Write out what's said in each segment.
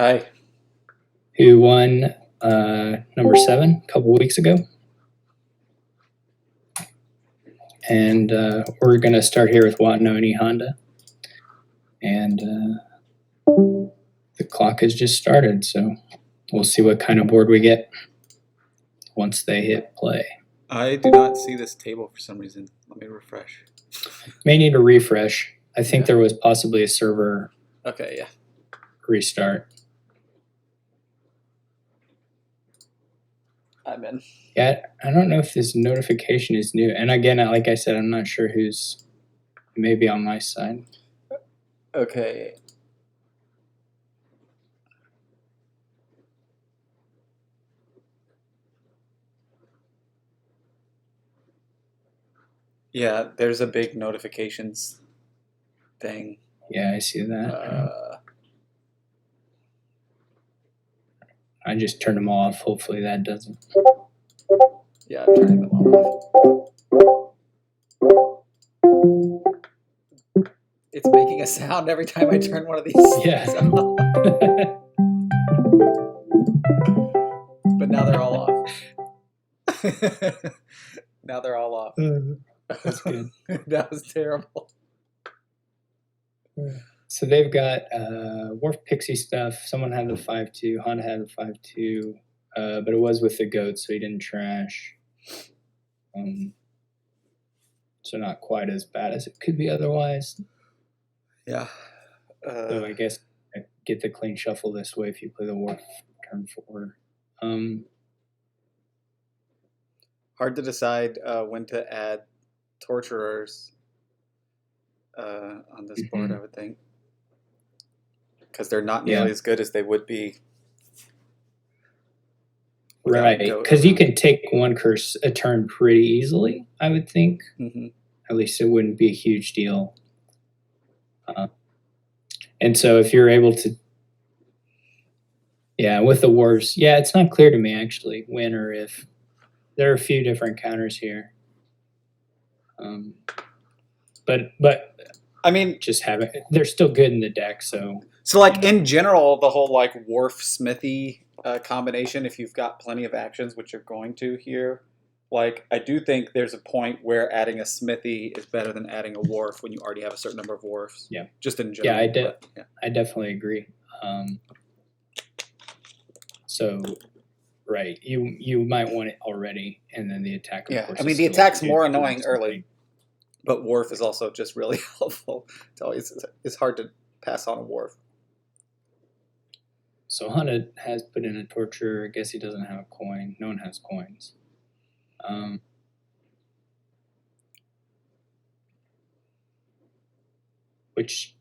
Hi. who won number 7 a couple weeks ago. And we're going to start here with Watanabe Honda. And the clock has just started, so we'll see what kind of board we get once they hit play. I do not see this table for some reason. Let me refresh. May need a refresh. I think there was possibly a server restart. I'm in. Yeah, I don't know if this notification is new. And again, like I said, I'm not sure who's maybe on my side. Okay. Yeah, there's a big notifications thing. Yeah, I see that. I just turned them off. Hopefully that doesn't. Yeah, I'm turning them off. It's making a sound every time I turn one of these things off. But now they're all off. Now they're all off. That's good. That was terrible. So they've got Wharf Pixie stuff. Someone had the 5-2. Honda had the 5-2. But it was with the goat, so he didn't trash. So not quite as bad as it could be otherwise. Yeah. So I guess I get the clean shuffle this way if you play the Wharf turn 4. Hard to decide when to add torturers on this board, I would think. Because they're not nearly as good as they would be. Right, because you can take one curse a turn pretty easily, I would think. At least it wouldn't be a huge deal. And so if you're able to, with the Wharves, it's not clear to me actually when or if. There are a few different counters here. But I mean, just they're still good in the deck, so like in general, the whole like Wharf Smithy combination, if you've got plenty of actions, which you're going to here, like I do think there's a point where adding a Smithy is better than adding a Wharf when you already have a certain number of Wharfs. Yeah, just in general. I definitely agree. So right, you might want it already, and then the attack. Of course, I mean the attack's more annoying early, but Wharf is also just really helpful. It's hard to pass on a Wharf. So Honda has put in a torture. I guess he doesn't have a coin. No one has coins. Which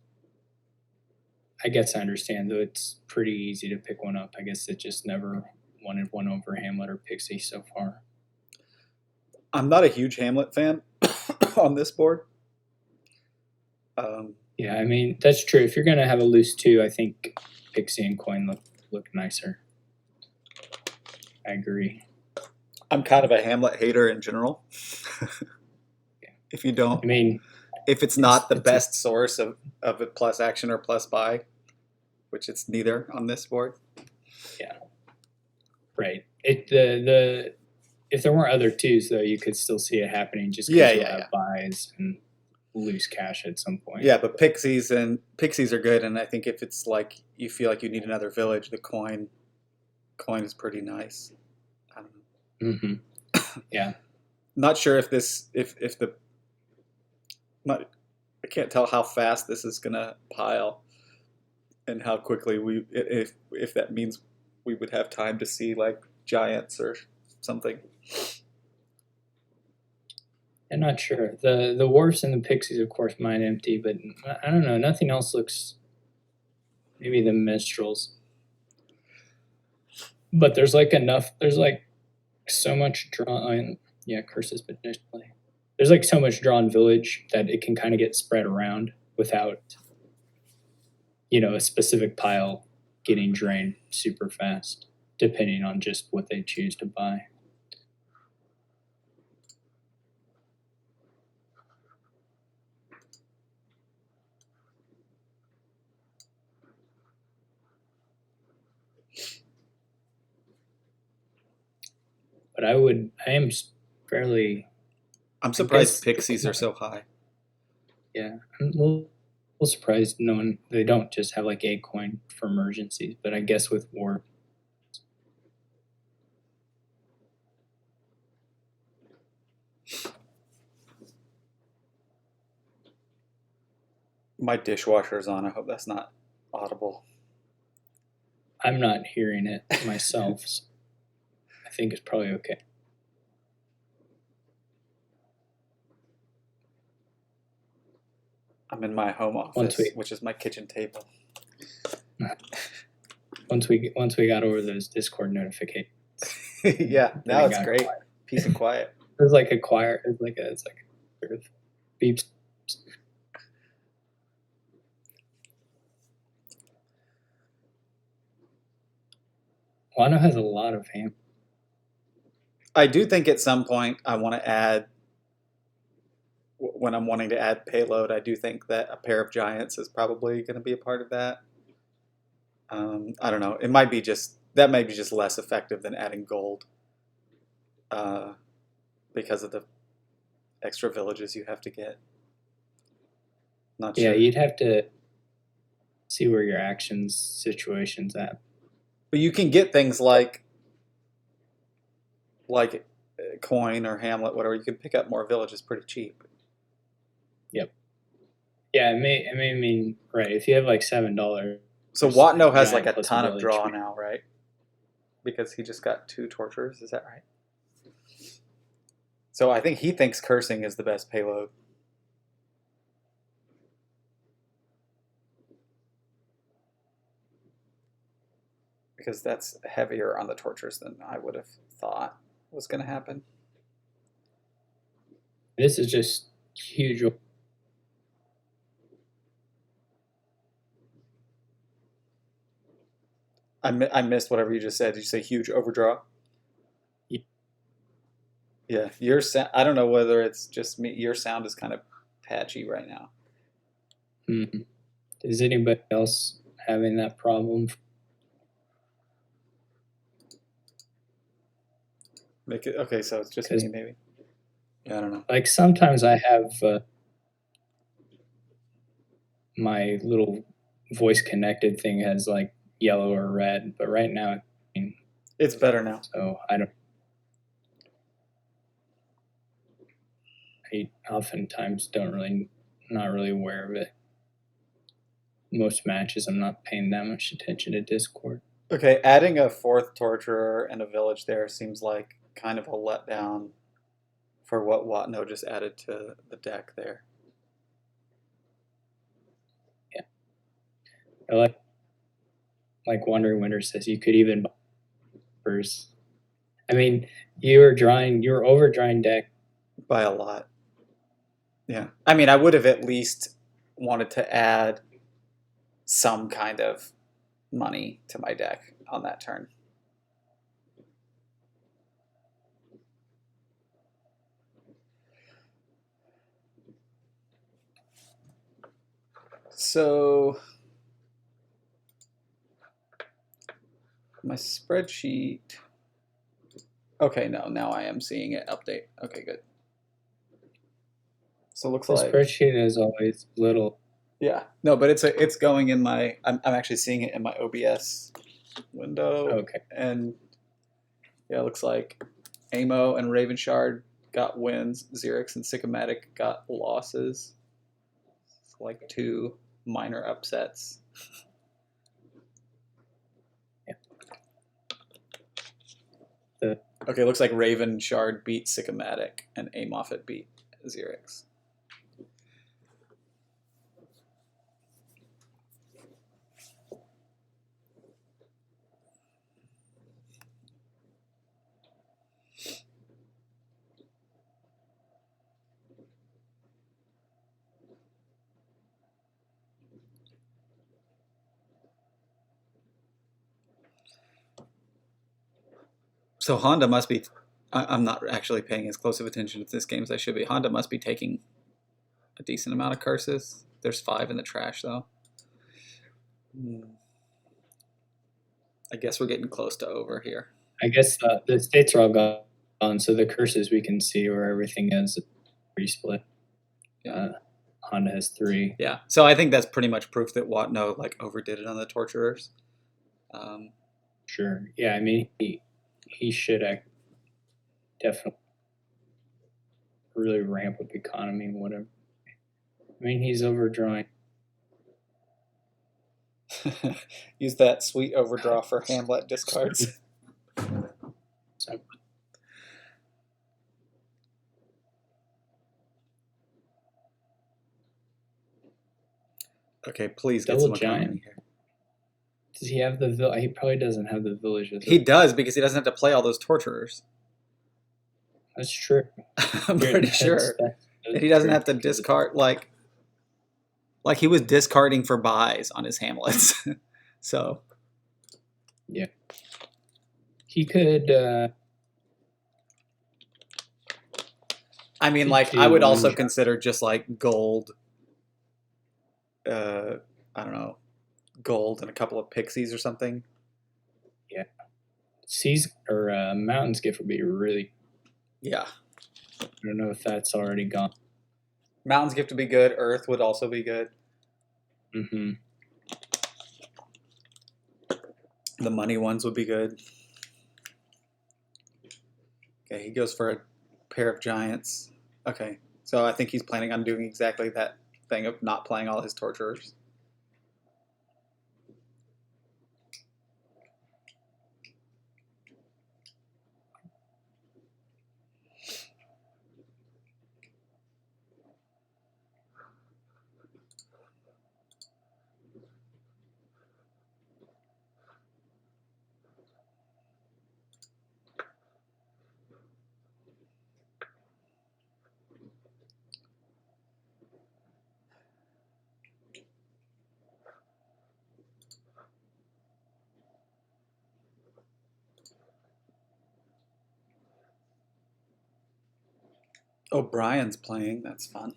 I guess I understand, though it's pretty easy to pick one up. I guess it just never wanted one over Hamlet or Pixie so far. I'm not a huge Hamlet fan on this board. Yeah, I mean, that's true. If you're going to have a loose 2, I think Pixie and coin look nicer. I agree. I'm kind of a Hamlet hater in general. If you don't, I mean, if it's not the best source of a plus action or plus buy, which it's neither on this board. Yeah. Right. If there weren't other 2s, though, you could still see it happening just because you have buys and lose cash at some point. Yeah, but Pixies are good, and I think if it's like you feel like you need another village, the coin is pretty nice. I don't know. Yeah. Not sure if I can't tell how fast this is gonna pile, and how quickly if that means we would have time to see like giants or something. I'm not sure. The Wharfs and the Pixies, of course, might empty, but I don't know. Nothing else looks. Maybe the Minstrels. But there's like enough. There's like so much drawn. Yeah, curses potentially. There's like so much drawn village that it can kind of get spread around without, a specific pile getting drained super fast, depending on just what they choose to buy. but I am fairly. I'm surprised guess- pixies are so high. Yeah, I'm a little surprised they don't just have like a coin for emergencies, but I guess with war. My dishwasher's on. I hope that's not audible. I'm not hearing it myself. So I think it's probably okay. I'm in my home office, which is my kitchen table. Once we got over those Discord notifications. Yeah, now it's great. Quiet. Peace and quiet. It's like a choir. It's like sort of beeps. Wano has a lot of ham. I do think at some point I want to add, when I'm wanting to add payload, I do think that a pair of giants is probably going to be a part of that. I don't know. It might be just less effective than adding gold, because of the extra villages you have to get. Not sure. Yeah, you'd have to see where your actions situation's at. But you can get things like coin or hamlet, whatever. You can pick up more villages pretty cheap. Yep. Yeah, it may mean right if you have like $7. So Watno has like a ton of draw now, right? Because he just got 2 torturers. Is that right? So I think he thinks cursing is the best payload. Because that's heavier on the tortures than I would have thought was going to happen. This is just huge. I missed whatever you just said. Did you say huge overdraw? Yeah, your sound. I don't know whether it's just me. Your sound is kind of patchy right now. Mm-hmm. Is anybody else having that problem? Make it okay. So it's just me, maybe. Yeah, I don't know. Like sometimes I have my little voice connected thing has like yellow or red, but right now it's better now. So I oftentimes not really aware of it. Most matches I'm not paying that much attention to Discord. Okay, adding a 4th torturer and a village there seems like kind of a letdown for what Watno just added to the deck there. Yeah. I like Wandering Winter says you could even first. I mean, you were overdrawing deck by a lot. Yeah. I mean, I would have at least wanted to add some kind of money to my deck on that turn. So my spreadsheet. Okay, no, now I am seeing it update. Okay, good. So it looks the like spreadsheet is always little. Yeah, no, but it's going in my. I'm actually seeing it in my OBS window. Okay. And yeah, it looks like Amo and Ravenshard got wins. Xerix and Sycomatic got losses. It's like 2 minor upsets. Yeah. Okay, looks like Ravenshard beat Sycomatic and Amoffit beat Xerix. So Honda must be. I'm not actually paying as close of attention to this game as I should be. Honda must be taking a decent amount of curses. There's 5 in the trash, though. I guess we're getting close to over here. I guess the states are all gone. And so the curses we can see where everything is pre-split. Honda has 3. Yeah. So I think that's pretty much proof that Watno like overdid it on the torturers. Sure. Yeah, I mean he should definitely really ramp up economy and whatever. I mean he's overdrawing. Use that sweet overdraw for Hamlet discards. So, okay, please get Double some economy giant. here. Does he have the he probably doesn't have the village with He it. does because he doesn't have to play all those torturers. That's true. I'm pretty sure. And he doesn't have to discard like he was discarding for buys on his Hamlets. So yeah. He could I mean like I would also consider just like gold I don't know, gold and a couple of pixies or something. Yeah. Seas or Mountain's Gift would be really. Yeah. I don't know if that's already gone. Mountain's Gift would be good. Earth would also be good. Mm-hmm. The money ones would be good. Okay, he goes for a pair of giants. Okay, so I think he's planning on doing exactly that thing of not playing all his torturers. Oh, Brian's playing. That's fun.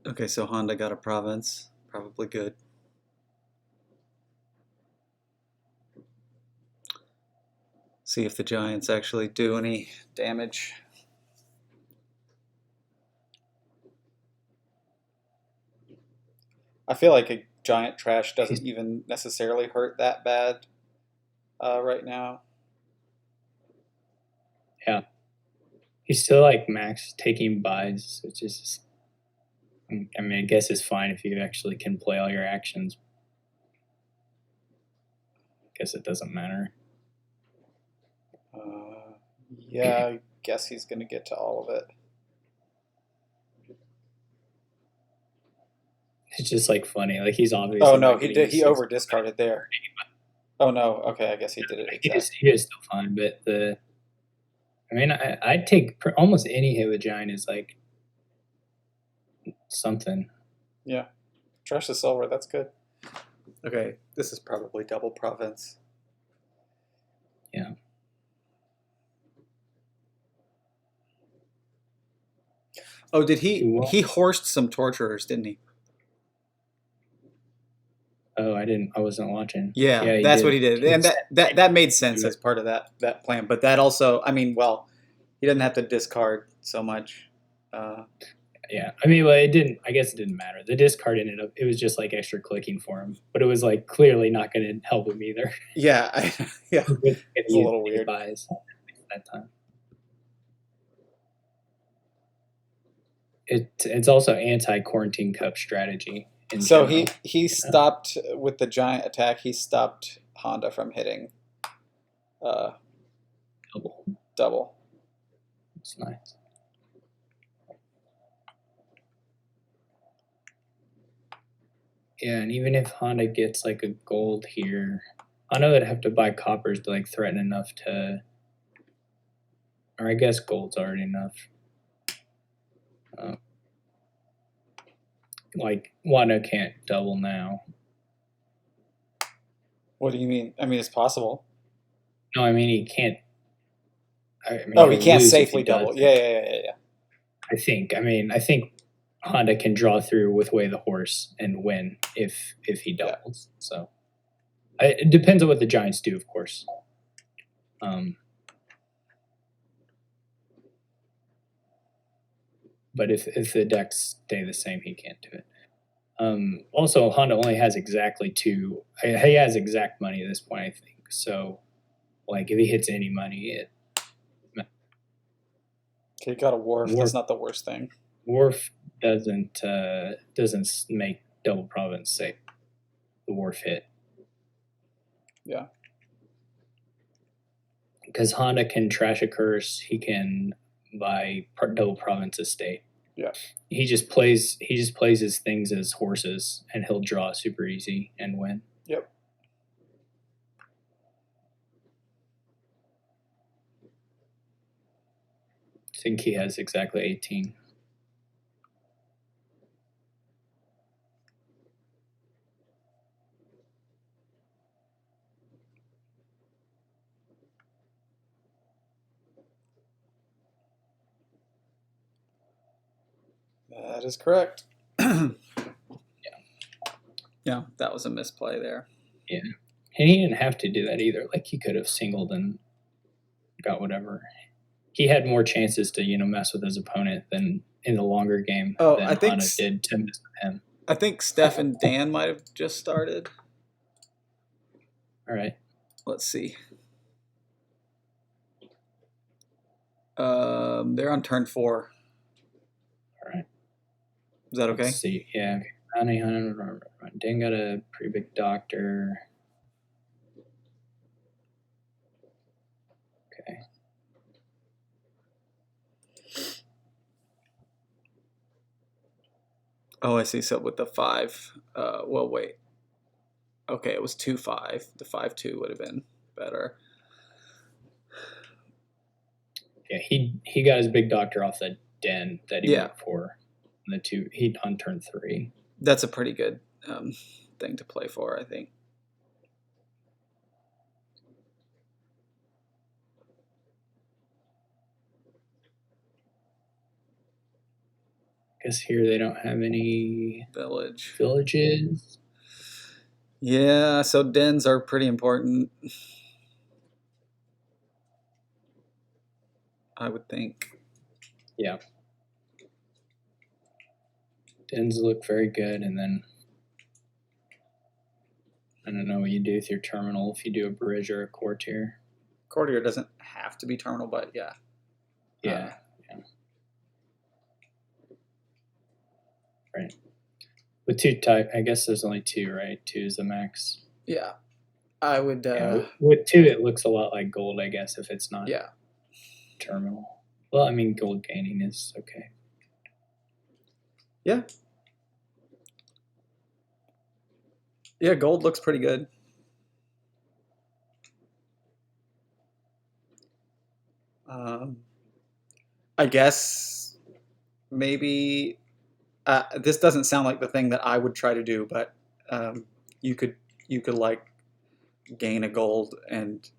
Okay, so Honda got a province. Probably good. See if the giants actually do any damage. I feel like a giant trash doesn't even necessarily hurt that bad right now. Yeah. He's still like max taking buys, which is, I mean, I guess it's fine if you actually can play all your actions. Guess it doesn't matter. Yeah, I guess he's going to get to all of it. It's just like funny. Like he's obviously. Oh no, he did. He over discarded there. Oh no. Okay, I guess he did it. Exactly. He is still fine, but I mean, I'd take almost any hit with giant is like something. Yeah, trash the silver. That's good. Okay, this is probably double province. Yeah. Oh, did he horsed some torturers, didn't he? Oh, I wasn't watching. Yeah, that's what he did. And that made sense as part of that plan. But that also, I mean, well, he doesn't have to discard so much. Yeah, I mean, well, it didn't. I guess it didn't matter. The discard ended up. It was just like extra clicking for him, but it was like clearly not going to help him either. Yeah, yeah, it's a little weird. Buys that time. It's also anti-quarantine cup strategy. So he stopped with the giant attack. He stopped Honda from hitting double. That's nice. Yeah, and even if Honda gets like a gold here, I know they'd have to buy coppers to like threaten enough to, or I guess gold's already enough. like Wano can't double now. What do you mean? I mean, it's possible. No, I mean he can't. I mean, Oh, he he'll can't lose if he safely does. double. Yeah. I think. I mean, I think Honda can draw through with Way the Horse and win if he doubles. So it depends on what the Giants do, of course. But if the decks stay the same, he can't do it. Also, Honda only has exactly two. He has exact money at this point, I think. So, like, if he hits any money, Okay, got a Wharf. Wharf. That's not the worst thing. Wharf doesn't make double province safe. The Wharf hit. Yeah. Because Honda can trash a curse, he can buy double province estate. Yeah. He just plays his things as horses, and he'll draw super easy and win. Yep. I think he has exactly 18. That is correct. Yeah, that was a misplay there. Yeah. And he didn't have to do that either. Like, he could have singled and got whatever. He had more chances to, mess with his opponent than in the longer game than Honda did to mess with him. I think Steph and Dan might have just started. All right. Let's see. They're on turn 4. All right. Is that okay? Let's see. Yeah. Dan got a pretty big doctor. Okay. Oh, I see. So with the 5, well, wait. Okay, it was 2-5. The 5-2 would have been better. Yeah, he got his big doctor off the Den that he went for. The 2, he on turn 3. That's a pretty good thing to play for, I think. Guess here they don't have any villages. Yeah, so dens are pretty important, I would think. Yeah. Dens look very good, and then I don't know what you do with your terminal if you do a bridge or a courtier. Courtier doesn't have to be terminal, but yeah. Yeah. Right. With 2 type, I guess there's only 2, right? 2 is the max. Yeah. I would. With 2, it looks a lot like gold, I guess, if it's not terminal. Well, I mean, gold gaining is okay. Yeah. Yeah, gold looks pretty good. I guess maybe this doesn't sound like the thing that I would try to do, but you could like gain a gold and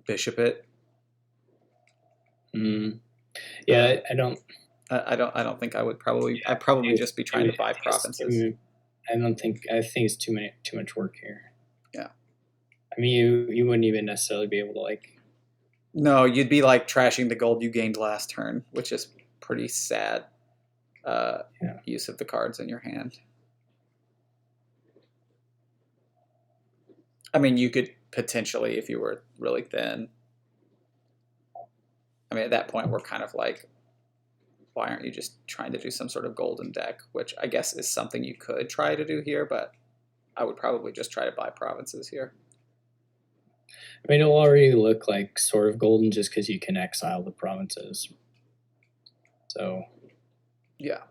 bishop it. Yeah, I don't think I would probably. I'd probably just be trying to buy provinces. I think it's too much work here. Yeah. I mean, you wouldn't even necessarily be able to like. No, you'd be like trashing the gold you gained last turn, which is pretty sad. Use of the cards in your hand. I mean, you could potentially, if you were really thin. I mean, at that point, we're kind of like, why aren't you just trying to do some sort of golden deck, which I guess is something you could try to do here, but I would probably just try to buy provinces here. I mean, it'll already look like sort of golden just because you can exile the provinces. So, yeah.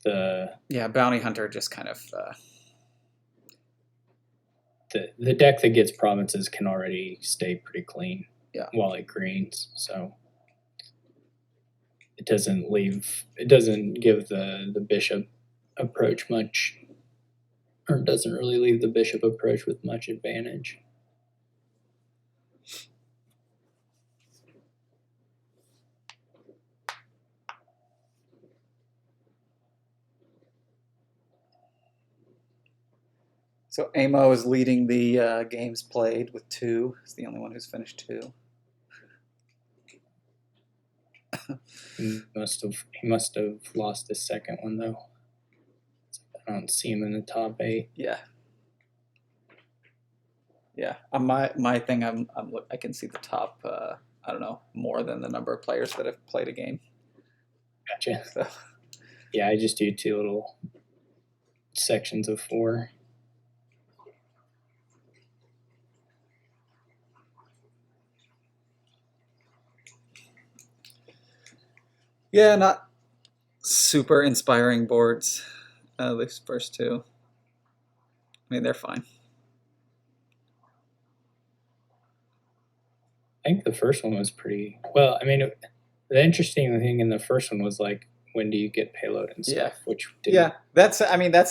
The Bounty Hunter just kind of the deck that gets provinces can already stay pretty clean. Yeah. While it greens, so it doesn't give the bishop approach much, or doesn't really leave the bishop approach with much advantage. So Amo is leading the games played with 2. He's the only one who's finished 2. He must have lost his second one though. I don't see him in the top 8. Yeah. Yeah. On my thing, I can see the top. I don't know, more than the number of players that have played a game. Gotcha. So. Yeah, I just do 2 little sections of 4. Yeah, not super inspiring boards. These first 2. I mean, they're fine. I think the first one was pretty well. I mean, the interesting thing in the first one was like, when do you get payload and stuff? Yeah. Which yeah, that's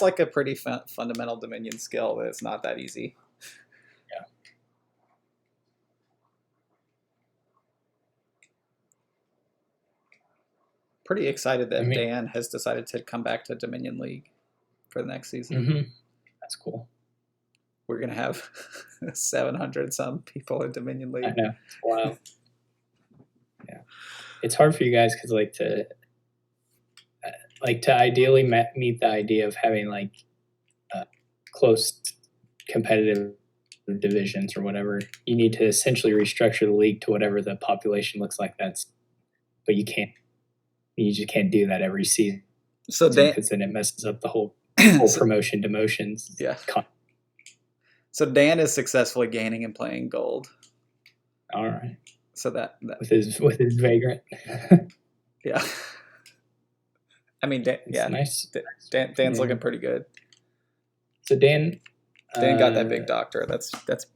like a pretty fundamental Dominion skill. That it's not that easy. Yeah. Pretty excited that Dan has decided to come back to Dominion League for the next season. Mm-hmm. That's cool. We're gonna have 700 some people in Dominion League. I know. It's wild. Yeah, it's hard for you guys because to ideally meet the idea of having like close competitive divisions or whatever, you need to essentially restructure the league to whatever the population looks like. But you just can't do that every season. So because then it messes up the whole promotion demotions. Yeah. So Dan is successfully gaining and playing gold. All right. So that with his vagrant. Yeah. I mean, nice. Dan's looking pretty good. So Dan got that big doctor. That's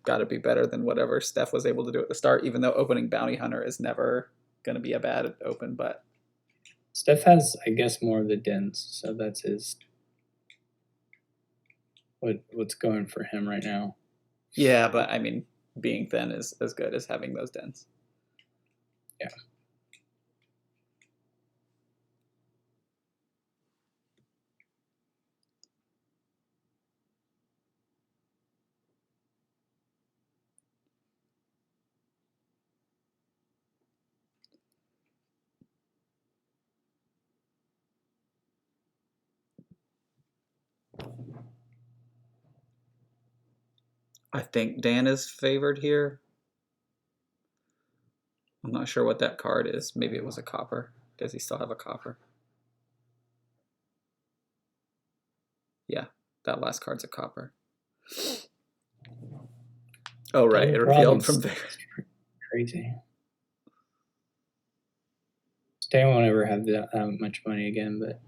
got to be better than whatever Steph was able to do at the start. Even though opening Bounty Hunter is never going to be a bad open, but Steph has, I guess, more of the dens, so that's his. What's going for him right now? Yeah, but I mean, being thin is as good as having those dens. Yeah. I think Dan is favored here. I'm not sure what that card is. Maybe it was a copper. Does he still have a copper? Yeah, that last card's a copper. Oh, right. It revealed from there. Crazy. Dan won't ever have that much money again, but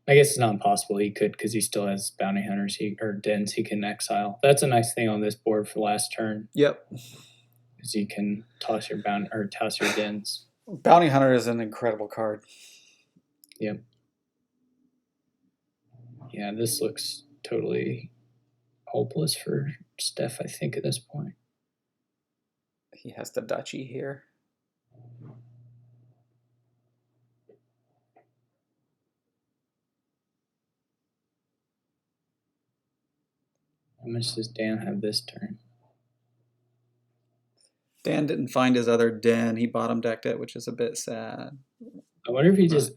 I guess it's not impossible. He could, because he still has bounty hunters or dens he can exile. That's a nice thing on this board for last turn. Yep. Because you can toss your dens. Bounty hunter is an incredible card. Yep. Yeah, this looks totally hopeless for Steph, I think, at this point. He has the duchy here. How much does Dan have this turn? Dan didn't find his other den. He bottom decked it, which is a bit sad. I wonder if he just...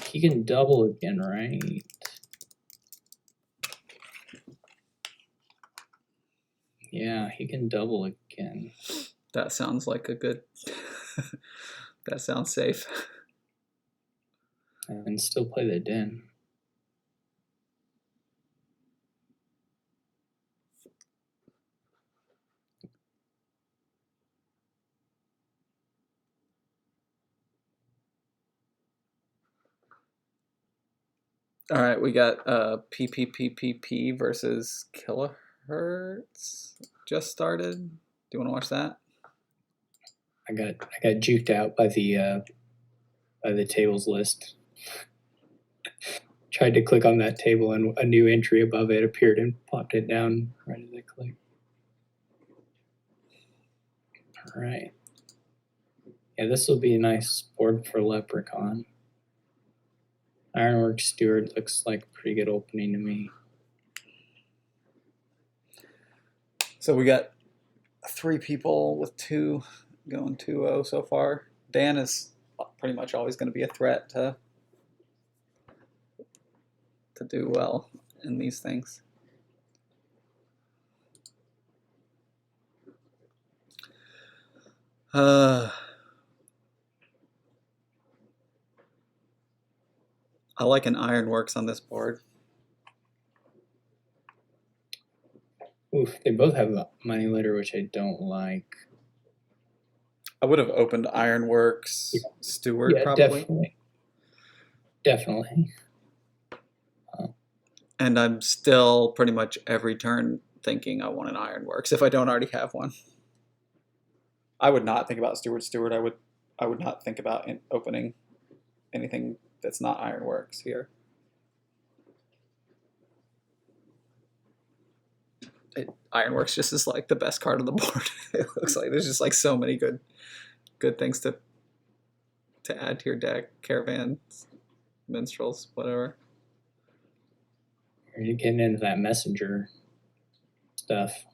He can double again, right? Yeah, he can double again. That sounds like a good... That sounds safe. And still play the den. All right, we got PPPPP versus Kilohertz just started. Do you want to watch that? I got juked out by the tables list. Tried to click on that table and a new entry above it appeared and popped it down right as I clicked. All right. Yeah, this will be a nice board for Leprechaun. Ironworks Steward looks like a pretty good opening to me. So we got 3 people with 2 going 2-0 so far. Dan is pretty much always going to be a threat to do well in these things. I like an Ironworks on this board. Oof, they both have money litter, which I don't like. I would have opened Ironworks Steward probably. Definitely. And I'm still pretty much every turn thinking I want an Ironworks if I don't already have one. I would not think about Steward. I would not think about opening anything that's not Ironworks here. Ironworks just is like the best card on the board. It looks like there's just like so many good things to add to your deck. Caravans, minstrels, whatever. You're getting into that messenger stuff.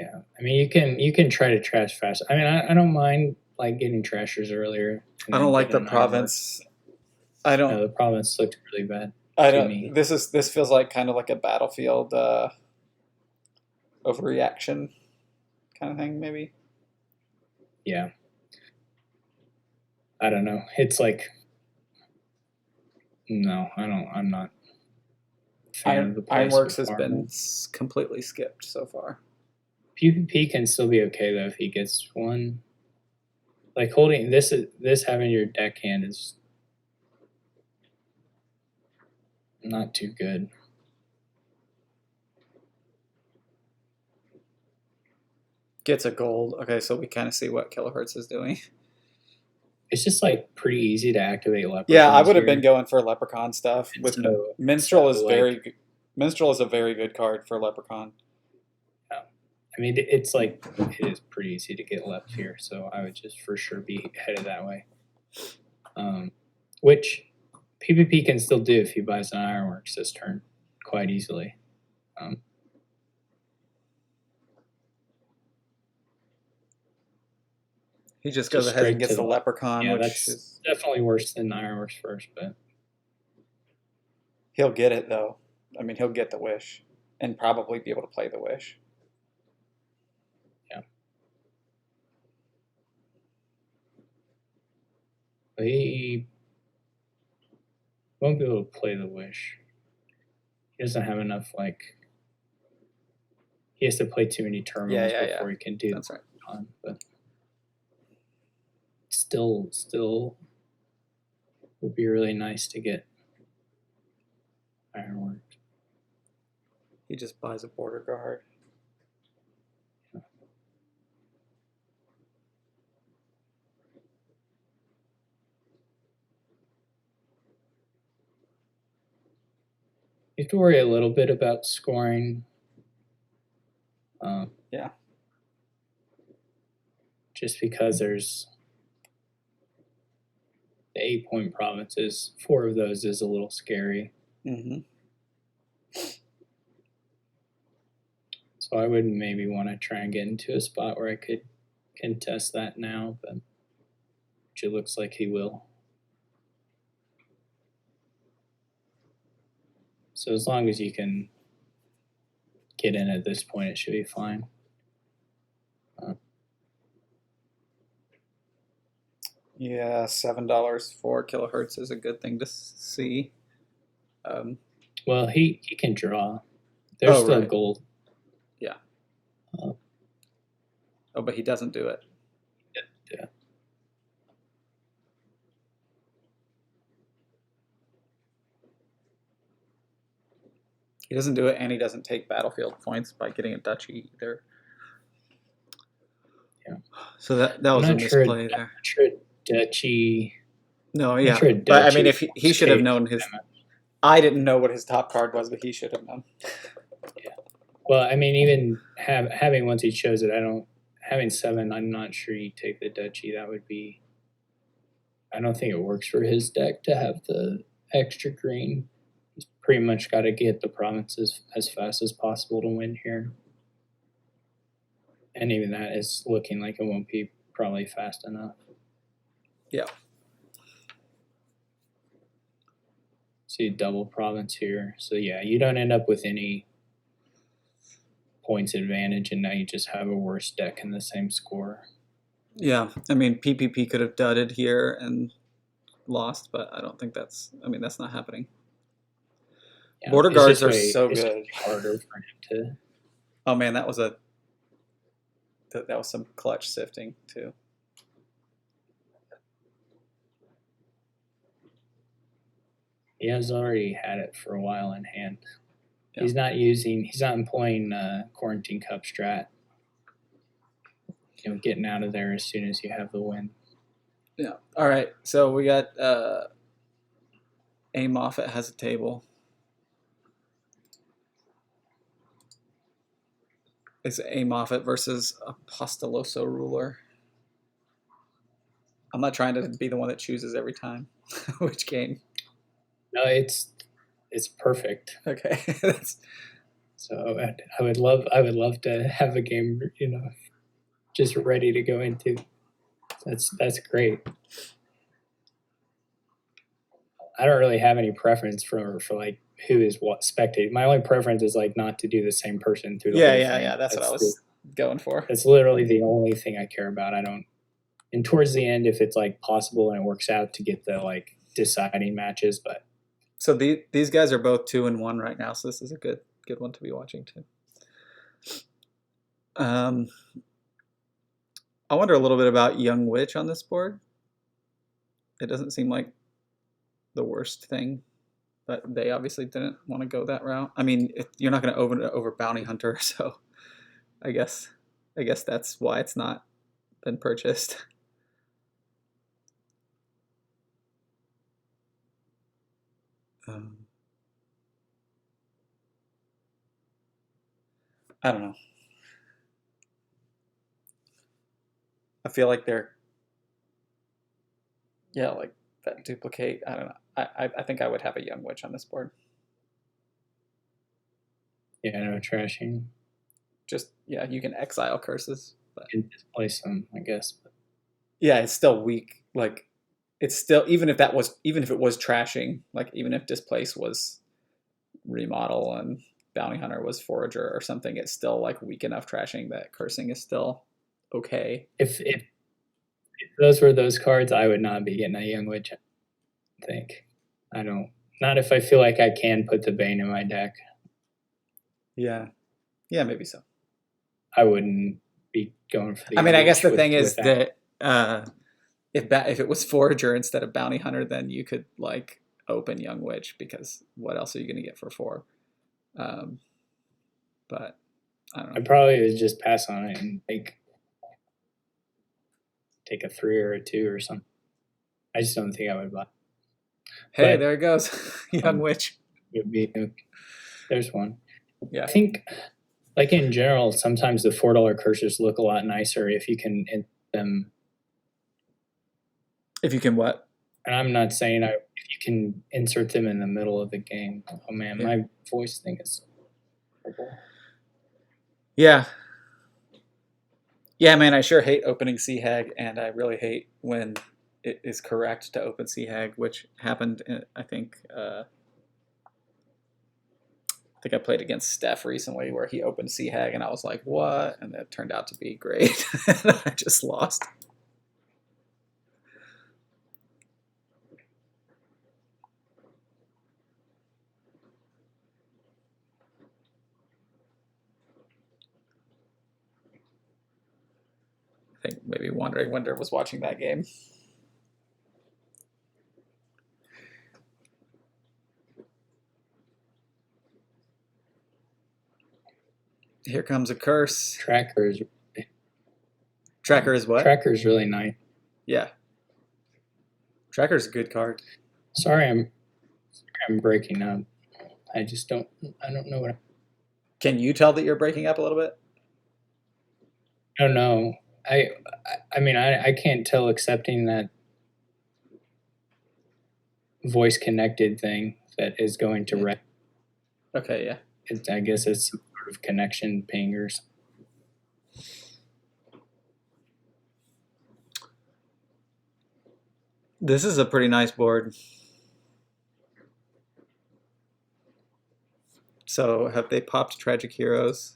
Yeah, I mean you can try to trash fast. I mean I don't mind like getting trashers earlier. I don't like the province. I don't. No, the province looked really bad. I don't. This feels like kind of like a battlefield overreaction kind of thing, maybe. Yeah. I don't know. It's like no, I don't. I'm not. Ironworks has been completely skipped so far. PvP can still be okay though if he gets one. Like holding this having your deck hand is not too good. Gets a gold. Okay, so we kind of see what Kilohertz is doing. It's just like pretty easy to activate Leprechaun. Yeah, I would have been going for Leprechaun stuff. With so, Minstrel is like, Minstrel is a very good card for Leprechaun. Yeah. I mean, it's like it is pretty easy to get left here, so I would just for sure be headed that way. Which PvP can still do if he buys an Ironworks this turn quite easily. He just goes ahead and gets the Leprechaun, yeah, which that's is definitely worse than Ironworks first, but he'll get it though. I mean, he'll get the wish and probably be able to play the wish. Yeah. But he won't be able to play the wish. He doesn't have enough, like, he has to play too many terminals before he can do that's right. But still would be really nice to get Ironworks. He just buys a border guard. Yeah. You have to worry a little bit about scoring. Yeah. Just because there's the 8-point provinces, 4 of those is a little scary. Mm-hmm. So I would maybe want to try and get into a spot where I could contest that now, but which it looks like he will. So as long as you can get in at this point, it should be fine. Yeah, $7 for Kilohertz is a good thing to see. Well, he can draw. There's still gold. Yeah. But he doesn't do it. Yeah. He doesn't do it, and he doesn't take battlefield points by getting a duchy either. Yeah. So that I'm was a not sure. misplay I'm there. not sure Duchy. No, I'm yeah, not sure but I mean, Duchy if he should have known his. that much. I didn't know what his top card was, but he should have known. Well, I mean, even having once he shows it, I don't having 7. I'm not sure you take the Duchy. That would be. I don't think it works for his deck to have the extra green. He's pretty much got to get the provinces as fast as possible to win here. And even that is looking like it won't be probably fast enough. Yeah. See double province here. So yeah, you don't end up with any points advantage, and now you just have a worse deck in the same score. Yeah, I mean, PPP could have dudded here and lost, but I don't think that's. I mean, that's not happening. Yeah, Border it's guards just are way- so it's good. harder for him to. Oh man, that was some clutch sifting too. He has already had it for a while in hand. Yeah. He's not employing quarantine cup strat. Getting out of there as soon as you have the win. Yeah. All right. So we got A. Moffat has a table. It's A. Moffat versus Apostoloso Ruler. I'm not trying to be the one that chooses every time which game. No, it's perfect. Okay. So I would love to have a game, just ready to go into. That's great. I don't really have any preference for like who is what spectating. My only preference is like not to do the same person through the whole thing. Yeah. That's what I was going for. That's literally the only thing I care about. I don't. And towards the end, if it's like possible and it works out, to get the like deciding matches, but. So these guys are both 2-1 right now, so this is a good one to be watching too. I wonder a little bit about Young Witch on this board. It doesn't seem like the worst thing, but they obviously didn't want to go that route. I mean, you're not going to over Bounty Hunter, so I guess that's why it's not been purchased. I don't know. I feel like they're, like that duplicate. I don't know. I think I would have a Young Witch on this board. Yeah, no trashing. Just you can exile curses, but and displace them, I guess. Yeah, it's still weak. Like it's still even if it was trashing, like even if displace was remodel and Bounty Hunter was forager or something, it's still like weak enough trashing that cursing is still okay. If those were those cards, I would not be getting a Young Witch. I think I don't. Not if I feel like I can put the Bane in my deck. Yeah, maybe so. I wouldn't be going for the. I mean, I guess the thing is that if it was forager instead of Bounty Hunter, then you could like open Young Witch, because what else are you going to get for 4? But I don't know. I probably would just pass on it and take a 3 or a 2 or something. I just don't think I would buy. Hey, there it goes. Young Witch. There's one. Yeah. I think, like in general, sometimes the $4 curses look a lot nicer if you can insert them. If you can what? And I'm not saying if you can insert them in the middle of the game. Oh man, my voice thing is horrible. Yeah. Yeah, man, I sure hate opening Sea Hag, and I really hate when it is correct to open Sea Hag, which happened, I think I played against Steph recently where he opened Sea Hag, and I was like, what? And it turned out to be great. I just lost. I think maybe Wandering Winder was watching that game. Here comes a curse. Trackers. Tracker is what? Tracker's really nice. Yeah. Tracker's a good card. Sorry, I'm breaking up. I don't know what. Can you tell that you're breaking up a little bit? I don't know. I mean, I can't tell accepting that voice connected thing that is going to red. Okay, yeah. I guess it's some sort of connection pingers. This is a pretty nice board. So have they popped Tragic Heroes?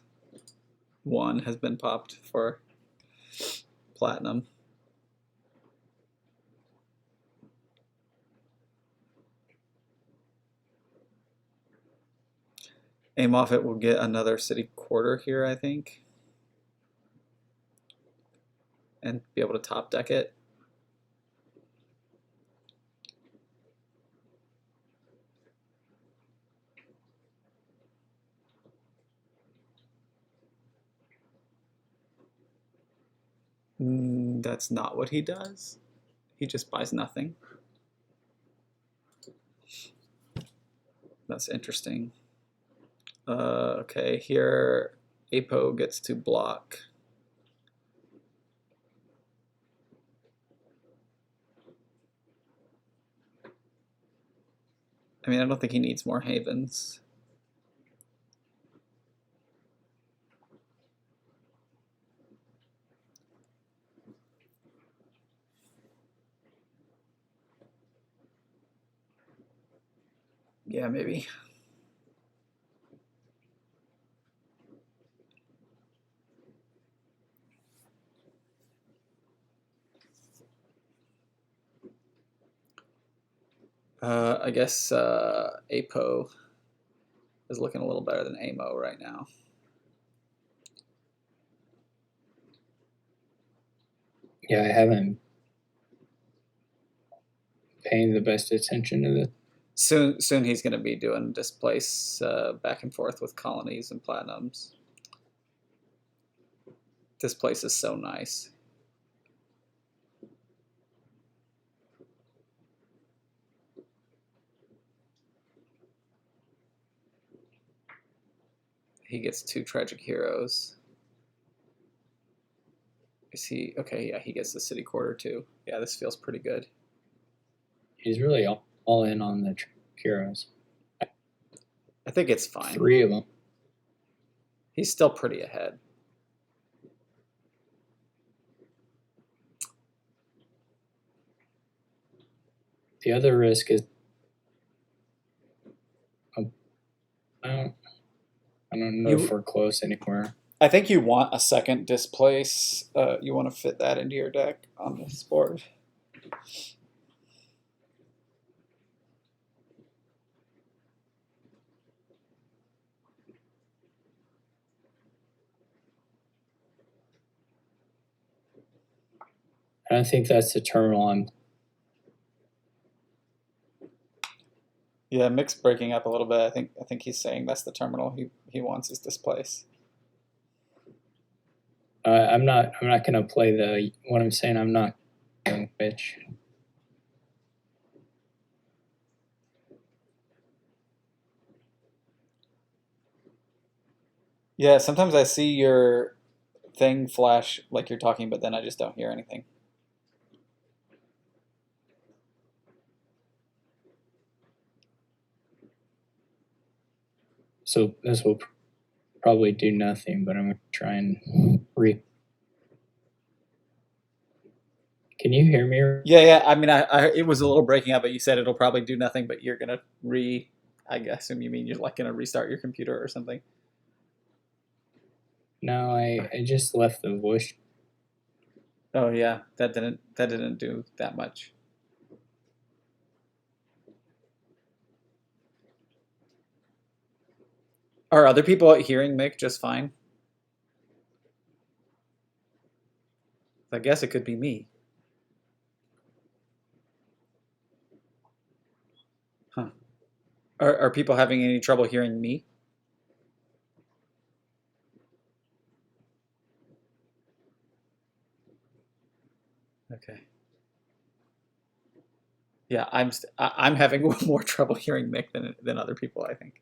One has been popped for platinum. Aim off it will get another city quarter here, I think. And be able to top deck it. That's not what he does. He just buys nothing. That's interesting. Okay, here Apo gets to block. I mean, I don't think he needs more havens. Yeah, maybe. I guess Apo is looking a little better than Amo right now. Yeah, I haven't paying the best attention to this. Soon he's going to be doing displace back and forth with colonies and platinums. This place is so nice. He gets 2 Tragic Heroes. Is he okay? Yeah, he gets the city quarter too. Yeah, this feels pretty good. He's really all in on the heroes. I think it's fine. 3 of them. He's still pretty ahead. The other risk is I don't know if we're close anywhere. I think you want a second displace. You want to fit that into your deck on this board. I don't think that's the terminal I'm. Yeah, Mic's breaking up a little bit. I think he's saying that's the terminal he wants is displace. I'm not gonna play the what I'm saying. I'm not doing bitch. Yeah, sometimes I see your thing flash like you're talking, but then I just don't hear anything. So this will probably do nothing, but I'm gonna try and Can you hear me? Yeah. I mean, it was a little breaking up, but you said it'll probably do nothing, but you're gonna I assume you mean you're like gonna restart your computer or something. No, I just left the voice. Oh yeah, that didn't do that much. Are other people hearing Mic just fine? I guess it could be me. Huh. Are people having any trouble hearing me? Okay. Yeah, I'm having more trouble hearing Mick than other people. I think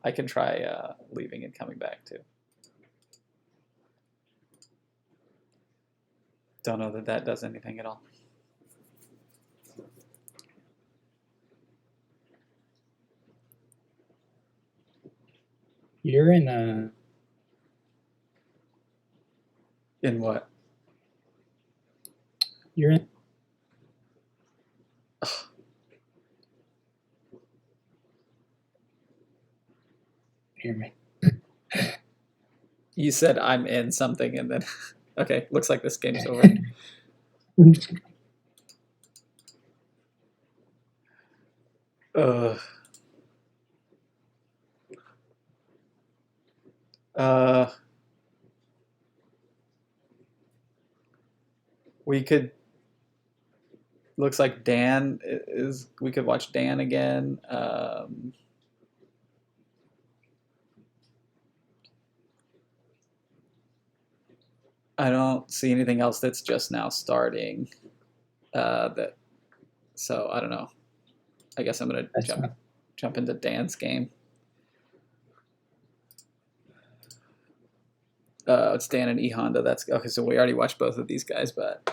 I can try leaving and coming back too. Don't know that that does anything at all. You're in a. In what? You're in. Hear me. You said I'm in something, and then okay, looks like this game's over. Uh, uh, we could. Looks like Dan is. We could watch Dan again. I don't see anything else that's just now starting. That. So I don't know. I guess I'm gonna That's not. jump into Dan's game. It's Dan and E Honda. That's okay. So we already watched both of these guys, but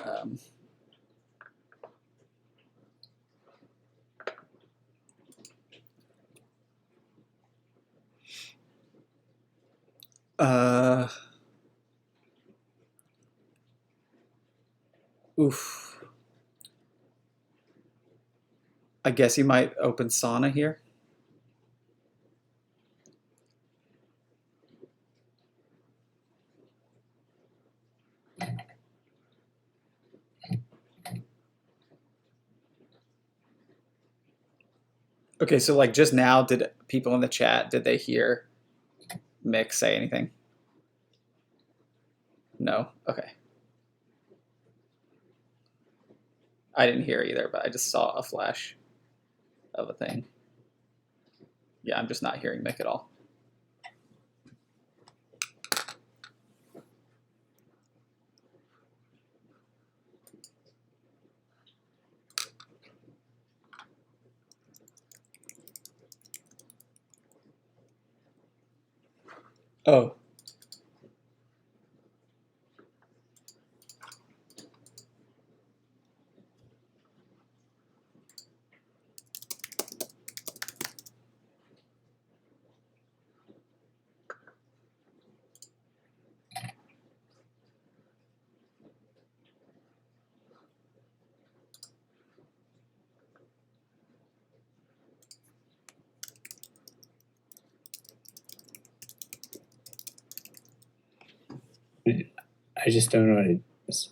oof. I guess you might open Sauna here. Okay, so like just now, did people in the chat did they hear Mick say anything? No. Okay. I didn't hear either, but I just saw a flash of a thing. Yeah, I'm just not hearing Mick at all. Oh. I just don't know what it is.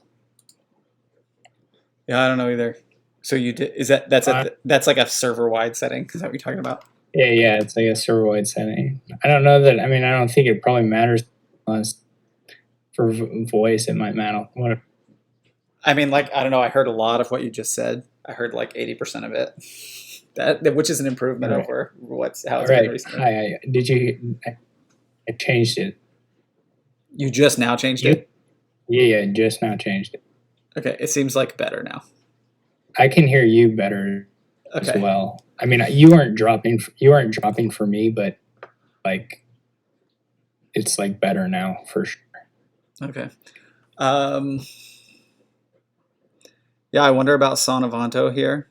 Yeah, I don't know either. So you did? Is that's like a server wide setting? Is that what you're talking about? Yeah, it's like a server wide setting. I don't know that. I mean, I don't think it probably matters unless for voice it might matter. What? I mean, like I don't know. I heard a lot of what you just said. I heard like 80% of it. Which is an improvement All right. over how All it's been right. recently. Did you? I changed it. You just now changed it. Yeah, just now changed it. Okay, it seems like better now. I can hear you better as well. I mean, you aren't dropping. You aren't dropping for me, but like, it's like better now for sure. Okay. Yeah, I wonder about Sonavanto here.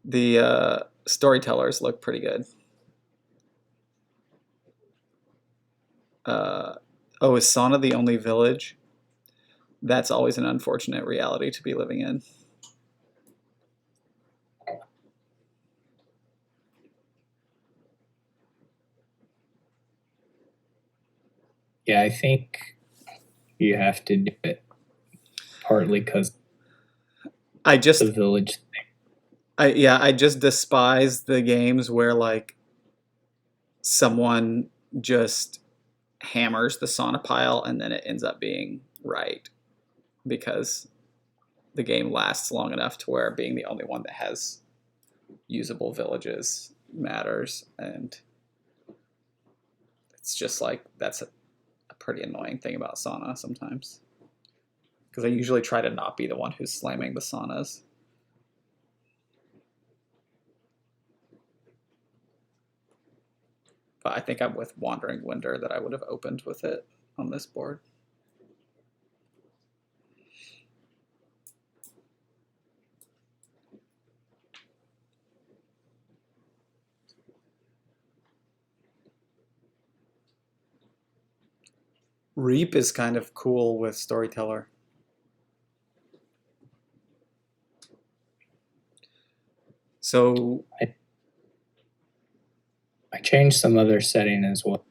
The storytellers look pretty good. Oh, is Sauna the only village? That's always an unfortunate reality to be living in. Yeah, I think you have to do it partly because the village thing. I just despise the games where like someone just hammers the sauna pile and then it ends up being right because the game lasts long enough to where being the only one that has usable villages matters, and it's just like that's a pretty annoying thing about sauna sometimes. because I usually try to not be the one who's slamming the saunas. But I think I'm with Wandering Winder that I would have opened with it on this board. Reap is kind of cool with Storyteller. So I changed some other setting as well.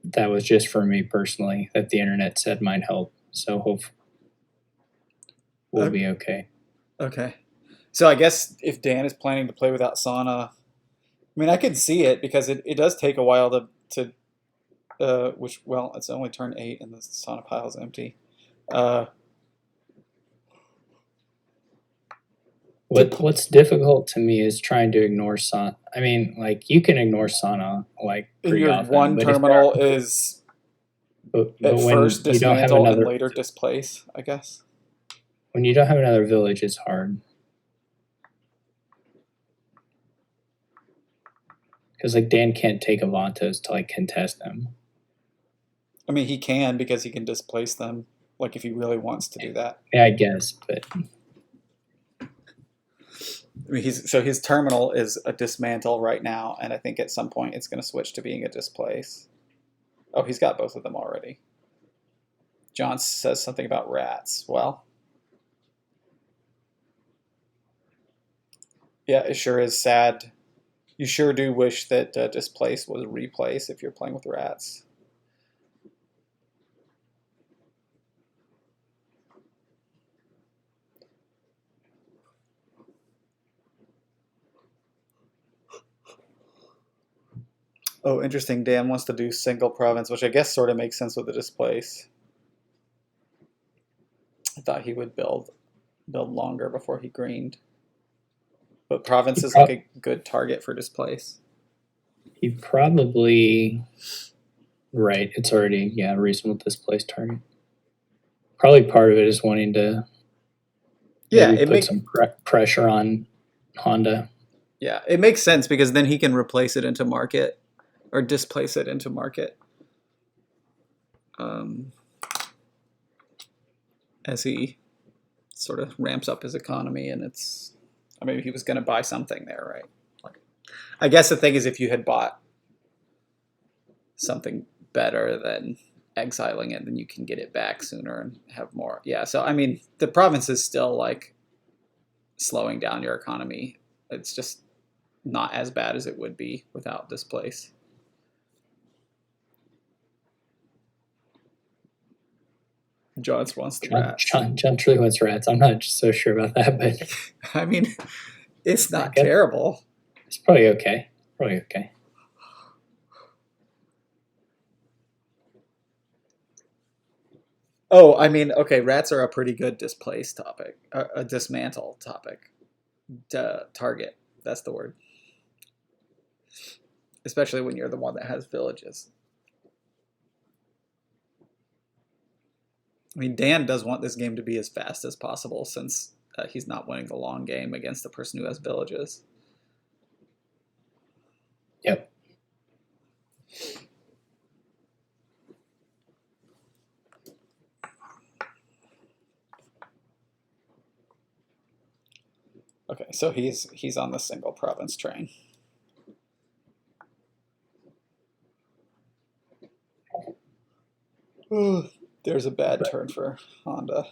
That was just for me personally, that the internet said might help. So hope we'll be okay. Okay. So I guess if Dan is planning to play without Sauna, I mean, I could see it because it does take a while to which, well, it's only turn 8 and the Sauna pile is empty. What's difficult to me is trying to ignore Sauna. I mean, like, you can ignore Sauna like And pretty your often, one but if terminal is but at when first you don't have dismantle and another later displace, I guess. when you don't have another village, it's hard. Because like Dan can't take Avantos to like contest them. I mean, he can because he can displace them, like if he really wants to do that. Yeah, I guess, but I mean, his terminal is a dismantle right now, and I think at some point it's going to switch to being a displace. Oh, he's got both of them already. John says something about rats. Well, yeah, it sure is sad. You sure do wish that displace was replace if you're playing with rats. Oh, interesting. Dan wants to do single province, which I guess sort of makes sense with the displace. I thought he would build longer before he greened. But province is like a good target for displace. he probably right. It's already a reasonable displace target. Probably part of it is wanting to put some pressure on Honda. Yeah, it makes sense because then he can replace it into market or displace it into market. As he sort of ramps up his economy, and it's, I mean, he was going to buy something there, right? Like, I guess the thing is, if you had bought something better than exiling it, then you can get it back sooner and have more. Yeah, so I mean, the province is still like slowing down your economy. It's just not as bad as it would be without this place. John wants the rats. John really wants rats. I'm not so sure about that, but I mean, it's not terrible. It's probably okay. Probably okay. Oh, I mean, okay, rats are a pretty good displace topic, a dismantle topic, target. That's the word. Especially when you're the one that has villages. I mean, Dan does want this game to be as fast as possible since he's not winning the long game against the person who has villages. Yep. Okay, so he's on the single province train. Ooh, there's a bad turn for Honda.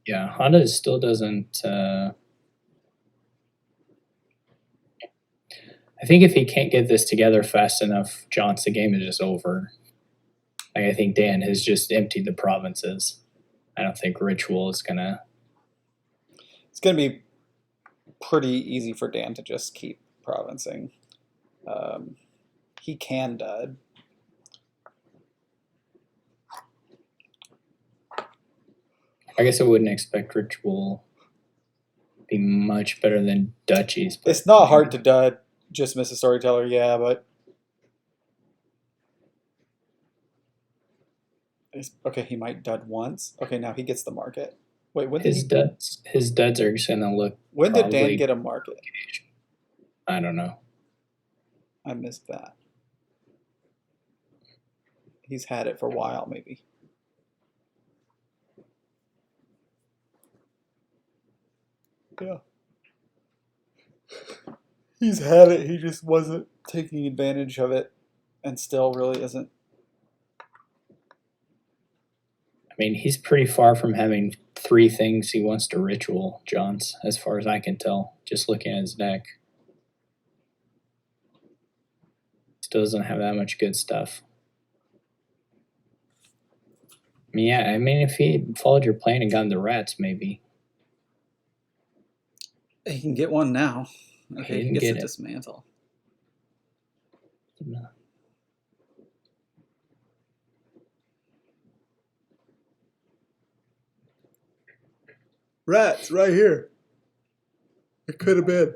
Yeah, Honda still doesn't. I think if he can't get this together fast enough, the game is just over. Like, I think Dan has just emptied the provinces. I don't think Ritual is gonna. It's gonna be pretty easy for Dan to just keep provincing. He can dud. I guess I wouldn't expect Ritual be much better than Duchies. It's not hard to dud. Just miss a storyteller, yeah, but Okay, he might dud once. Okay, now he gets the market. Wait, His duds are just gonna look when did Dan probably. get a market? I don't know. I missed that. He's had it for a while, maybe. Yeah. He's had it, he just wasn't taking advantage of it, and still really isn't. I mean, he's pretty far from having 3 things he wants to ritual, Johns, as far as I can tell, just looking at his deck. Still doesn't have that much good stuff. I mean, yeah, I mean, if he followed your plan and gotten the rats, maybe. He can get one now. Okay, he didn't gets get to it. dismantle. Rats, right here. It could have been.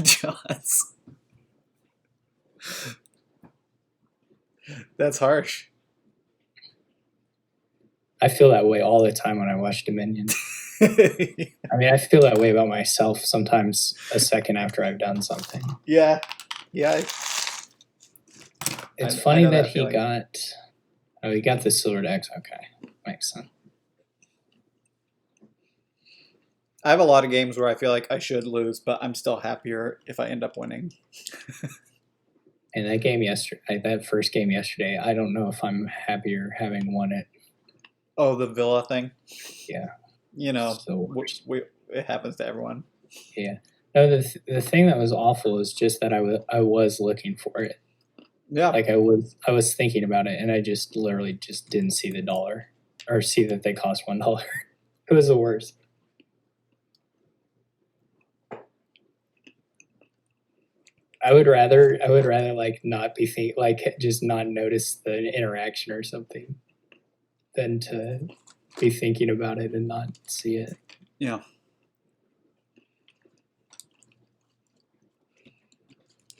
Johns. That's harsh. I feel that way all the time when I watch Dominion. I mean, I feel that way about myself sometimes a second after I've done something. Yeah. It's I funny know that that he feeling. got. Oh, he got the silvered X. Okay, makes sense. I have a lot of games where I feel like I should lose, but I'm still happier if I end up winning. And that game yesterday, that first game yesterday, I don't know if I'm happier having won it. Oh, the Villa thing? Yeah. You know, So it happens to everyone. Yeah. No, the thing that was awful is just that I was looking for it. Yeah. Like I was thinking about it, and I just literally just didn't see the dollar or see that they cost $1. It was the worst. I would rather like not be like just not notice the interaction or something than to be thinking about it and not see it. Yeah.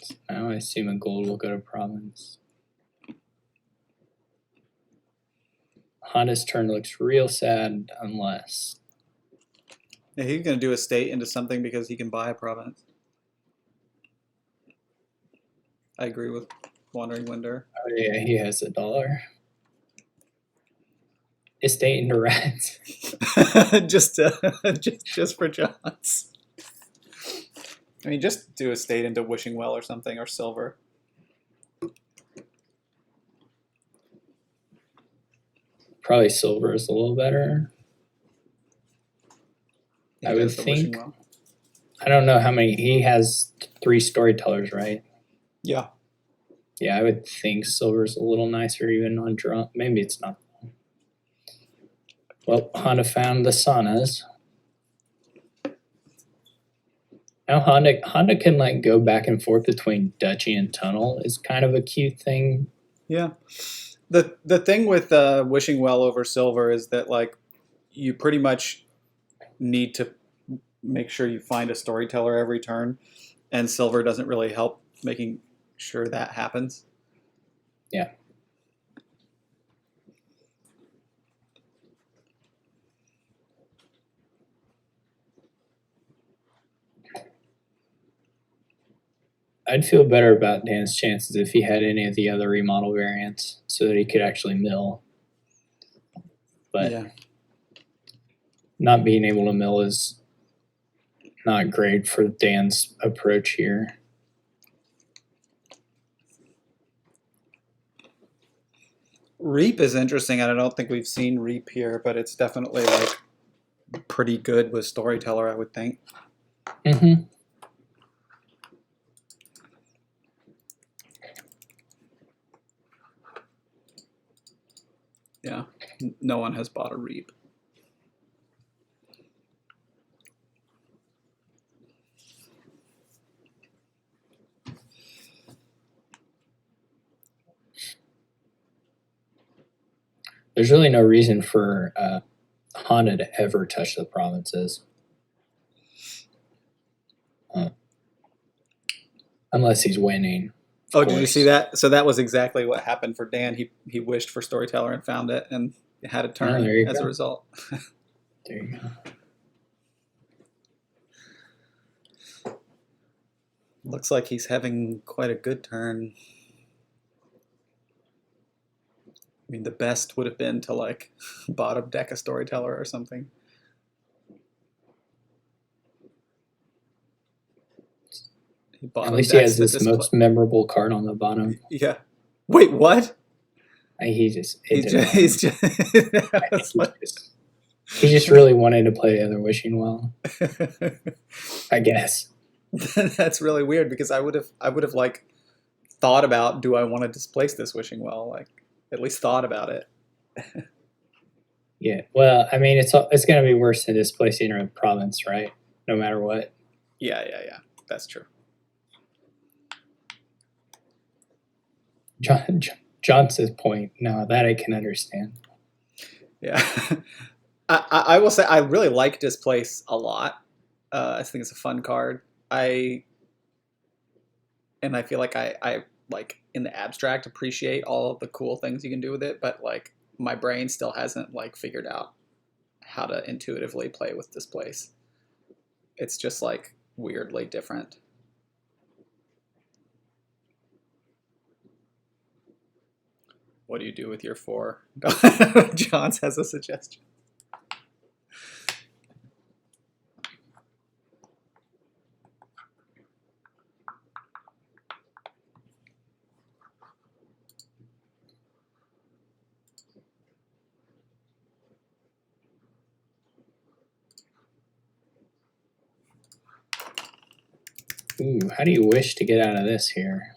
So now I assume a gold will go to province. Honda's turn looks real sad unless. Yeah, he's going to do a state into something because he can buy a province. I agree with Wandering Winder. Oh yeah, he has $1. Estate into rats. just for Johns. I mean, just do a state into Wishing Well or something, or silver. Probably silver is a little better. He I would think. Well. I don't know how many. He has 3 storytellers, right? Yeah. Yeah, I would think silver's a little nicer even on draw. Maybe it's not. Well, Honda found the saunas. Now Honda can like go back and forth between Duchy and Tunnel is kind of a cute thing. Yeah. The thing with Wishing Well over silver is that like you pretty much need to make sure you find a storyteller every turn, and silver doesn't really help making sure that happens. Yeah. I'd feel better about Dan's chances if he had any of the other remodel variants so that he could actually mill. But yeah. Not being able to mill is not great for Dan's approach here. Reap is interesting, and I don't think we've seen Reap here, but it's definitely like pretty good with Storyteller, I would think. Mm-hmm. Yeah, no one has bought a Reap. There's really no reason for Honda to ever touch the provinces. unless he's winning. Oh, did you see that? So that was exactly what happened for Dan. He wished for Storyteller and found it, and had a turn as a result. There you go. Looks like he's having quite a good turn. I mean, the best would have been to like bottom deck a Storyteller or something. At least he has this most memorable card on the bottom. Yeah. Wait, what? He just really wanted to play the other Wishing Well. I guess. That's really weird because I would have like thought about, do I want to displace this Wishing Well? Like at least thought about it. Yeah. Well, I mean, it's going to be worse than displacing a province, right? No matter what. Yeah. That's true. Johnson's point. No, that I can understand. Yeah. I will say I really like Displace a lot. I think it's a fun card. I feel like I like in the abstract appreciate all of the cool things you can do with it, but like my brain still hasn't like figured out how to intuitively play with Displace. It's just like weirdly different. What do you do with your 4? Johns has a suggestion. Ooh, how do you wish to get out of this here?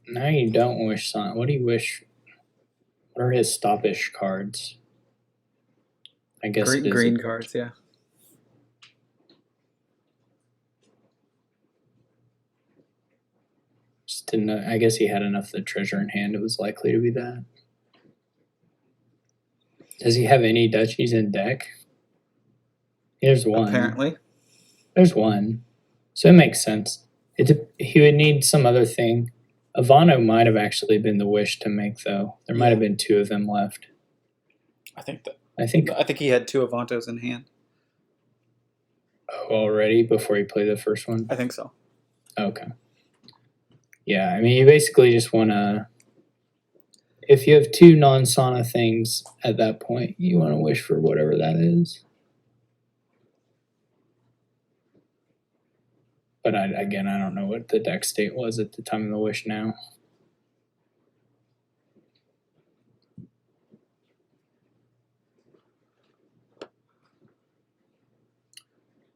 No, you don't wish something. What do you wish? What are his stoppish cards? I guess green cards, yeah. Just didn't know. I guess he had enough of the treasure in hand. It was likely to be that. Does he have any duchies in deck? There's one. Apparently. There's one. So it makes sense. He would need some other thing. Avano might have actually been the wish to make, though. There might have been 2 of them left. I think he had 2 Avantos in hand. Oh, already? Before he played the first one? I think so. Okay. Yeah, I mean, you basically just want to... If you have 2 non-sauna things at that point, you want to wish for whatever that is. But again, I don't know what the deck state was at the time of the wish now.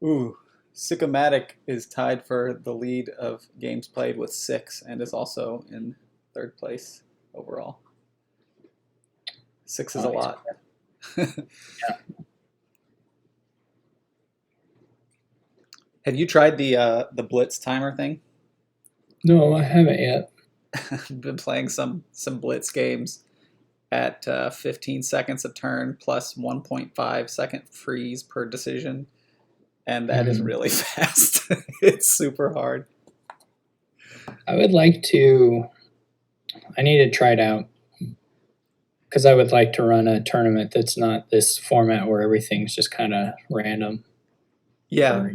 Ooh, Sycomatic is tied for the lead of games played with 6 and is also in 3rd place overall. 6 is a lot. Yeah. Have you tried the Blitz timer thing? No, I haven't yet. I've been playing some Blitz games at 15 seconds a turn plus 1.5 second freeze per decision, and that is really fast. It's super hard. I would like to... I need to try it out because I would like to run a tournament that's not this format where everything's just kind of random. Yeah.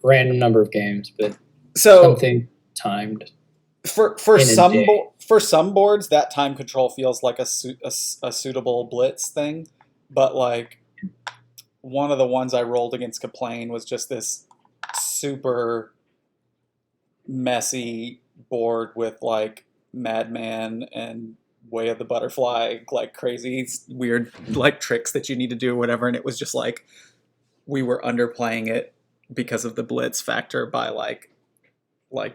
Random number of games, but something timed. For some boards, that time control feels like a suitable Blitz thing, but like one of the ones I rolled against Kaplane was just this super messy board with like Madman and Way of the Butterfly, like crazy weird like tricks that you need to do or whatever, and it was just like we were underplaying it because of the Blitz factor by like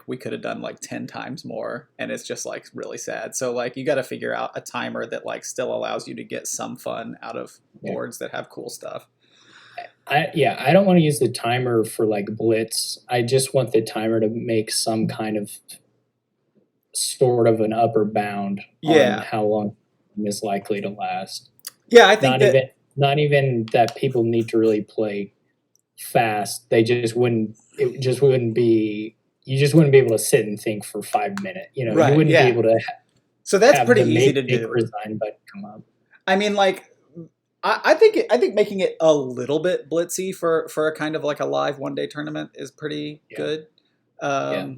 we could have done like 10 times more, and it's just like really sad. So like you got to figure out a timer that like still allows you to get some fun out of boards that have cool stuff. I don't want to use the timer for like Blitz. I just want the timer to make some kind of sort of an upper bound on how long it is likely to last. Yeah, I think not even that people need to really play fast, they just wouldn't. It just wouldn't be. You just wouldn't be able to sit and think for 5 minutes. You know, you Right. wouldn't be Yeah. able to So that's have pretty the easy to make do. resign button come up. I mean, like, I think making it a little bit blitzy for a kind of like a live 1 day tournament is pretty Yeah. good. Yeah.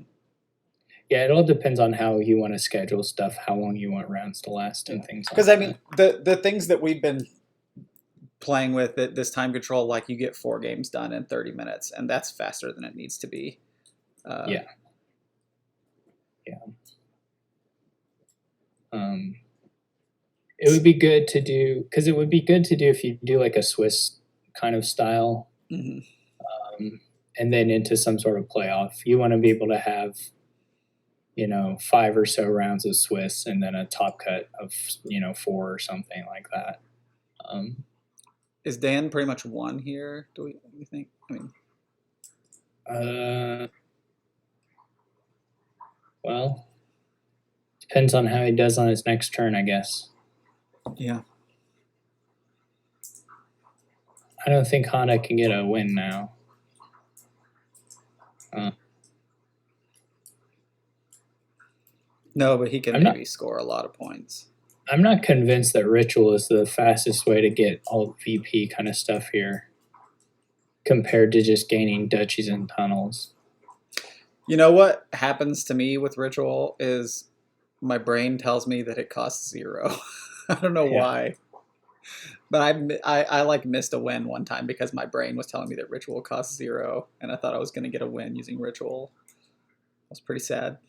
Yeah, it all depends on how you want to schedule stuff, how long you want rounds to last, and things like Because that. I mean, the things that we've been playing with this time control, like you get 4 games done in 30 minutes, and that's faster than it needs to be. Yeah. It would be good to do, because it would be good to do if you do like a Swiss kind of style, Mhm. and then into some sort of playoff. You want to be able to have, 5 or so rounds of Swiss and then a top cut of 4 or something like that. Is Dan pretty much won here? Do you think? I mean, well, depends on how he does on his next turn, I guess. yeah. I don't think Honda can get a win now. No, but he can I'm not- maybe score a lot of points. I'm not convinced that Ritual is the fastest way to get all VP kind of stuff here compared to just gaining duchies and tunnels. You know what happens to me with Ritual is my brain tells me that it costs 0. I don't know why. But I like missed a win one time because my brain was telling me that Ritual costs 0, and I thought I was going to get a win using Ritual. I was pretty sad.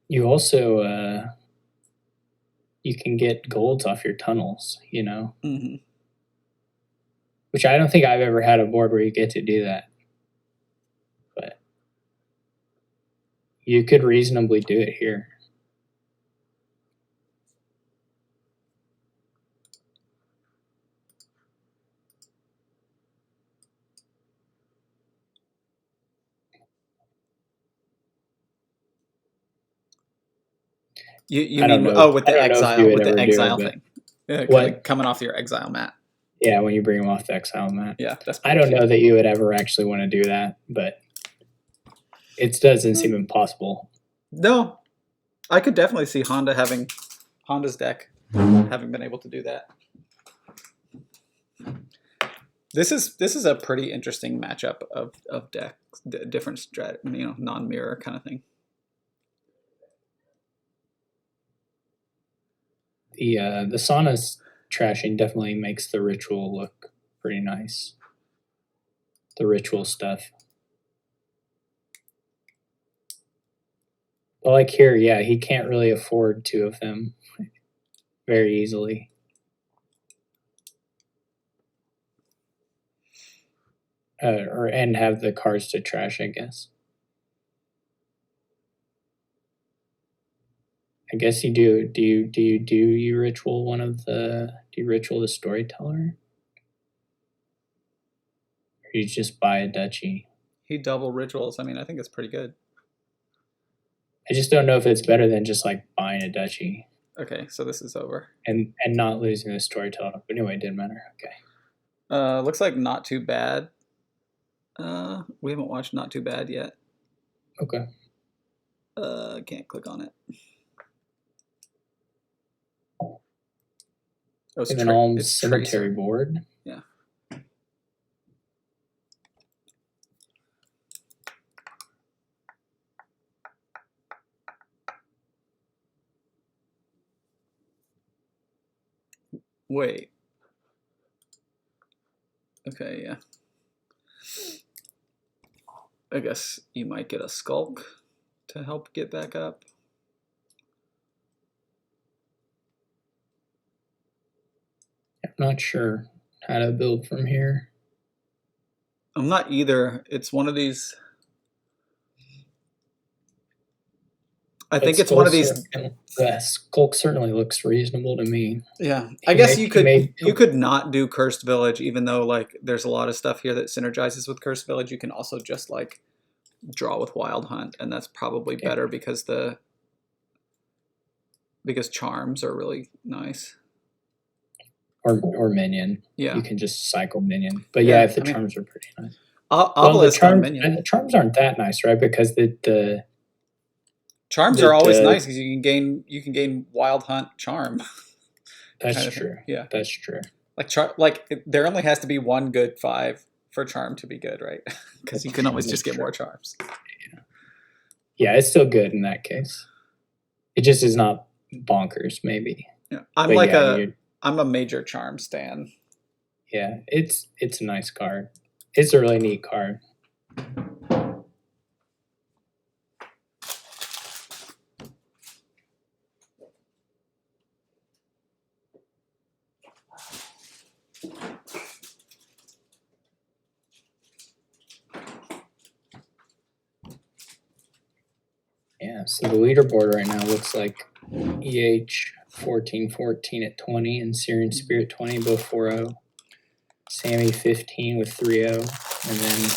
You also you can get golds off your tunnels, Mm-hmm. which I don't think I've ever had a board where you get to do that. But you could reasonably do it here. You I don't mean know. with I the don't know if exile you would with the ever do it, exile but- thing? Yeah, What? coming off your exile mat. Yeah, when you bring them off the exile mat. Yeah, that's. I don't know that you would ever actually want to do that, but it doesn't seem impossible. No, I could definitely see Honda's deck having been able to do that. This is a pretty interesting matchup of decks, different non-mirror kind of thing. The Sauna's trashing definitely makes the Ritual look pretty nice. The Ritual stuff. But like here, yeah, he can't really afford 2 of them very easily. And have the cards to trash, I guess. I guess you do. Do you ritual one of the? Do you ritual the storyteller? Or you just buy a duchy? He double rituals. I mean, I think it's pretty good. I just don't know if it's better than just like buying a duchy. Okay, so this is over. And not losing the storyteller. But anyway, it didn't matter. Okay. Looks like Not Too Bad. We haven't watched Not Too Bad yet. Okay. Can't click on it. Oh, it's all cemetery board. Yeah. Wait. Okay, yeah. I guess you might get a Skulk to help get back up. I'm not sure how to build from here. I'm not either. It's one of these. I think it's one of these. The Skulk certainly looks reasonable to me. Yeah, I guess you could not do Cursed Village, even though like there's a lot of stuff here that synergizes with Cursed Village. You can also just like draw with Wild Hunt, and that's probably better because charms are really nice. or minion. Yeah. You can just cycle minion. But Yeah, yeah, if the I mean, charms are pretty nice. Obelisk on minion. And the charms aren't that nice, right? Because the Charms are always nice because you can gain Wild Hunt charm. That's true. Yeah, that's true. Like there only has to be one good 5 for charm to be good, right? Because you can always just get more charms. Yeah, it's still good in that case. It just is not bonkers, maybe. Yeah, I'm a major charm stan. Yeah, it's a nice card. It's a really neat card. Yeah, so the leaderboard right now looks like EH 1414 at 20 and Syrian Spirit 20, both 4-0. Sammy 15 with 3-0. And then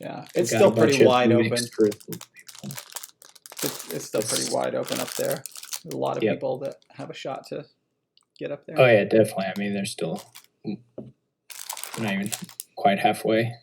yeah, it's still pretty wide open. It's still pretty wide open up there. There's a lot of people that have a shot to get up there. Oh yeah, definitely. I mean, they're still not even quite halfway.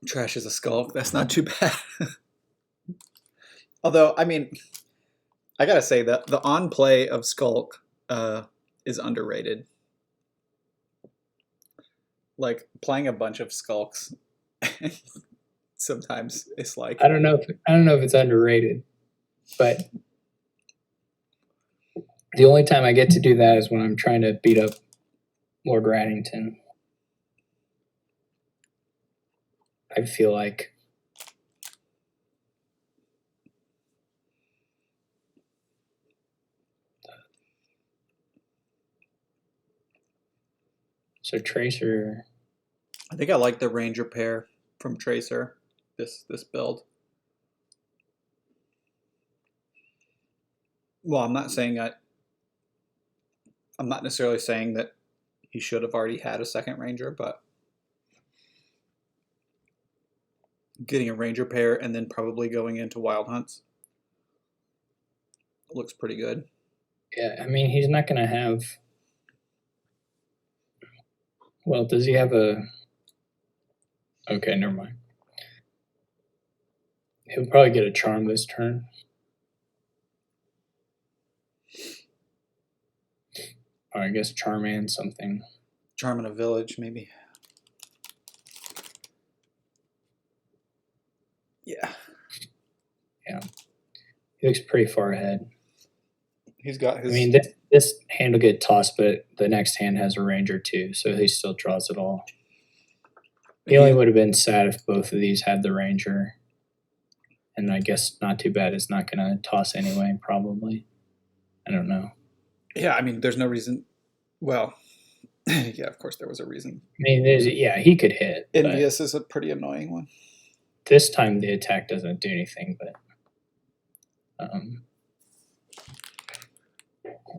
Trash is a Skulk. That's not too bad. Although, I mean, I gotta say that the on play of Skulk is underrated. Like playing a bunch of Skulks, sometimes it's like I don't know if it's underrated, but the only time I get to do that is when I'm trying to beat up Lord Raddington. I feel like so Tracer. I think I like the Ranger pair from Tracer. This build. Well, I'm not necessarily saying that he should have already had a second Ranger, but getting a Ranger pair and then probably going into Wild Hunts looks pretty good. Yeah, I mean, he's not going to have... Well, does he have a... Okay, never mind. He'll probably get a charm this turn. Or I guess charm and something. Charm in a village, maybe. Yeah. Yeah. He looks pretty far ahead. He's got his... I mean, this hand will get tossed, but the next hand has a Ranger too, so he still draws it all. He only would have been sad if both of these had the Ranger. And I guess not too bad. It's not going to toss anyway, probably. I don't know. Yeah, I mean, there's no reason... Well, yeah, of course there was a reason. I mean, yeah, he could hit. Envious is a pretty annoying one. This time the attack doesn't do anything, but...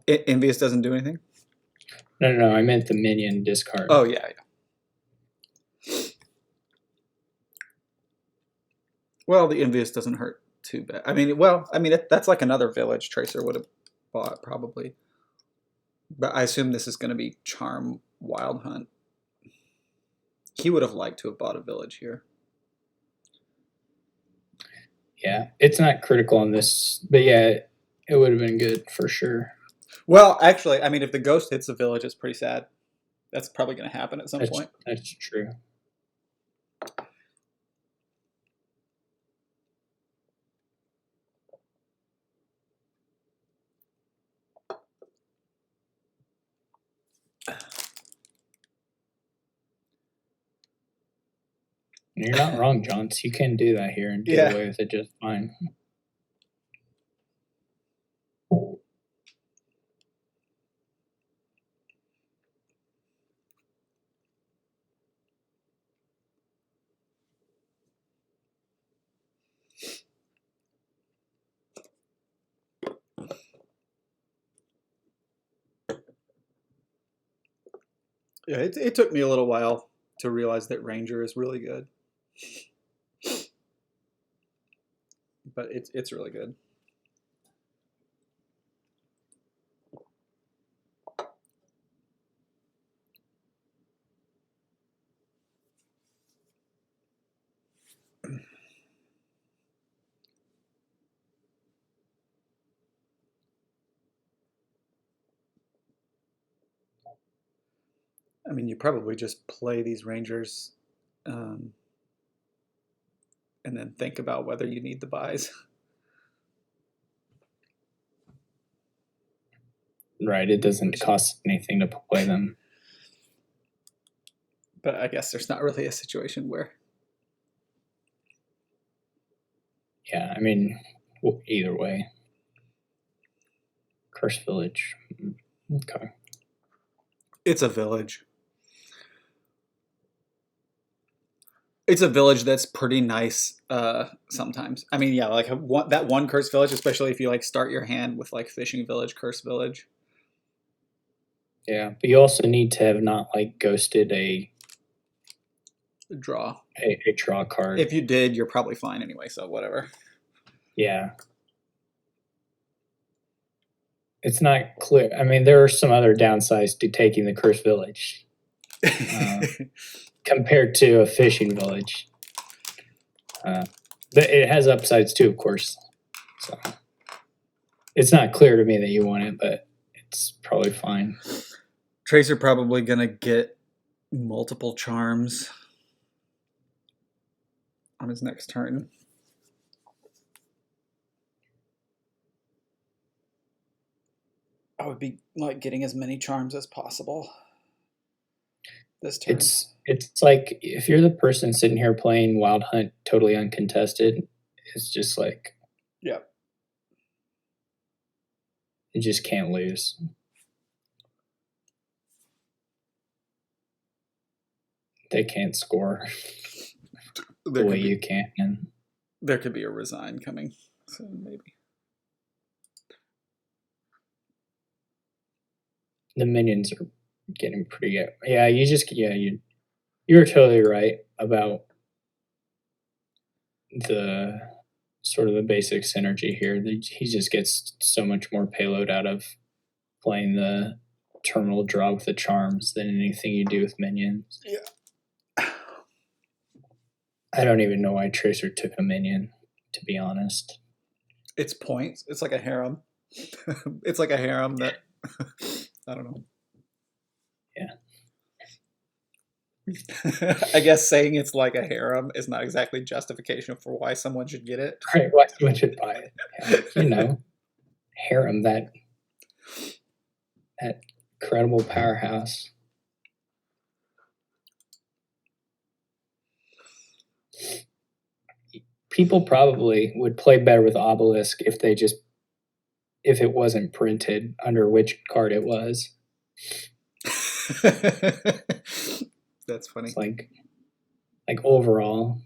Envious doesn't do anything? No, I meant the minion discard. Oh, yeah. Well, the Envious doesn't hurt too bad. I mean, that's like another village Tracer would have bought, probably. But I assume this is going to be Charm Wild Hunt. He would have liked to have bought a village here. Yeah, it's not critical on this, but yeah, it would have been good for sure. Well, actually, I mean, if the ghost hits the village, it's pretty sad. That's probably going to happen at some point. That's true. You're not wrong, Johns. You can do that here and get away with it just fine. Yeah, it took me a little while to realize that Ranger is really good, but it's really good. I mean, you probably just play these Rangers, um, and then think about whether you need the buys. Right, it doesn't cost anything to play them. But I guess there's not really a situation where. Yeah, I mean, either way. Curse Village. Okay. It's a village. It's a village that's pretty nice sometimes. I mean, yeah, like that one curse village, especially if you like start your hand with like fishing village, curse village. Yeah, but you also need to have not like ghosted a Draw. a draw card. If you did, you're probably fine anyway, so whatever. Yeah. It's not clear. I mean, there are some other downsides to taking the Cursed Village compared to a fishing village. But it has upsides too, of course. So it's not clear to me that you want it, but it's probably fine. Tracer probably gonna get multiple charms on his next turn. I would be like getting as many charms as possible this turn. It's like if you're the person sitting here playing Wild Hunt totally uncontested, it's just like yeah, you just can't lose. They can't score the way you can. There could be a resign coming soon, maybe. The minions are getting pretty good. Yeah, you're totally right about the sort of the basic synergy here. He just gets so much more payload out of playing the terminal draw with the charms than anything you do with minions. Yeah. I don't even know why Tracer took a minion, to be honest. It's points. It's like a harem. It's like a harem that I don't know. Yeah. I guess saying it's like a harem is not exactly justification for why someone should get it. Right, why someone should buy it. Yeah, you know, harem, that incredible powerhouse. People probably would play better with Obelisk if it wasn't printed under which card it was. That's funny. It's like overall,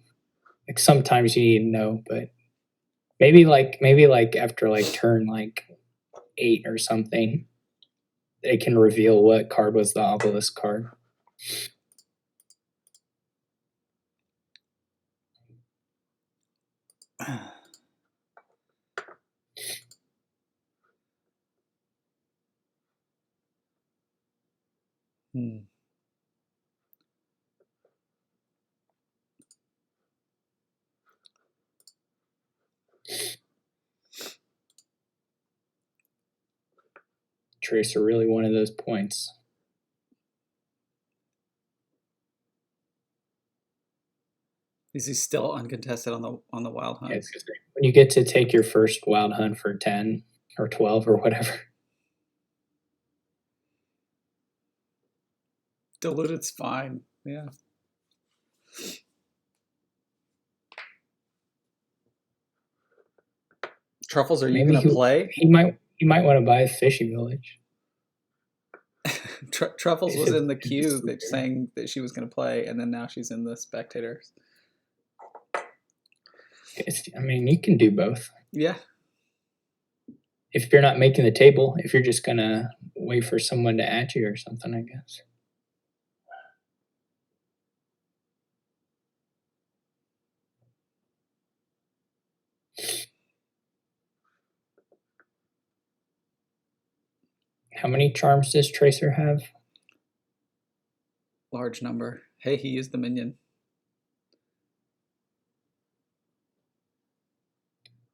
like sometimes you need to know, but maybe like after like turn like 8 or something, they can reveal what card was the Obelisk card. Tracer really wanted those points. Is he still uncontested on the Wild Hunt? Yeah, when you get to take your first Wild Hunt for 10 or 12 or whatever. Diluted's fine. Yeah. Truffles, are you going to play? He might want to buy a fishing village. Truffles was in the queue that saying that she was going to play, and then now she's in the spectators. I mean, you can do both. Yeah. If you're not making the table, if you're just going to wait for someone to add you or something, I guess. How many charms does Tracer have? Large number. Hey, he used the minion.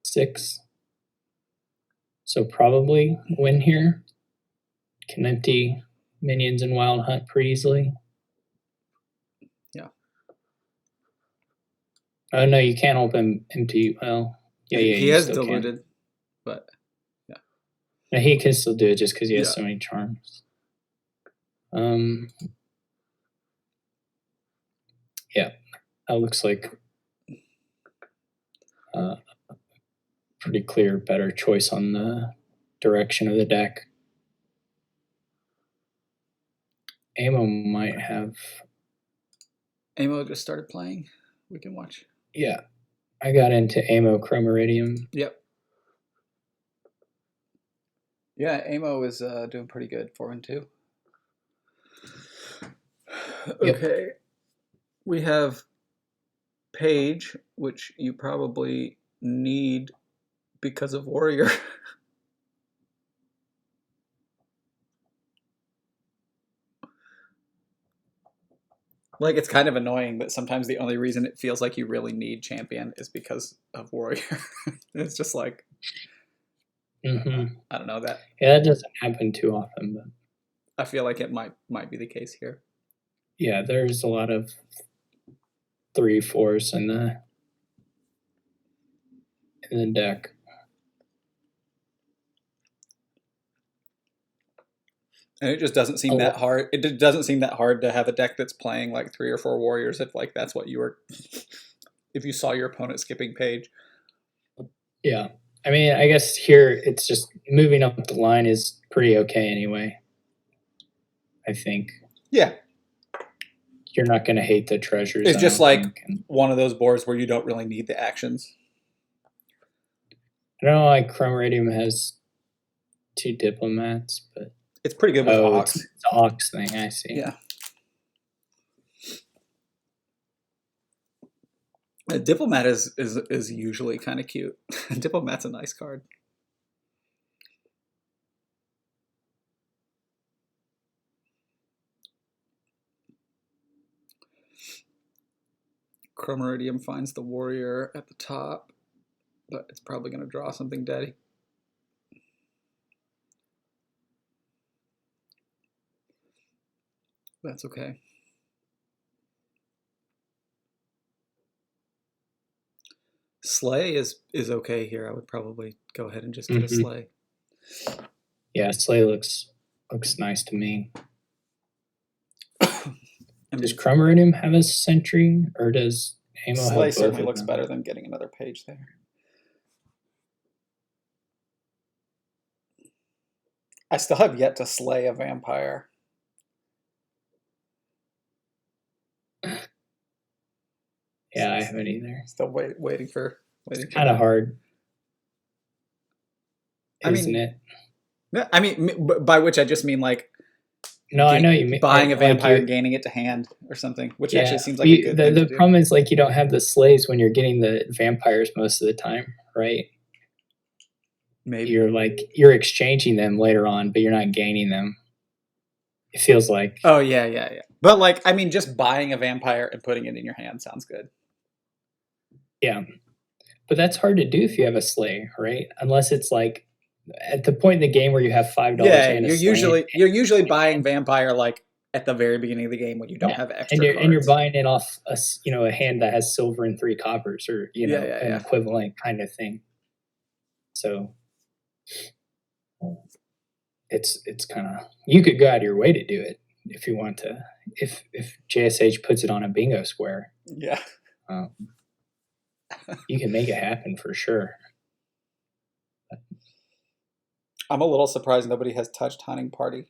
6. So probably win here. Can empty minions and Wild Hunt pretty easily. Yeah. Oh no, you can't open empty. Well, yeah, he you has still diluted, can. but No, he can still do it just because he has Yeah. so many charms. Yeah, that looks like pretty clear, better choice on the direction of the deck. Amo might have. Amo just started playing. We can watch. Yeah, I got into Amo Chromeridium. Yep. Yeah, Amo is doing pretty good, 4-2. Yep. Okay. We have Page, which you probably need because of Warrior. Like, it's kind of annoying, but sometimes the only reason it feels like you really need Champion is because of Warrior. It's just like, I don't know that. Yeah, that doesn't happen too often, but I feel like it might be the case here. yeah, there's a lot of 3/4s in the deck. And it just doesn't seem that hard. It doesn't seem that hard to have a deck that's playing like 3 or 4 warriors if like that's what you were. If you saw your opponent skipping Page. Yeah, I mean, I guess here it's just moving up the line is pretty okay anyway. I think. Yeah. You're not going to hate the treasures. It's just like one of those boards where you don't really need the actions. I don't know, like Chromeridium has 2 diplomats, but it's pretty good with Ox. It's the Ox thing, I see. Yeah. A Diplomat is usually kind of cute. Diplomat's a nice card. Chromeridium finds the warrior at the top, but it's probably going to draw something dead. That's okay. Slay is okay here. I would probably go ahead and just get a Slay. Yeah, Slay looks nice to me. Does Chromeridium have a sentry, or does Amo have both? Slay certainly looks better than getting another Page there. I still have yet to slay a vampire. Yeah, I haven't either. Still waiting for. It's kind of hard, isn't it? I mean, by which I just mean like. No, I know you mean buying a vampire and gaining it to hand or something, which actually seems like a good thing the problem is like you don't have the slays when you're getting the vampires most of the time, right? Maybe you're exchanging them later on, but you're not gaining them. It feels like. Oh yeah. But like, I mean, just buying a vampire and putting it in your hand sounds good. Yeah, but that's hard to do if you have a slay, right? Unless it's like at the point in the game where you have $5. Yeah, you're usually buying vampire like at the very beginning of the game when you don't have extra cards. And you're buying it off a hand that has silver and 3 coppers, or an equivalent kind of thing. So it's kind of, you could go out of your way to do it if you want to. If JSH puts it on a bingo square, yeah, you can make it happen for sure. I'm a little surprised nobody has touched Hunting Party.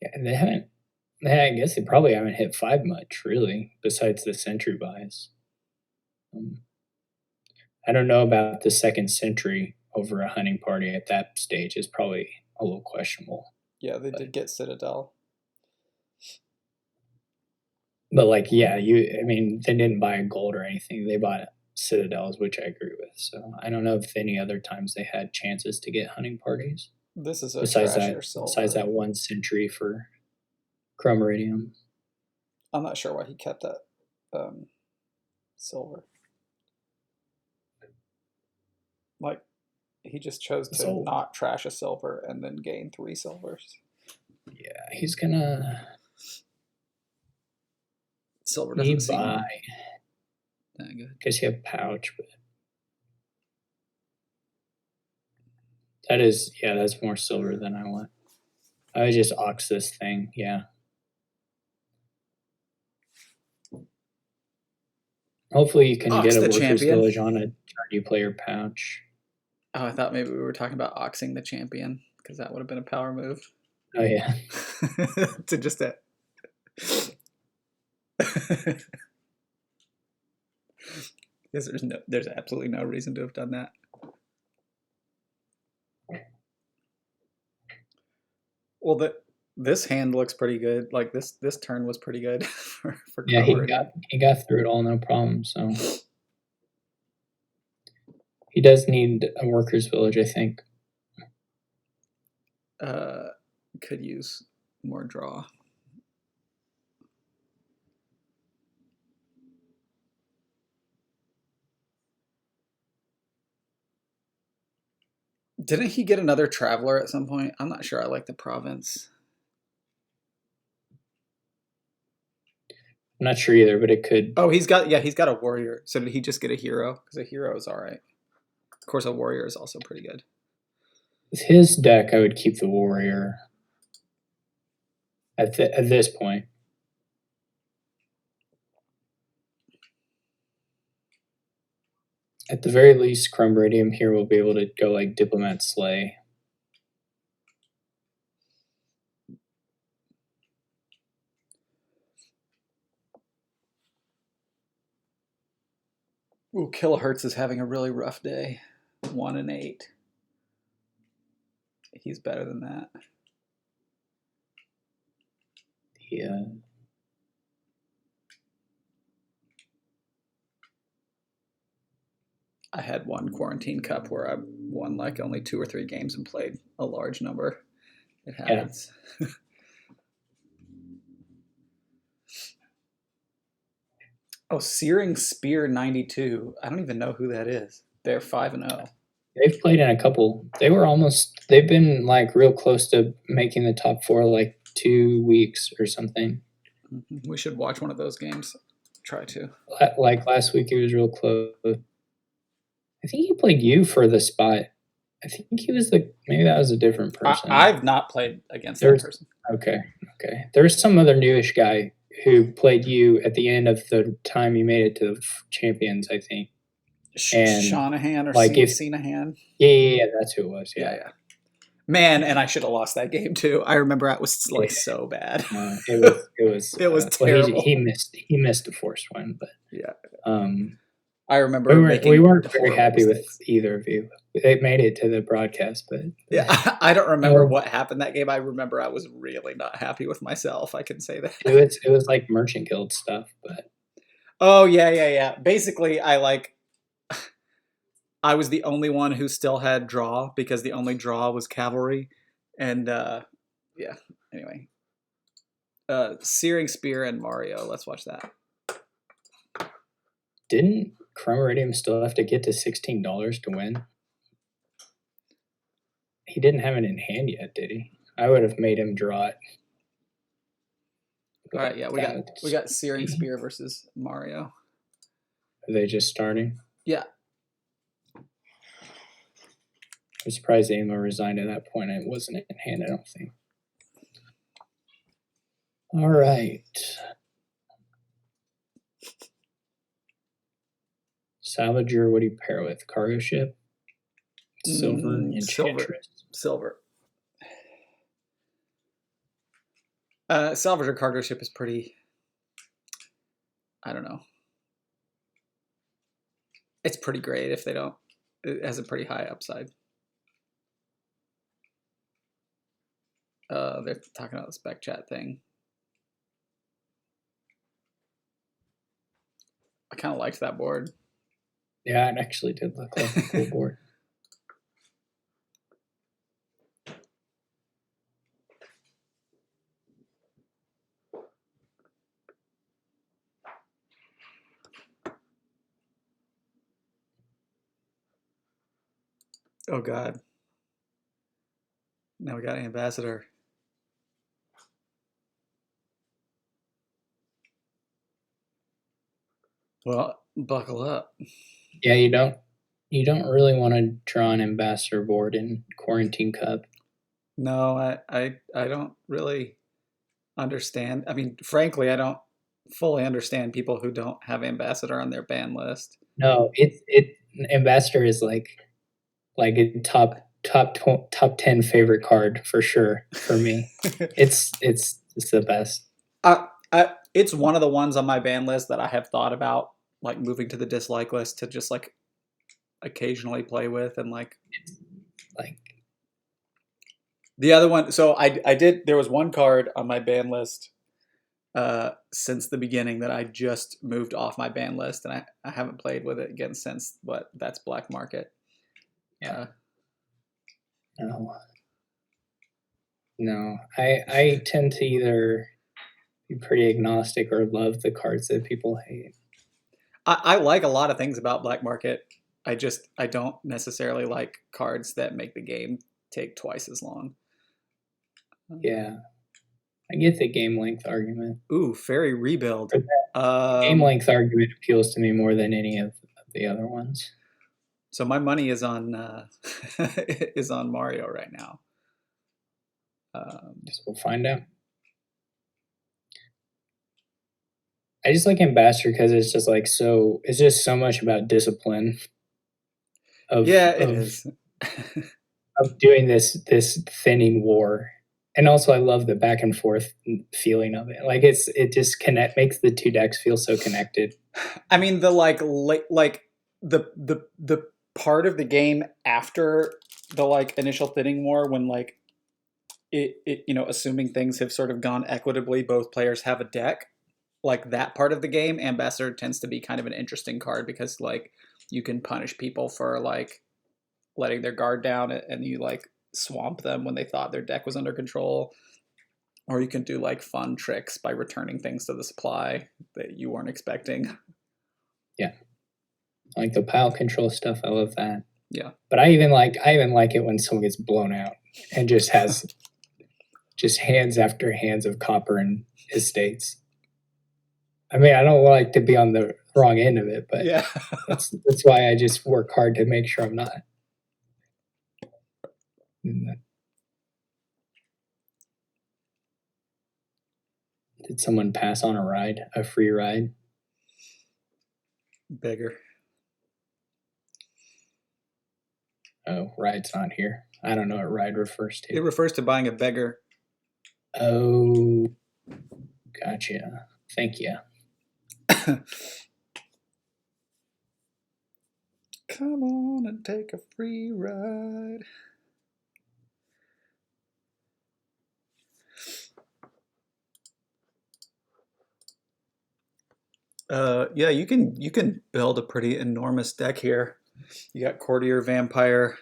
Yeah, they haven't. I guess they probably haven't hit 5 much, really, besides the Sentry buys. I don't know about the second Sentry over a Hunting Party at that stage. Is probably a little questionable. Yeah, they did get Citadel. But like, yeah, I mean, they didn't buy gold or anything. They bought Citadels, which I agree with. So I don't know if any other times they had chances to get Hunting Parties. This is a besides trashier silver. that 1 century for chrome iridium. I'm not sure why he kept that silver. Like, he just chose to not trash a silver and then gain 3 silvers. Yeah, he's gonna silver doesn't seem buy. that good. Guess you have pouch, but that is, yeah, that's more silver than I want. I would just ox this thing, yeah. Hopefully you can get a workers village on a tardy player pouch. Oh, I thought maybe we were talking about oxing the champion, because that would have been a power move. Oh yeah. To just that. Because there's absolutely no reason to have done that. Well, this hand looks pretty good. Like this turn was pretty good for yeah. He got through it all, no problem. So he does need a workers village, I think. Could use more draw. Didn't he get another traveler at some point? I'm not sure I like the province. I'm not sure either, but it could. Oh, he's got a warrior. So did he just get a hero? Because a hero is all right. Of course, a warrior is also pretty good. With his deck, I would keep the warrior at this point. At the very least, Chrome Radium here will be able to go like Diplomat Slay. Ooh, Kilohertz is having a really rough day. 1 and 8. He's better than that. Yeah. I had one Quarantine Cup where I won like only 2 or 3 games and played a large number. It happens. Yeah. Oh, Searing Spear 92. I don't even know who that is. They're 5-0. They've played in a couple. They've been like real close to making the top 4 like 2 weeks or something. We should watch one of those games. Try to. Like last week, it was real close. I think he played you for the spot. I think he was maybe that was a different person. I've not played against that person. Okay. There was some other newish guy who played you at the end of the time you made it to the champions, I think. And Shanahan or like Senahan? Yeah, that's who it was. Yeah. Man, and I should have lost that game too. I remember it was like so bad. It was terrible. Well, he missed a forced win, but yeah. I remember we weren't very happy with either of you. They made it to the broadcast, but yeah, I don't remember what happened that game. I remember I was really not happy with myself. I can say that. It was like Merchant Guild stuff, but oh yeah. Basically, I was the only one who still had draw because the only draw was cavalry, and yeah. Anyway, Searing Spear and Mario. Let's watch that. Didn't Chrome Iridium still have to get to $16 to win? He didn't have it in hand yet, did he? I would have made him draw it. All right, yeah, we got Searing Spear versus Mario. Are they just starting? Yeah. I'm surprised Amo resigned at that point. It wasn't in hand, I don't think. All right. Salvager, what do you pair with? Cargo ship? Silver? Enchantress? Silver. Salvager cargo ship is pretty... I don't know. It's pretty great if they don't... It has a pretty high upside. They're talking about the spec chat thing. I kind of liked that board. Yeah, it actually did look like a cool board. Oh God. Now we got ambassador. Well, buckle up. Yeah, you don't really want to draw an ambassador board in Quarantine Cup. No, I don't really understand. I mean, frankly, I don't fully understand people who don't have ambassador on their ban list. No, ambassador is like a top 10 favorite card for sure for me. It's the best. It's one of the ones on my ban list that I have thought about like moving to the dislike list to just like occasionally play with and like Like the other one. So I did. There was one card on my ban list since the beginning that I just moved off my ban list, and I haven't played with it again since. But that's Black Market. yeah, no, no. I tend to either be pretty agnostic or love the cards that people hate. I like a lot of things about Black Market. I don't necessarily like cards that make the game take twice as long. Yeah, I get the game length argument. Ooh, Fairy Rebuild. Game length argument appeals to me more than any of the other ones. So my money is on is on Mario right now. Guess we'll find out. I just like Ambassador because it's just like so. It's just so much about discipline. Yeah, it is. Of doing this thinning war, and also I love the back and forth feeling of it. Like it just makes the two decks feel so connected. I mean, the like the part of the game after the like initial thinning war when like it you know assuming things have sort of gone equitably, both players have a deck. Like that part of the game, Ambassador tends to be kind of an interesting card because like you can punish people for like letting their guard down and you like swamp them when they thought their deck was under control, or you can do like fun tricks by returning things to the supply that you weren't expecting. Yeah, like the pile control stuff. I love that. Yeah, but I even like it when someone gets blown out and just has just hands after hands of copper and estates. I mean, I don't like to be on the wrong end of it, but yeah. that's why I just work hard to make sure I'm not. Did someone pass on a free ride? Beggar. Oh, ride's not here. I don't know what ride refers to. It refers to buying a beggar. Oh, gotcha. Thank you. Come on and take a free ride. Yeah, you can build a pretty enormous deck here. You got Courtier, Vampire,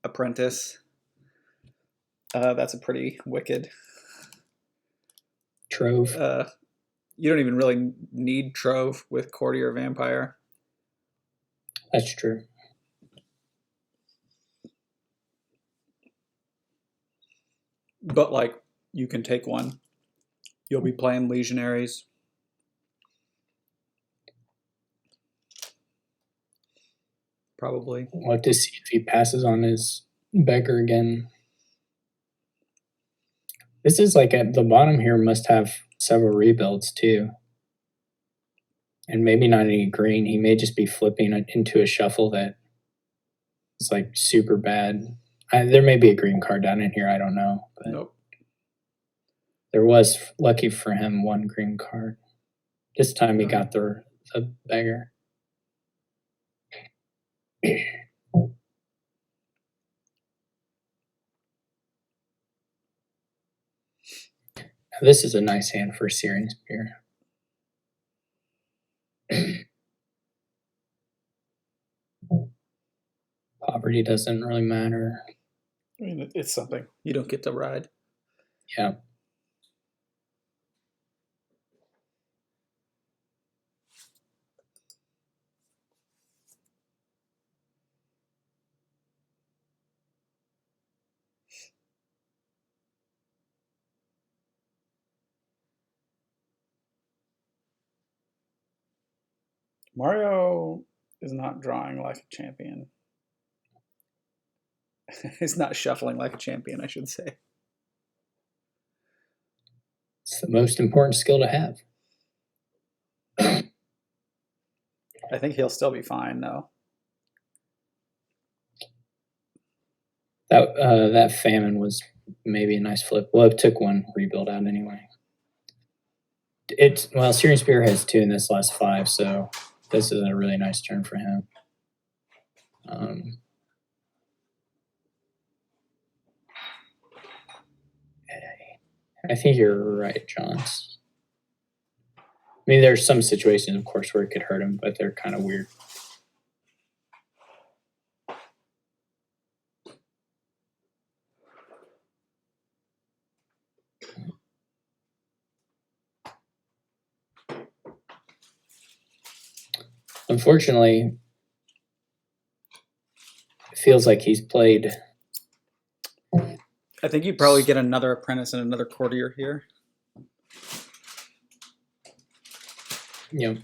Apprentice. That's a pretty wicked. Trove. You don't even really need Trove with Courtier, Vampire. That's true. But like, you can take one. You'll be playing Legionaries. Probably. We'll have to see if he passes on his beggar again. This is like at the bottom here must have several rebuilds too. And maybe not any green. He may just be flipping it into a shuffle that is like super bad. There may be a green card down in here. I don't know. But Nope. there was, lucky for him, one green card. This time he got the beggar. This is a nice hand for Syrian Spear. Poverty doesn't really matter. I mean, it's something. You don't get to ride. Yeah. Mario is not drawing like a champion. He's not shuffling like a champion, I should say. It's the most important skill to have. I think he'll still be fine, though. That famine was maybe a nice flip. Well, it took one rebuild out anyway. Searing Spear has 2 in this last 5, so this is a really nice turn for him. I think you're right, Johns. I mean, there's some situations, of course, where it could hurt him, but they're kind of weird. Unfortunately, it feels like he's played. I think you'd probably get another apprentice and another courtier here. Yep.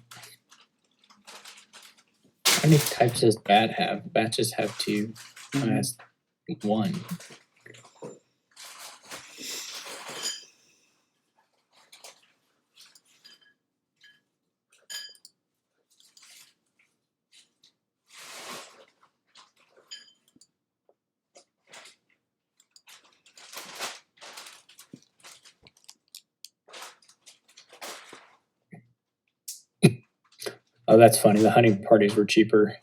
How many types does Bat have? Bat just have 2. Mm-hmm. Has 1. Oh, that's funny. The hunting parties were cheaper.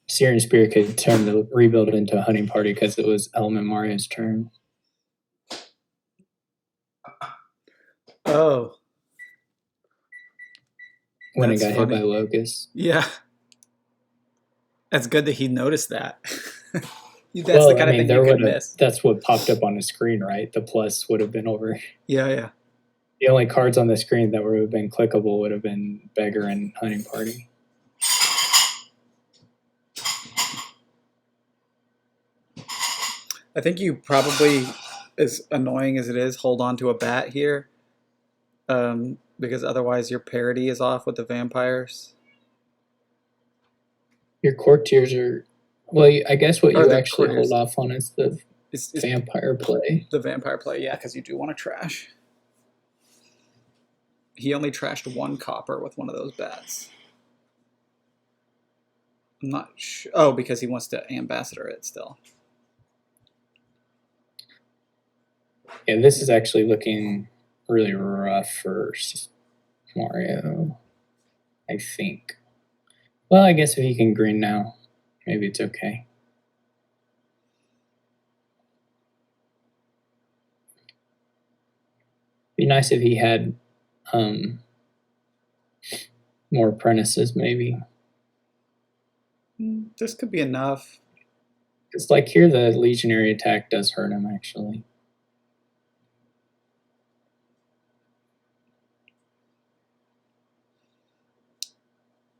Searing Spear could turn the rebuild into a hunting party because it was Element Mario's turn. Oh. When it got hit by Locust. Yeah. That's good that he noticed that. That's the kind of thing you could miss. That's what popped up on the screen, right? The plus would have been over. Yeah. The only cards on the screen that would have been clickable would have been Beggar and Hunting Party. I think you probably, as annoying as it is, hold on to a bat here. Because otherwise your parity is off with the vampires. Your courtiers are... Well, I guess what you actually hold off on is the vampire play. The vampire play, yeah, because you do want to trash. He only trashed 1 copper with one of those bats. I'm not sure. Oh, because he wants to ambassador it still. Yeah, this is actually looking really rough for Mario, I think. Well, I guess if he can green now, maybe it's okay. Be nice if he had more apprentices, maybe. This could be enough. It's like here the legionary attack does hurt him, actually.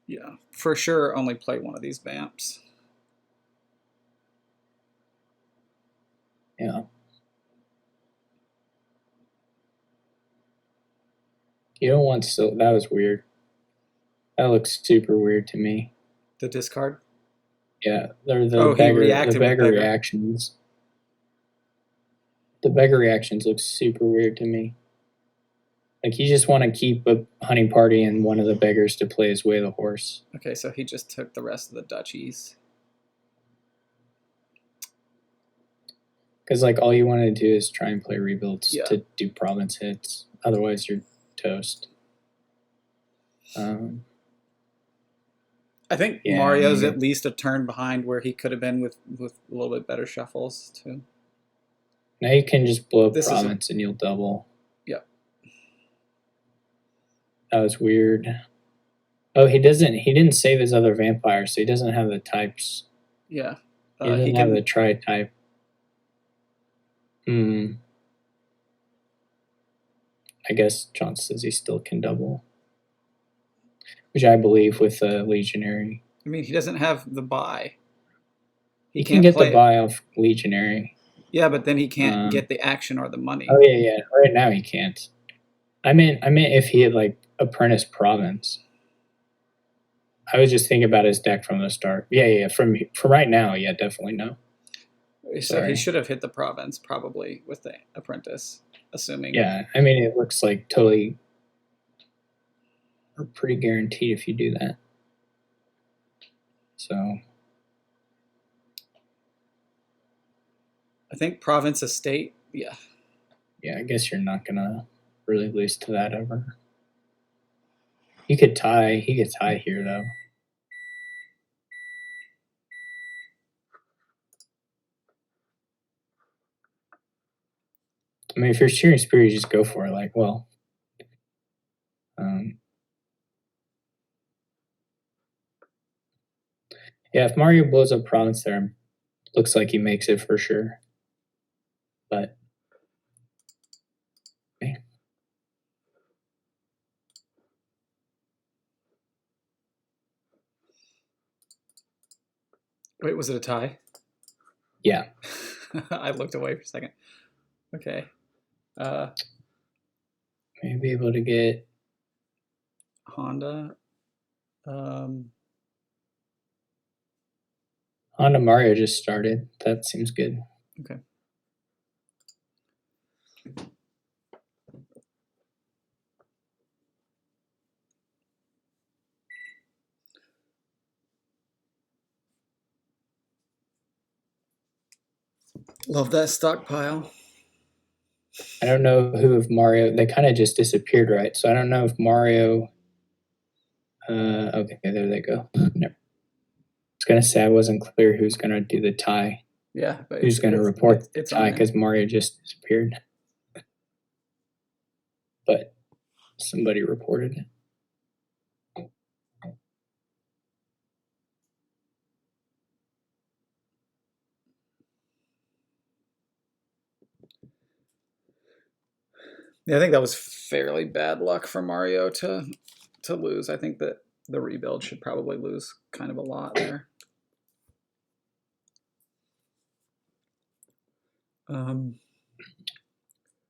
Yeah, for sure only play one of these vamps. Yeah. You don't want so that was weird. That looks super weird to me. The discard? Yeah, they're the beggar reactions. The beggar reactions look super weird to me. Like you just want to keep a hunting party and one of the beggars to play his way the horse. Okay, so he just took the rest of the duchies. Because like all you want to do is try and play rebuilds to do province hits. Otherwise, you're toast. I think Mario's at least a turn behind where he could have been with a little bit better shuffles too. Now you can just blow up province and you'll double. Yep. That was weird. Oh, he didn't save his other vampires, so he doesn't have the types. Yeah. He doesn't have the tri-type. I guess John says he still can double. Which I believe with a legionary. I mean, he doesn't have the buy. He can get the buy off legionary. Yeah, but then he can't get the action or the money. Oh yeah. Right now he can't. I meant if he had like apprentice province. I was just thinking about his deck from the start. Yeah. From right now, yeah, definitely no. So he Sorry. should have hit the province probably with the apprentice, assuming. Yeah, I mean, it looks like totally or pretty guaranteed if you do that. So I think province estate. Yeah. yeah, I guess you're not gonna really lose to that ever. He could tie. He could tie here though. I mean, if you're cheering spirit, you just go for it. Like, well, yeah. If Mario blows up province there, looks like he makes it for sure. But okay. Wait, was it a tie? Yeah. I looked away for a second. Okay. Maybe able to get Honda. Honda Mario just started. That seems good. Okay. Love that stockpile. I don't know who if Mario. They kind of just disappeared, right? So I don't know if Mario. Okay, there they go. Never. I was gonna say I wasn't clear who's gonna do the tie. Yeah, but who's gonna report it's the tie because Mario just disappeared. But somebody reported it. Yeah, I think that was fairly bad luck for Mario to lose. I think that the rebuild should probably lose kind of a lot there.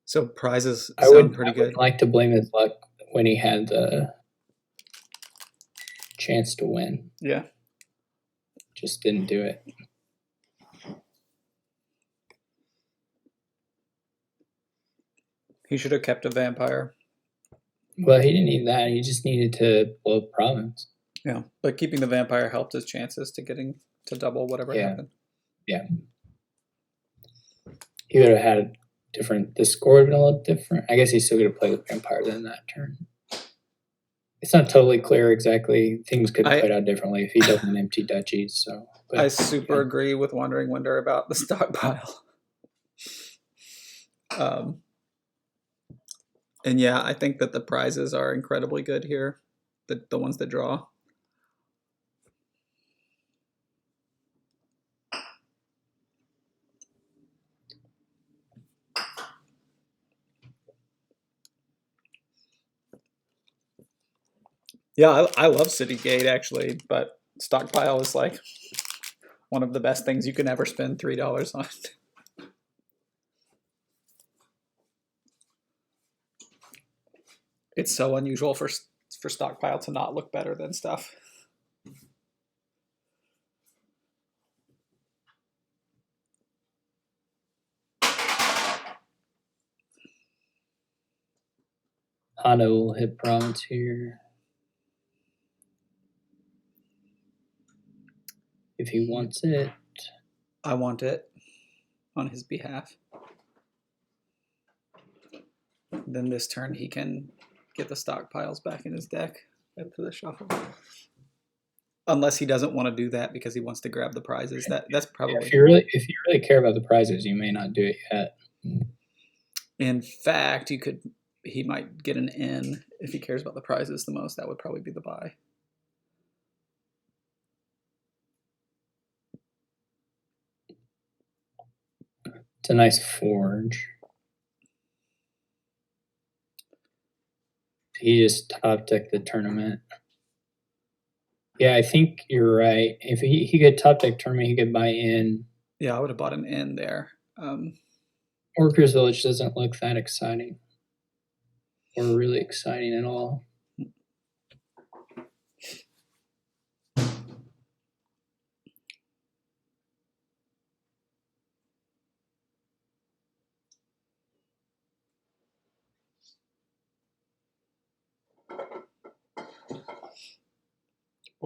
So prizes sound pretty good. I would like to blame his luck when he had the chance to win. Yeah. Just didn't do it. He should have kept a vampire. Well, he didn't need that. He just needed to blow up province. Yeah, but keeping the vampire helped his chances to getting to double whatever happened. Yeah. He would have had different. The score would have been a little different. I guess he still could have played the vampire then that turn. It's not totally clear exactly. Things could have played out differently if he doesn't empty duchies. So I super agree with Wandering Winder about the stockpile. And yeah, I think that the prizes are incredibly good here. The ones that draw. Yeah, I love City Gate actually, but stockpile is like one of the best things you can ever spend $3 on. It's so unusual for stockpile to not look better than stuff. Hano will hit province here. If he wants it. I want it on his behalf. Then this turn he can get the stockpiles back in his deck after the shuffle. Unless he doesn't want to do that because he wants to grab the prizes. That's probably if you really care about the prizes, you may not do it yet. In fact, he might get an N if he cares about the prizes the most. That would probably be the buy. It's a nice forge. He just top decked the tournament. Yeah, I think you're right. If he could top deck tournament, he could buy in. Yeah, I would have bought an N there. Workers Village doesn't look that exciting. Or really exciting at all.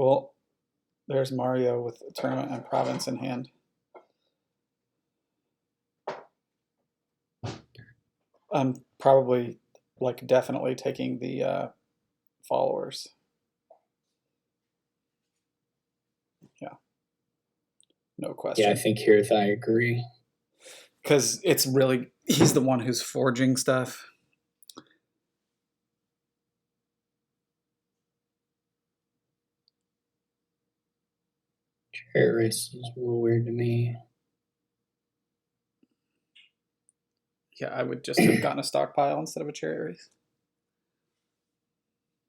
Well, there's Mario with tournament and province in hand. I'm probably like definitely taking the followers. Yeah, no question. Yeah, I think here I agree. Because it's really, he's the one who's forging stuff. Chariot race is a little weird to me. Yeah, I would just have gotten a stockpile instead of a chariot race.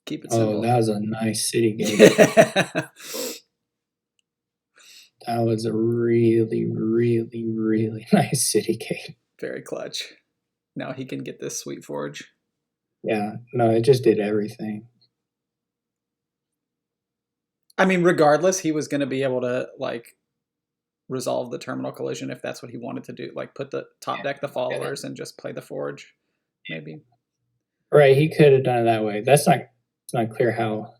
Keep it simple. Oh, that was a nice city game. That was a really, really, really nice city game. Very clutch. Now he can get this sweet forge. Yeah, no, it just did everything. I mean, regardless, he was going to be able to like resolve the terminal collision if that's what he wanted to do. Like put the top deck the followers and just play the forge, maybe. Right, he could have done it that way. It's not clear how.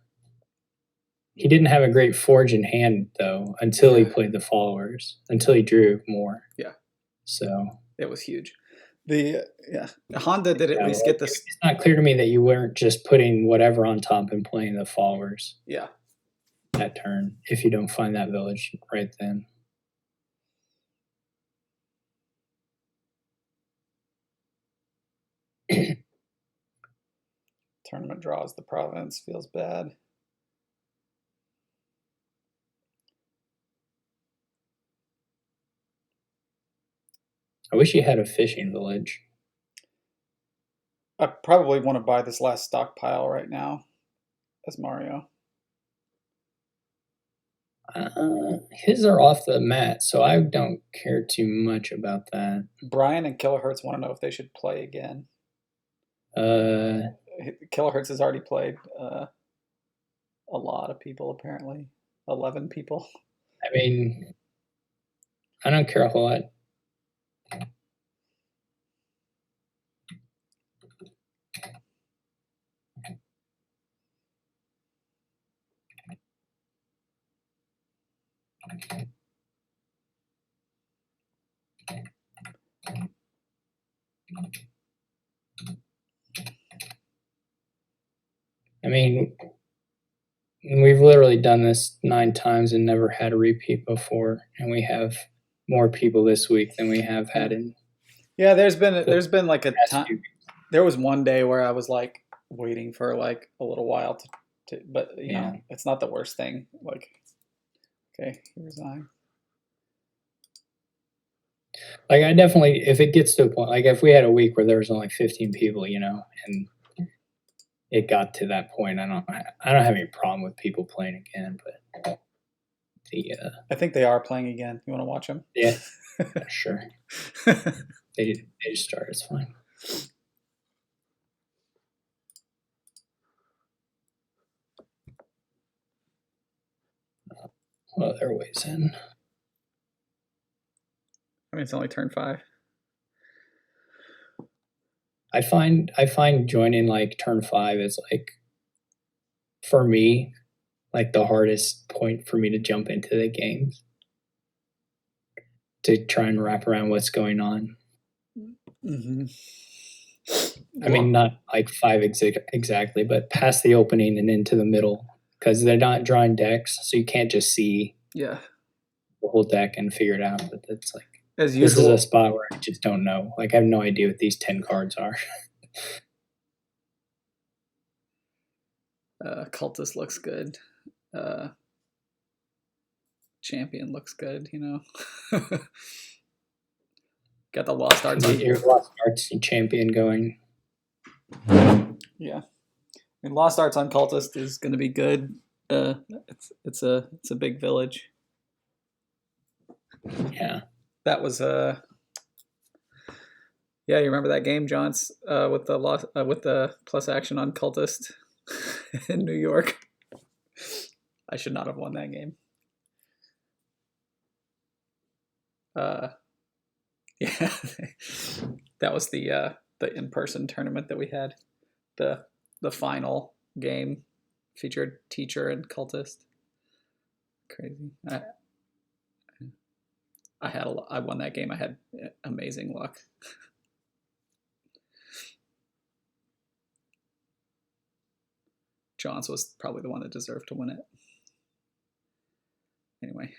He didn't have a great forge in hand though until he played the followers, until he drew more. Yeah. So it was huge. Honda did at least get this. It's not clear to me that you weren't just putting whatever on top and playing the followers. Yeah. That turn, if you don't find that village right then. Tournament draws the province, feels bad. I wish he had a fishing village. I probably want to buy this last stockpile right now as Mario. His are off the mat, so I don't care too much about that. Brian and Kilohertz want to know if they should play again. Kilohertz has already played a lot of people, apparently. 11 people. I mean, I don't care a whole lot. I mean, we've literally done this 9 times and never had a repeat before, and we have more people this week than we have had in. Yeah, there's been like a time. There was one day where I was like waiting for like a little while to but you know, it's not the worst thing. Like, okay, he resigned. Like, I definitely, if it gets to a point, like if we had a week where there was only 15 people, you know, and it got to that point, I don't have any problem with people playing again, but I think they are playing again. You want to watch them? Yeah, sure. They just started. It's fine. Well, they're ways in. I mean, it's only turn 5. I find joining like turn 5 is like, for me, like the hardest point for me to jump into the games to try and wrap around what's going on. Mm-hmm. I mean, not like 5 exactly, but past the opening and into the middle, because they're not drawing decks, so you can't just see the whole deck and figure it out. But it's like, as usual, this is a spot where I just don't know. Like, I have no idea what these 10 cards are. Cultist looks good. Champion looks good, you know. Got the Lost Arts. Your Lost Arts champion going. Yeah, I mean, Lost Arts on Cultist is going to be good. It's a big village. Yeah, that was yeah, you remember that game, Johns, with the plus action on Cultist in New York. I should not have won that game. Yeah, that was the in-person tournament that we had. The final game featured Teacher and Cultist. Crazy. I won that game. I had amazing luck. Johns was probably the one that deserved to win it. Anyway.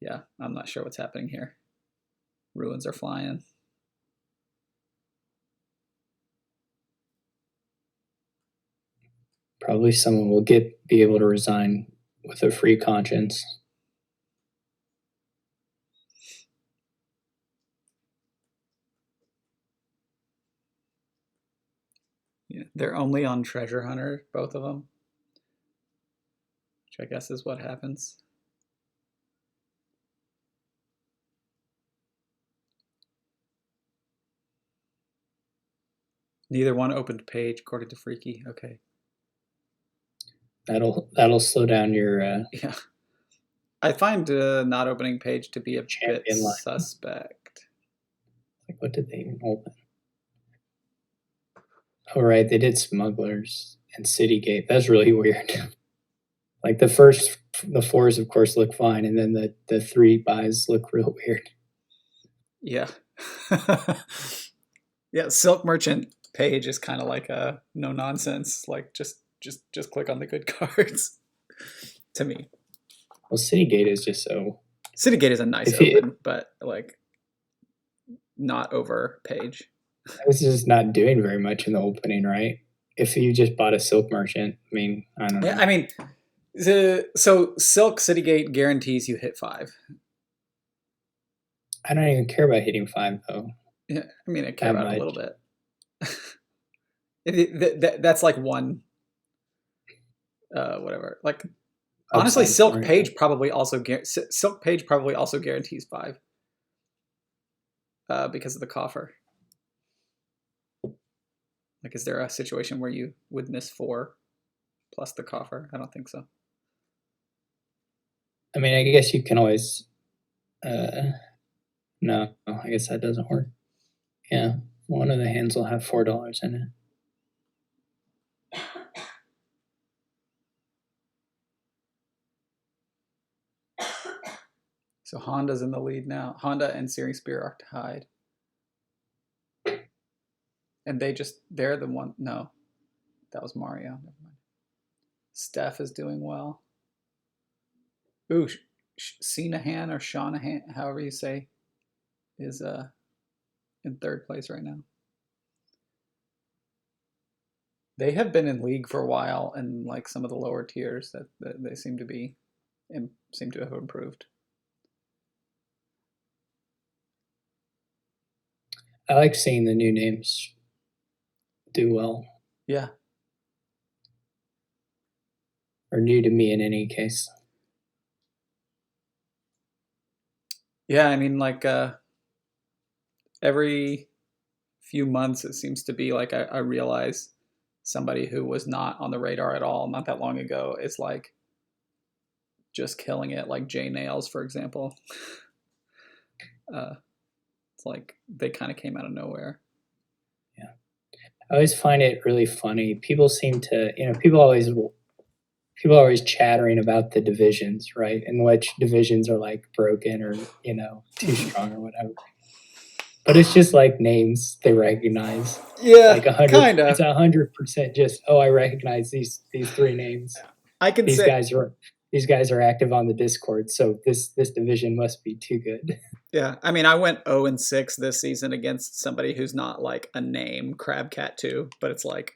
Yeah, I'm not sure what's happening here. Ruins are flying. Probably someone will be able to resign with a free conscience. Yeah, they're only on Treasure Hunter, both of them, which I guess is what happens. Neither one opened page, according to Freaky. Okay. That'll slow down your Yeah. I find not opening page to be a bit champion line. suspect. Like, what did they even open? Oh, right, they did Smugglers and Citygate. That's really weird. Like the fours, of course, look fine, and then the 3 buys look real weird. Yeah. Yeah, Silk Merchant page is kind of like a no nonsense. Like just click on the good cards. To me, Well, Citygate is just so. Citygate is a nice open, but like not over page. This is not doing very much in the opening, right? If you just bought a Silk Merchant, I mean, I don't know. Yeah, I mean, so Silk Citygate guarantees you hit 5. I don't even care about hitting 5 though. Yeah, I mean, I care about it a little bit. That's like one, whatever. Like, honestly, Silk Page probably also guarantees 5 because of the coffer. Like, is there a situation where you would miss 4 plus the coffer? I don't think so. I mean, I guess you can always. No, I guess that doesn't work. Yeah, one of the hands will have $4 in it. So Honda's in the lead now. Honda and Searing Spear are tied. And they're the one. No, that was Mario. Never mind. Steph is doing well. Ooh, Shanahan or Shanahan, however you say, is in 3rd place right now. They have been in league for a while, and like some of the lower tiers that they seem to have improved. I like seeing the new names do well. Yeah. Or new to me in any case. Yeah, I mean, like every few months, it seems to be like I realize somebody who was not on the radar at all not that long ago is like just killing it, like Jay Nails, for example. It's like they kind of came out of nowhere. Yeah. I always find it really funny. People seem to, people are always chattering about the divisions, right? And which divisions are like broken or, too strong or whatever. But it's just like names they recognize. Yeah, like 100. Kind of. It's 100% just. Oh, I recognize these 3 names. I can these say these guys are active on the Discord, so this division must be too good. Yeah, I mean, I went 0-6 this season against somebody who's not like a name, Crabcat 2, but it's like,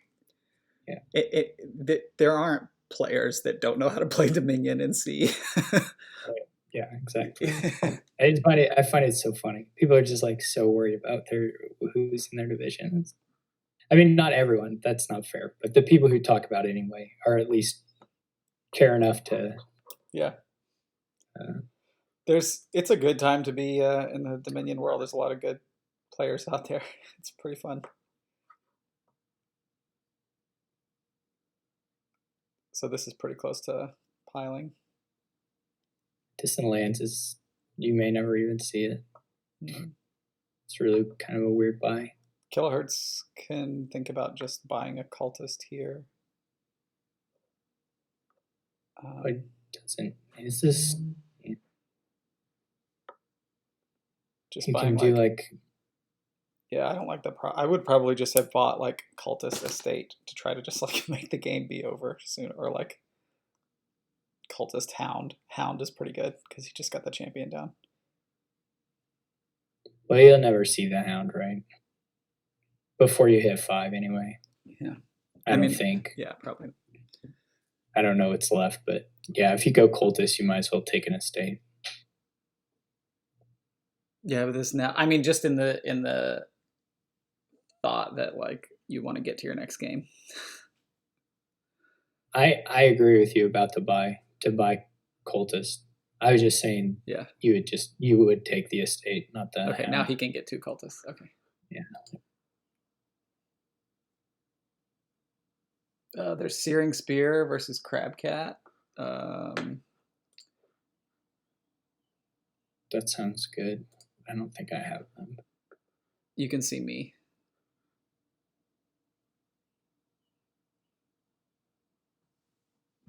there aren't players that don't know how to play Dominion and C. Right. Yeah, exactly. I find it so funny. People are just like so worried about who's in their divisions. I mean, not everyone. That's not fair. But the people who talk about it anyway are at least care enough to. Yeah. It's a good time to be in the Dominion world. There's a lot of good players out there. It's pretty fun. So this is pretty close to piling. Distant Lands is, you may never even see it. Mm-hmm. It's really kind of a weird buy. Kilohertz can think about just buying a cultist here. It doesn't. Is this? Just You buying can do like, like yeah, I don't like the I would probably just have bought like Cultist Estate to try to just like make the game be over soon, or like Cultist Hound. Hound is pretty good because he just got the champion down. well, you'll never see the hound, right? Before you hit 5, anyway. Yeah. I don't think. Yeah, probably. I don't know what's left, but yeah, if you go cultist, you might as well take an estate. Yeah, but this now, I mean, just in the thought that like you want to get to your next game. I agree with you about the buy cultist. I was just saying, Yeah. you would take the estate, not the Okay, hound. now he can get 2 cultists. Okay. Yeah. There's Searing Spear versus Crab Cat. That sounds good. I don't think I have them. You can see me.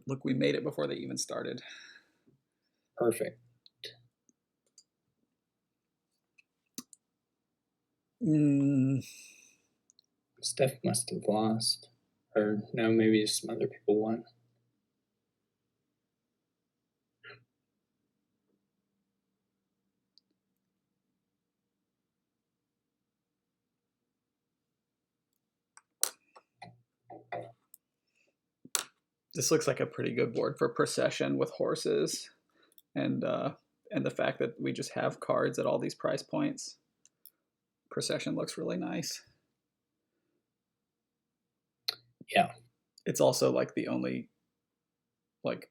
Look, we made it before they even started. Perfect. Steph must have lost. Or no, maybe some other people won. This looks like a pretty good board for procession with horses, and the fact that we just have cards at all these price points. Procession looks really nice. Yeah. It's also like the only like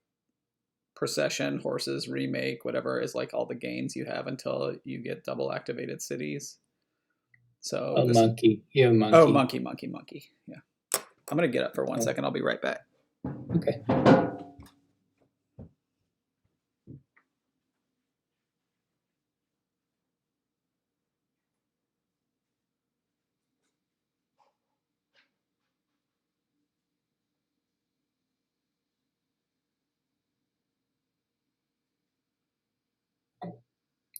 procession, horses, remake, whatever is like all the gains you have until you get double activated cities. So monkey. You have a monkey. Oh, monkey. Yeah. I'm gonna get up for 1 second. I'll be right back. Okay.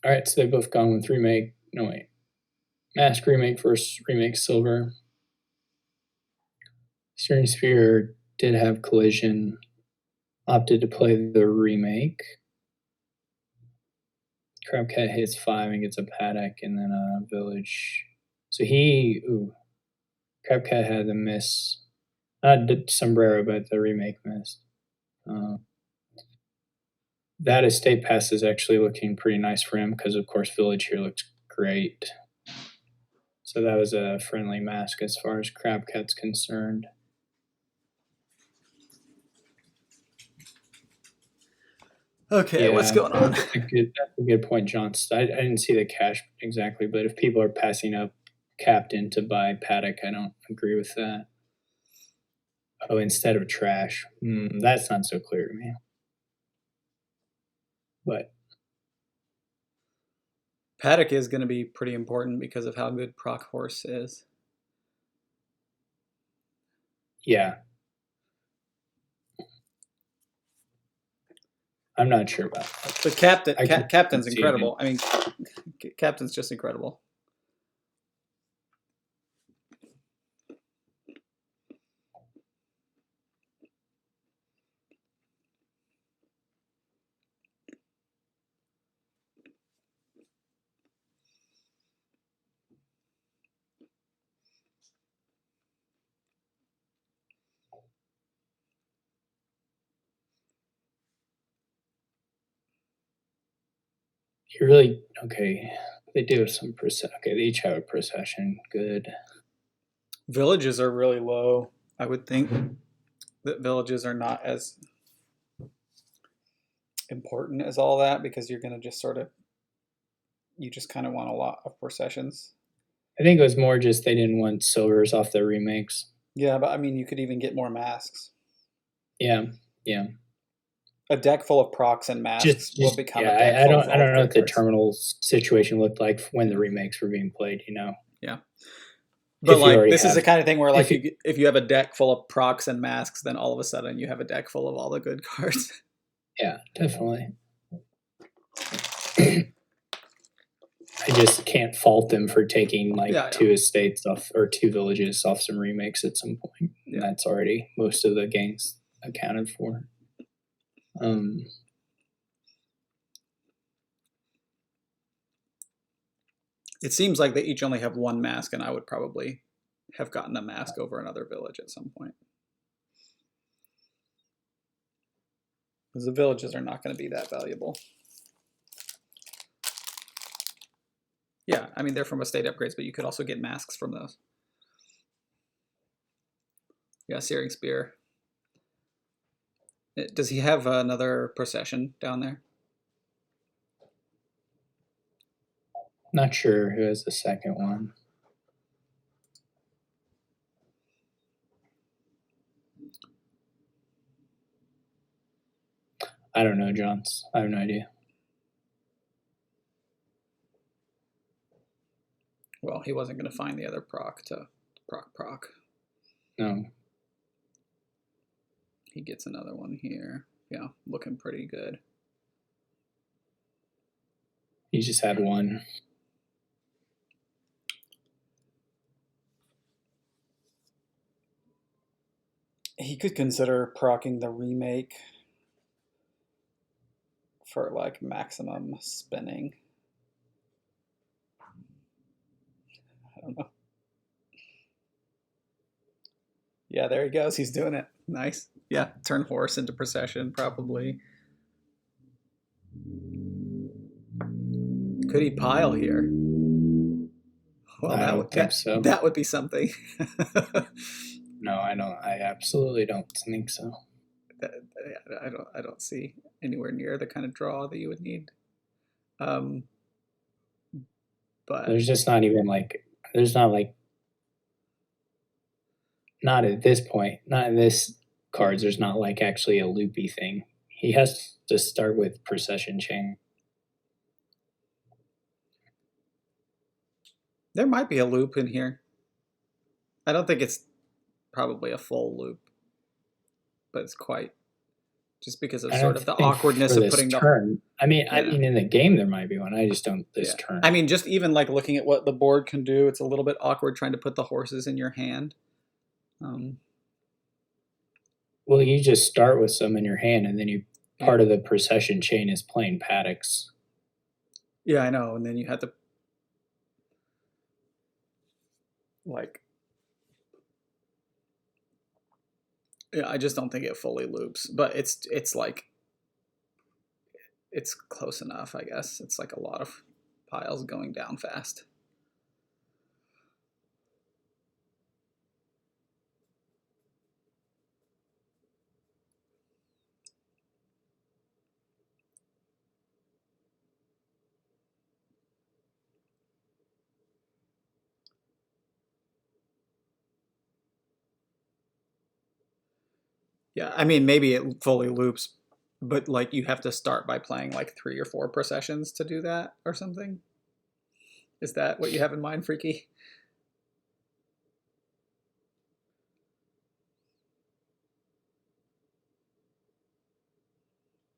All right, so they've both gone with remake. No, wait. Mask remake versus remake silver. Searing Sphere did have collision. Opted to play the remake. Crabcat hits 5 and gets a paddock and then a village. So Crabcat had a miss. Not sombrero, but the remake missed. That estate pass is actually looking pretty nice for him because, of course, village here looks great. So that was a friendly mask as far as Crabcat's concerned. Okay, yeah, what's going on? That's a good point, John. I didn't see the cash exactly, but if people are passing up Captain to buy Paddock, I don't agree with that. Oh, instead of trash. That's not so clear to me. But Paddock is going to be pretty important because of how good Proc Horse is. Yeah. I'm not sure about that. But Captain's incredible. I mean, Captain's just incredible. You really okay? They do have some procession. Okay, they each have a procession. Good. Villages are really low. I would think that villages are not as important as all that because you're going to just you just kind of want a lot of processions. I think it was more just they didn't want silvers off the remakes. Yeah, but I mean, you could even get more masks. Yeah. A deck full of procs and masks will become a deck I full don't know what the cards. terminal situation looked like when the remakes were being played. Yeah. But like this is the kind of thing where if you have a deck full of procs and masks, then all of a sudden you have a deck full of all the good cards. Yeah, definitely. I just can't fault them for taking like Yeah, yeah. 2 estates off or 2 villages off some remakes at some point. Yeah. That's already most of the games accounted for. It seems like they each only have one mask, and I would probably have gotten a mask over another village at some point. Because the villages are not going to be that valuable. Yeah, I mean, they're from estate upgrades, but you could also get masks from those. Yeah, Searing Spear. Does he have another procession down there? Not sure who has the second one. I don't know, Johns. I have no idea. Well, he wasn't going to find the other proc to proc. No. He gets another one here. Yeah, looking pretty good. He just had one. He could consider procking the remake for like maximum spinning. I don't know. Yeah, there he goes. He's doing it. Nice. Yeah, turn horse into procession, probably. Could he pile here? Well, I don't think so. That would be something. No, I don't. I absolutely don't think so. I don't see anywhere near the kind of draw that you would need. But there's just not even like there's not like not at this point, not in this cards. There's not like actually a loopy thing. He has to start with procession chain. There might be a loop in here. I don't think it's probably a full loop, but it's quite just because of sort of the awkwardness of putting turn. I mean, in the game there might be one. I just don't this turn. I mean, just even like looking at what the board can do, it's a little bit awkward trying to put the horses in your hand. Well, you just start with some in your hand, and then you part of the procession chain is playing paddocks. Yeah, I know, and then you have to like. Yeah, I just don't think it fully loops, but it's like it's close enough, I guess. It's like a lot of piles going down fast. Yeah, I mean, maybe it fully loops, but like you have to start by playing like 3 or 4 processions to do that or something. Is that what you have in mind, Freaky?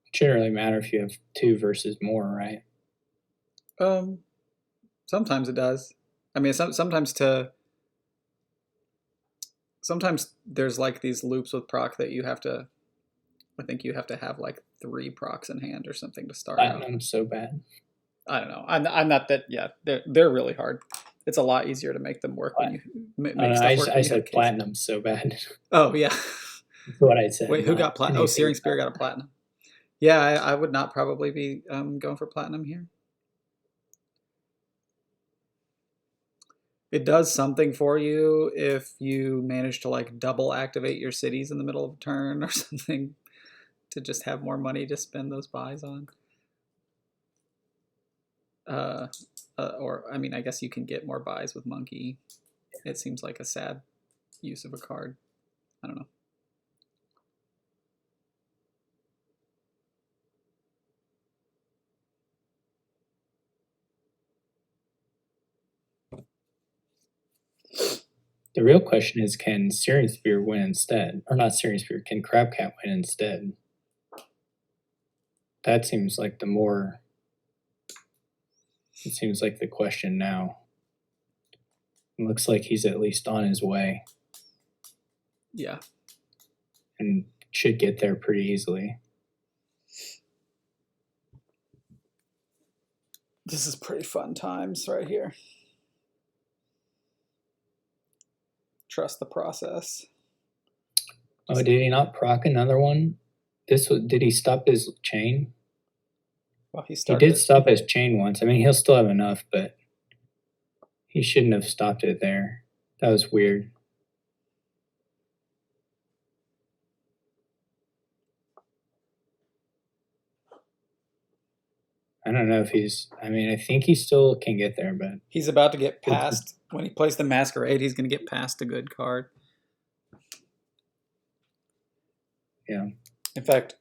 It shouldn't really matter if you have 2 versus more, right? Sometimes it does. I mean, sometimes there's like these loops with proc that you have to. I think you have to have like 3 procs in hand or something to start out. Platinum's so bad. I don't know. I'm not that. Yeah, they're really hard. It's a lot easier to make them work when you make stuff work. I said platinum's so bad. Oh yeah, that's what I said. Wait, who got platinum? Oh, Searing Spear got a platinum. Yeah, I would not probably be going for platinum here. It does something for you if you manage to like double activate your cities in the middle of a turn or something to just have more money to spend those buys on. Or I mean, I guess you can get more buys with Monkey. It seems like a sad use of a card. I don't know. The real question is, can Searing Spear win instead? Or not Searing Spear, can Crabcat win instead? That seems like the more. It seems like the question now. It looks like he's at least on his way Yeah. and should get there pretty easily. This is pretty fun times right here. Trust the process. Oh, did he not proc another one? Did he stop his chain? Well, he He started. did stop his chain once. I mean, he'll still have enough, but he shouldn't have stopped it there. That was weird. I don't know if he's. I mean, I think he still can get there, but He's about to get past. When he plays the Masquerade, he's going to get past a good card. yeah. In fact,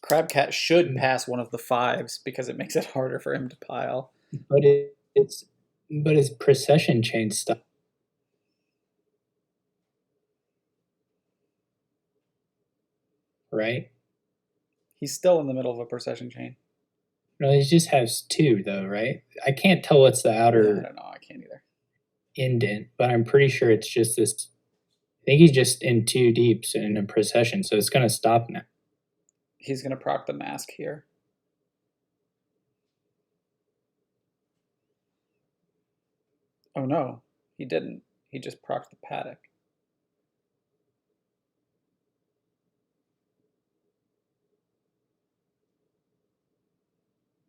Crabcat should pass one of the 5s because it makes it harder for him to pile. But his procession chain stuff. Right? He's still in the middle of a procession chain. No, he just has 2 though, right? I can't tell what's the outer I don't know. I can't either. indent, but I'm pretty sure it's just this. I think he's just in 2 deeps in a procession, so it's gonna stop now. He's going to proc the mask here. Oh no, he didn't. He just procced the paddock.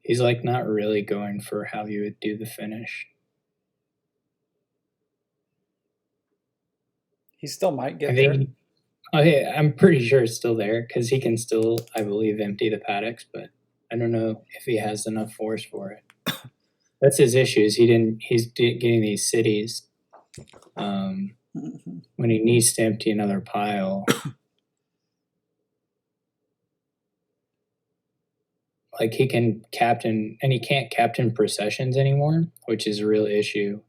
He's like not really going for how you would do the finish. He still might get I there. think. Okay, I'm pretty sure it's still there because he can still, I believe, empty the paddocks, but I don't know if he has enough force for it. That's his issue. Is he's getting these cities when he needs to empty another pile. Like he can captain, and he can't captain processions anymore, which is a real issue.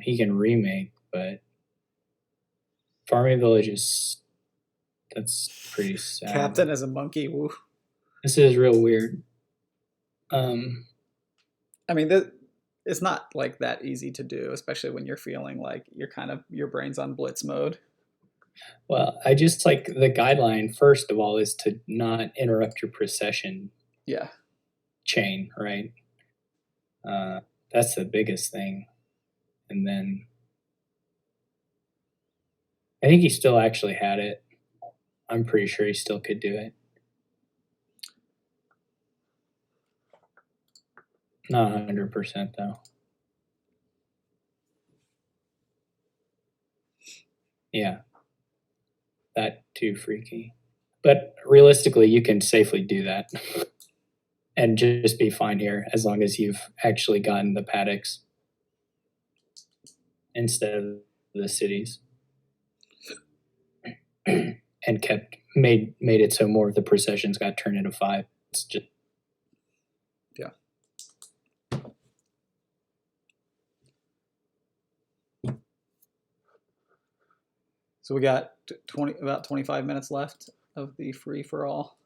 He can remake, but farming villages, that's pretty sad. Captain as a monkey. Woo. This is real weird. I mean, it's not like that easy to do, especially when you're feeling like your brain's on blitz mode. Well, I just like the guideline, first of all, is to not interrupt your procession Yeah. chain, right? That's the biggest thing. And then I think he still actually had it. I'm pretty sure he still could do it. Not 100% though. Yeah. That too freaky. But realistically, you can safely do that and just be fine here as long as you've actually gotten the paddocks instead of the cities. And made it so more of the processions got turned into 5. It's just yeah. So we got about 25 minutes left of the free for all.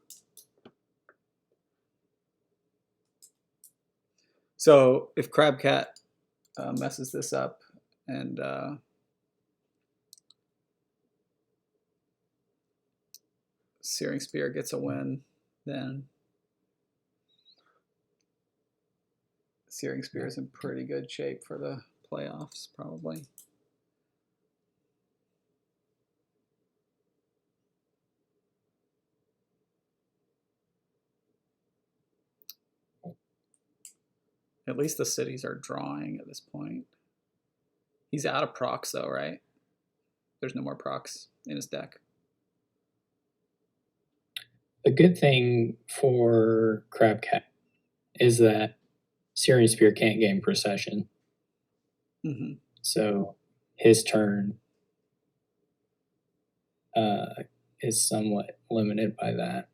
So if Crabcat messes this up and Searing Spear gets a win, then Searing Spear is in pretty good shape for the playoffs, probably. At least the cities are drawing at this point. He's out of procs though, right? There's no more procs in his deck. a good thing for Crabcat is that Searing Spear can't gain procession. Mm-hmm. So his turn is somewhat limited by that.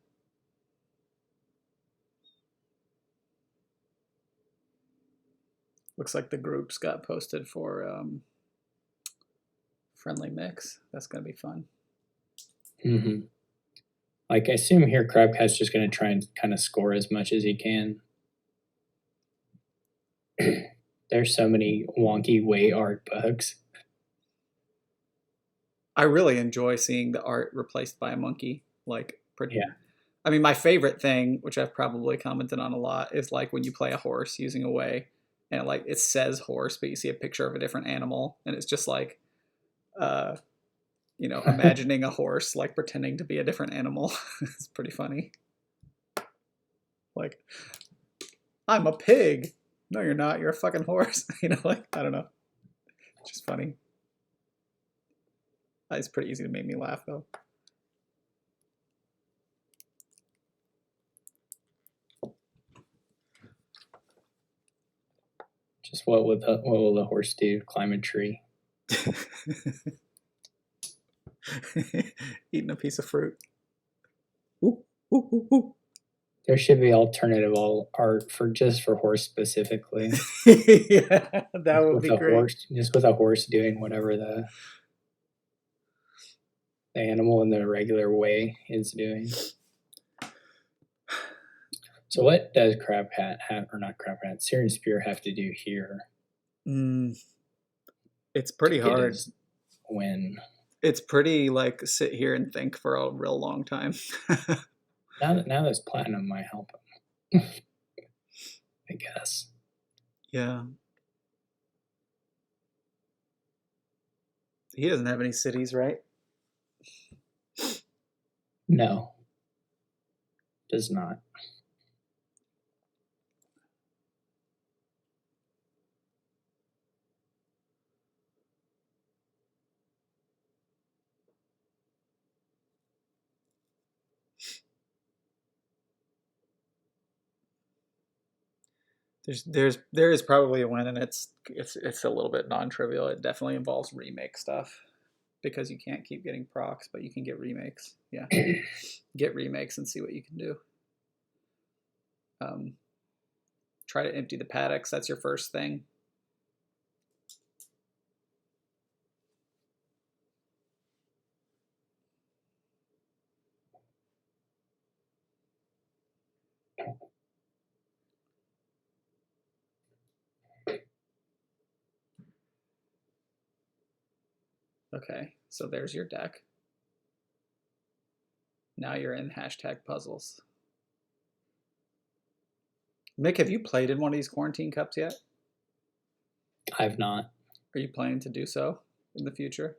Looks like the groups got posted for friendly mix. That's going to be fun. Mm-hmm. Like, I assume here Crabcat's just going to try and kind of score as much as he can. There's so many wonky way art bugs. I really enjoy seeing the art replaced by a monkey. Like, Yeah. I mean, my favorite thing, which I've probably commented on a lot, is like when you play a horse using a way, and it says horse, but you see a picture of a different animal, and it's just like, imagining a horse like pretending to be a different animal. It's pretty funny. Like, I'm a pig. No, you're not. You're a fucking horse. I don't know. It's just funny. It's pretty easy to make me laugh though. Just what will the horse do? Climb a tree? Eating a piece of fruit. Ooh, ooh, ooh, ooh. There should be alternative art for horse specifically. Yeah, that would be great. Just with a horse doing whatever the animal in the regular way is doing. So what does Crabcat have, or not Crabcat, Searing Spear have to do here? It's pretty hard. Win. It's pretty like sit here and think for a real long time. Now this platinum might help him. I guess. Yeah. He doesn't have any cities, right? No. Does not. There is probably a win, and it's a little bit non-trivial. It definitely involves remake stuff because you can't keep getting procs, but you can get remakes. Yeah, get remakes and see what you can do. Try to empty the paddocks. That's your first thing. Okay, so there's your deck. Now you're in #puzzles. Mick, have you played in one of these quarantine cups yet? I've not. Are you planning to do so in the future?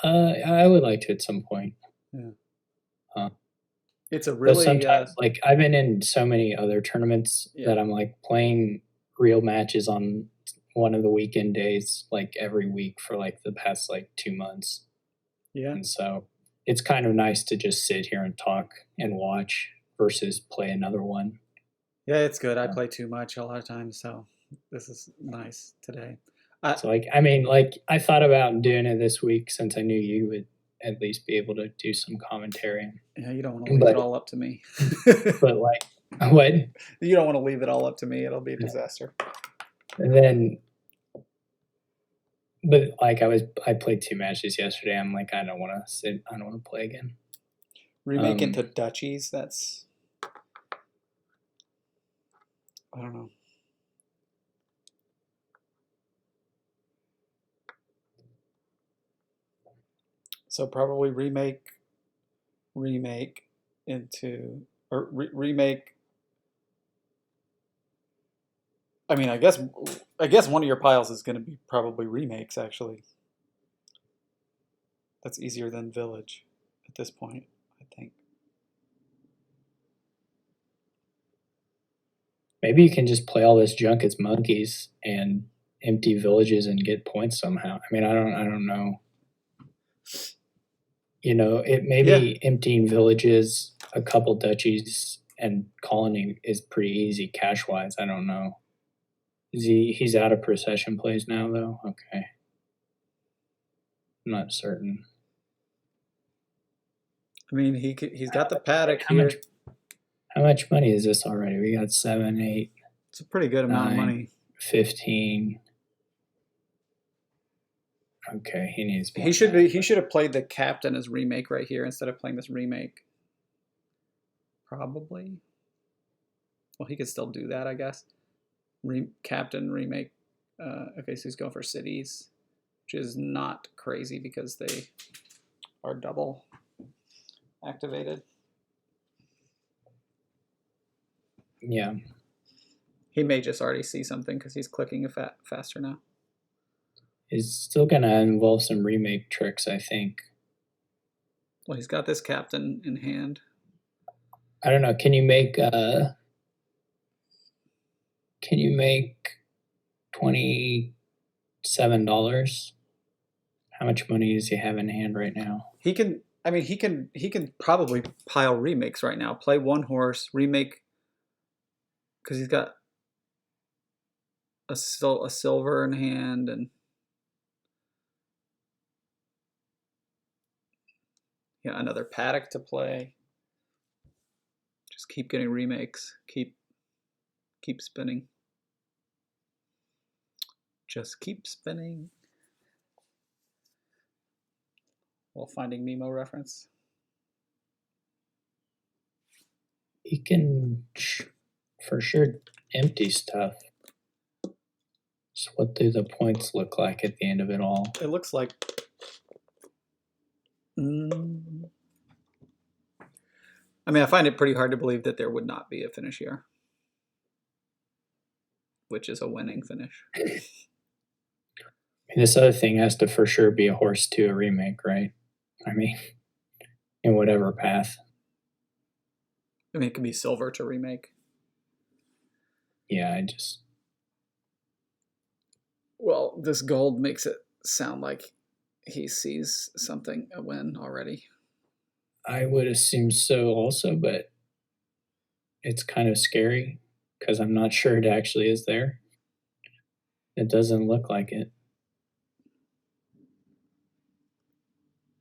I would like to at some point. Yeah. It's a really sometimes like I've been in so many other tournaments that I'm like playing real matches on one of the weekend days like every week for like the past like 2 months. Yeah. And so it's kind of nice to just sit here and talk and watch versus play another one. Yeah, it's good. I play too much a lot of times, so this is nice today. So like, I mean, like I thought about doing it this week since I knew you would at least be able to do some commentary. Yeah, you don't want to leave it all up to me. But like, what? You don't want to leave it all up to me. It'll be a disaster. And then, but like I played 2 matches yesterday. I'm like, I don't want to sit. I don't want to play again. Remake into duchies. That's, I don't know. So probably remake into, or remake. I mean, I guess one of your piles is going to be probably remakes. Actually, that's easier than village at this point, I think. Maybe you can just play all this junk as monkeys and empty villages and get points somehow. I mean, I don't know. You know, it maybe emptying villages, a couple duchies, and colony is pretty easy cash wise. I don't know. He's out of procession plays now though? Okay. I'm not certain. I mean, he's got the paddock here. How much money is this already? We got 7, 8. It's a pretty good amount of money. 15. Okay, he needs. He should have played the captain as remake right here instead of playing this remake. probably. Well, he could still do that, I guess. Captain remake. Okay, so he's going for cities, which is not crazy because they are double activated. Yeah. He may just already see something because he's clicking faster now. It's still going to involve some remake tricks, I think. Well, he's got this captain in hand. I don't know. Can you make $27? How much money does he have in hand right now? He can. I mean, he can probably pile remakes right now. Play one horse, remake, because he's got a silver in hand, and yeah, another paddock to play. Just keep getting remakes. Keep spinning. Just keep spinning. While finding Nemo reference. He can for sure empty stuff. So what do the points look like at the end of it all? It looks like I mean, I find it pretty hard to believe that there would not be a finish here, which is a winning finish. This other thing has to for sure be a horse to a remake, right? I mean, in whatever path. I mean, it could be silver to remake. Yeah, Well, this gold makes it sound like he sees something, a win already. I would assume so also, but it's kind of scary because I'm not sure it actually is there. It doesn't look like it.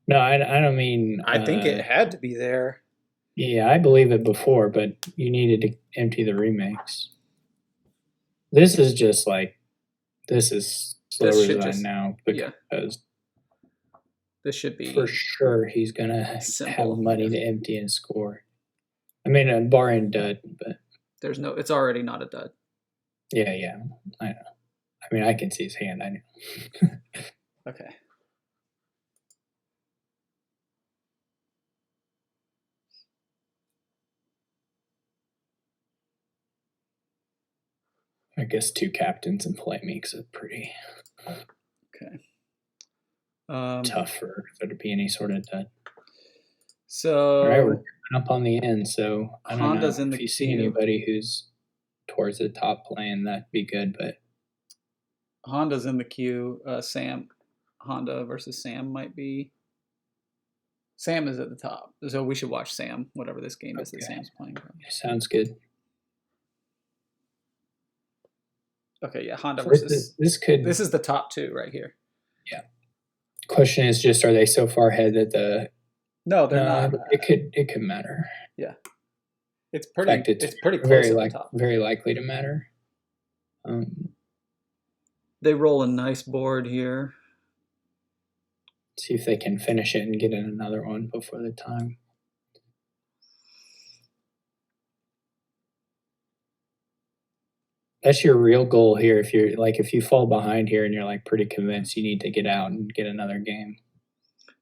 No, I don't mean... I think it had to be there. Yeah, I believe it before, but you needed to empty the remakes. This is just like... This is slower than now because... This should be... For sure he's going to have money to empty and score. I mean, barring dud, but... There's no... It's already not a dud. Yeah, I know. I mean, I can see his hand, I know. Okay. I guess two captains in play makes it pretty tough for there to be any sort of dud. So, all right, we're up on the end. So I don't Honda's know in if the you see queue. anybody who's towards the top lane, that'd be good. But Honda's in the queue. Honda versus Sam might be. Sam is at the top, so we should watch Sam, whatever this game is that Sam's playing. Sounds good. Okay, yeah, Honda versus this is the top two right here. Yeah. Question is just, are they so far ahead that the? No, they're not. It could matter. Yeah, it's pretty. In fact, it's pretty close at the top. Very likely to matter. They roll a nice board here. See if they can finish it and get in another one before the time. That's your real goal here. If you fall behind here and you're like pretty convinced you need to get out and get another game.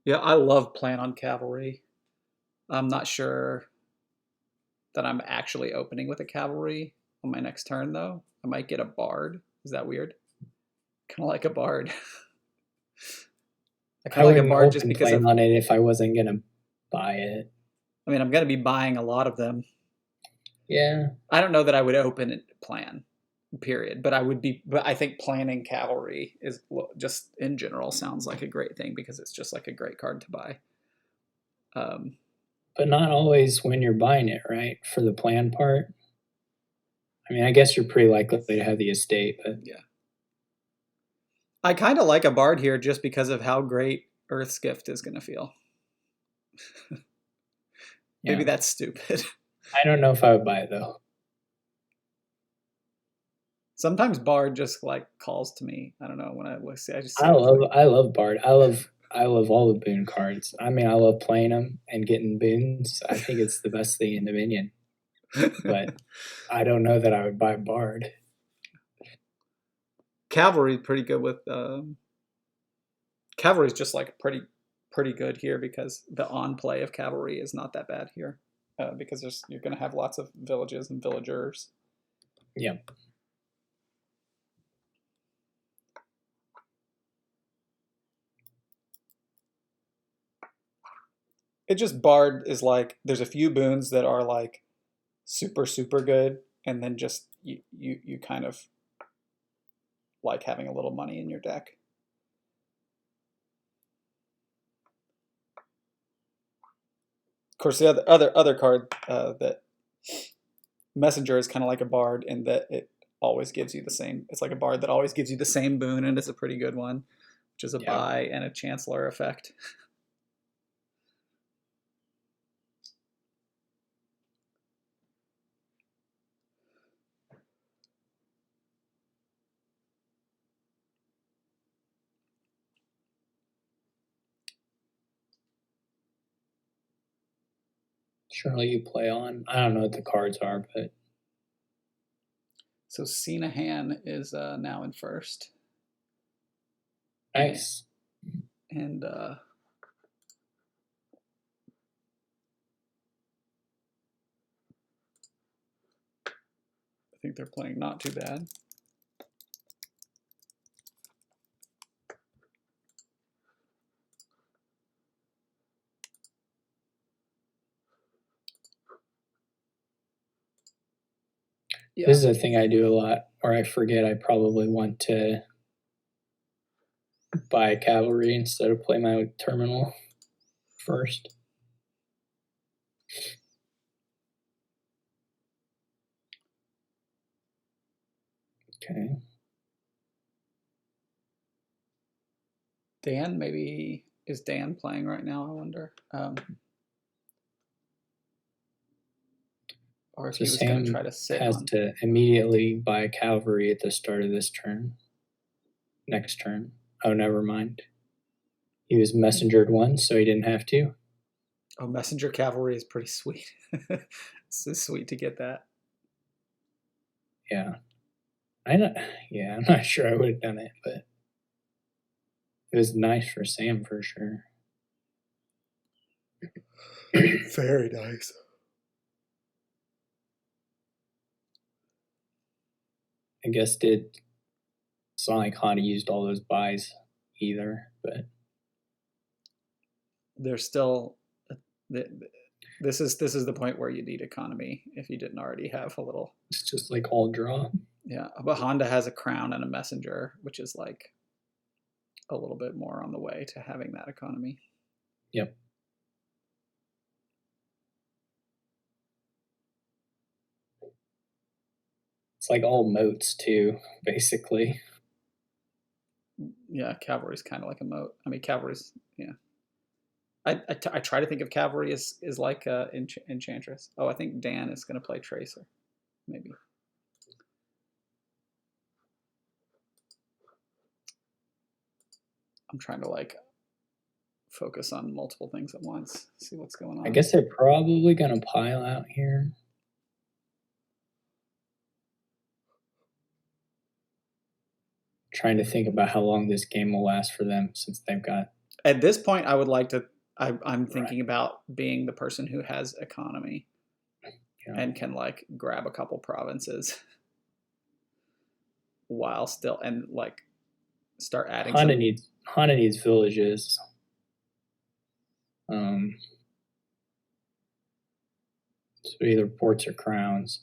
Yeah, I love playing on cavalry. I'm not sure that I'm actually opening with a cavalry on my next turn though. I might get a bard. Is that weird? Kind of like a bard. I kind of like a bard just because on it if I wasn't gonna buy it. I mean, I'm gonna be buying a lot of them. Yeah. I don't know that I would open it plan. Period. But I think planning cavalry is just in general sounds like a great thing because it's just like a great card to buy. But not always when you're buying it, right? For the plan part. I mean, I guess you're pretty likely to have the estate, but yeah. I kind of like a bard here just because of how great Earth's Gift is going to feel. Maybe that's stupid. I don't know if I would buy it though. Sometimes Bard just like calls to me. I don't know when I look. I love Bard. I love all the boon cards. I mean, I love playing them and getting boons. I think it's the best thing in Dominion. but I don't know that I would buy Bard. Cavalry pretty good with cavalry is just like pretty good here because the on play of cavalry is not that bad here because you're going to have lots of villages and villagers. Yep. It just Bard is like there's a few boons that are like super good, and then just you kind of like having a little money in your deck. Of course, the other card that Messenger is kind of like a Bard in that it always gives you the same. It's like a Bard that always gives you the same boon, and it's a pretty good one, which is a buy and a Chancellor effect. Surely you play on. I don't know what the cards are, but so Qsenoch is now in first. Nice. And I think they're playing not too bad. Yeah. This is a thing I do a lot, or I forget I probably want to buy cavalry instead of play my terminal first. Okay. Dan, maybe is Dan playing right now? I wonder. Or if So he was going to try to sit has on. to immediately buy cavalry at the start of this turn. Next turn. Oh, never mind. He was messengered once, so he didn't have to. Oh, messenger cavalry is pretty sweet. It's sweet to get that. Yeah. I'm not sure I would have done it, but it was nice for Sam for sure. Very nice. I guess it's not like Honda used all those buys either, but there's still this is the point where you need economy if you didn't already have a little. It's just like all draw. Yeah, but Honda has a crown and a messenger, which is like a little bit more on the way to having that economy. Yep. It's like all moats too, basically. Yeah, cavalry's kind of like a moat. I mean, cavalry's I try to think of cavalry as like enchantress. Oh, I think Dan is going to play tracer, maybe. I'm trying to like focus on multiple things at once. See what's going on. I guess they're probably going to pile out here. Trying to think about how long this game will last for them since they've got. At this point, I would like to. I'm thinking about being the person who has economy and can like grab a couple provinces while still and like start adding. Honda needs villages. So either ports or crowns.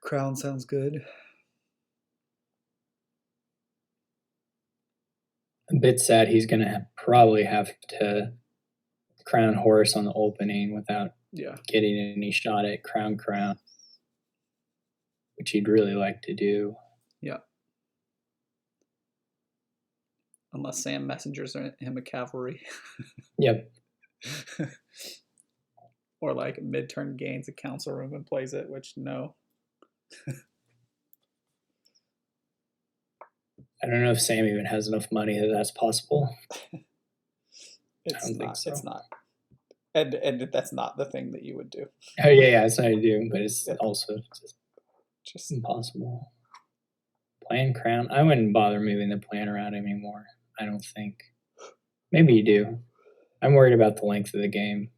Crown sounds good. A bit sad he's going to probably have to crown horse on the opening without getting any shot at crown, which he'd really like to do. Yeah. Unless Sam messengers him a cavalry. Yep. Or like mid-turn gains a council room and plays it, which no. I don't know if Sam even has enough money that that's possible. It's don't think not. so. It's not. And that's not the thing that you would do. Oh yeah, it's not to do, but it's Yeah. also Just impossible. Plan crown. I wouldn't bother moving the plan around anymore. I don't think. Maybe you do. I'm worried about the length of the game,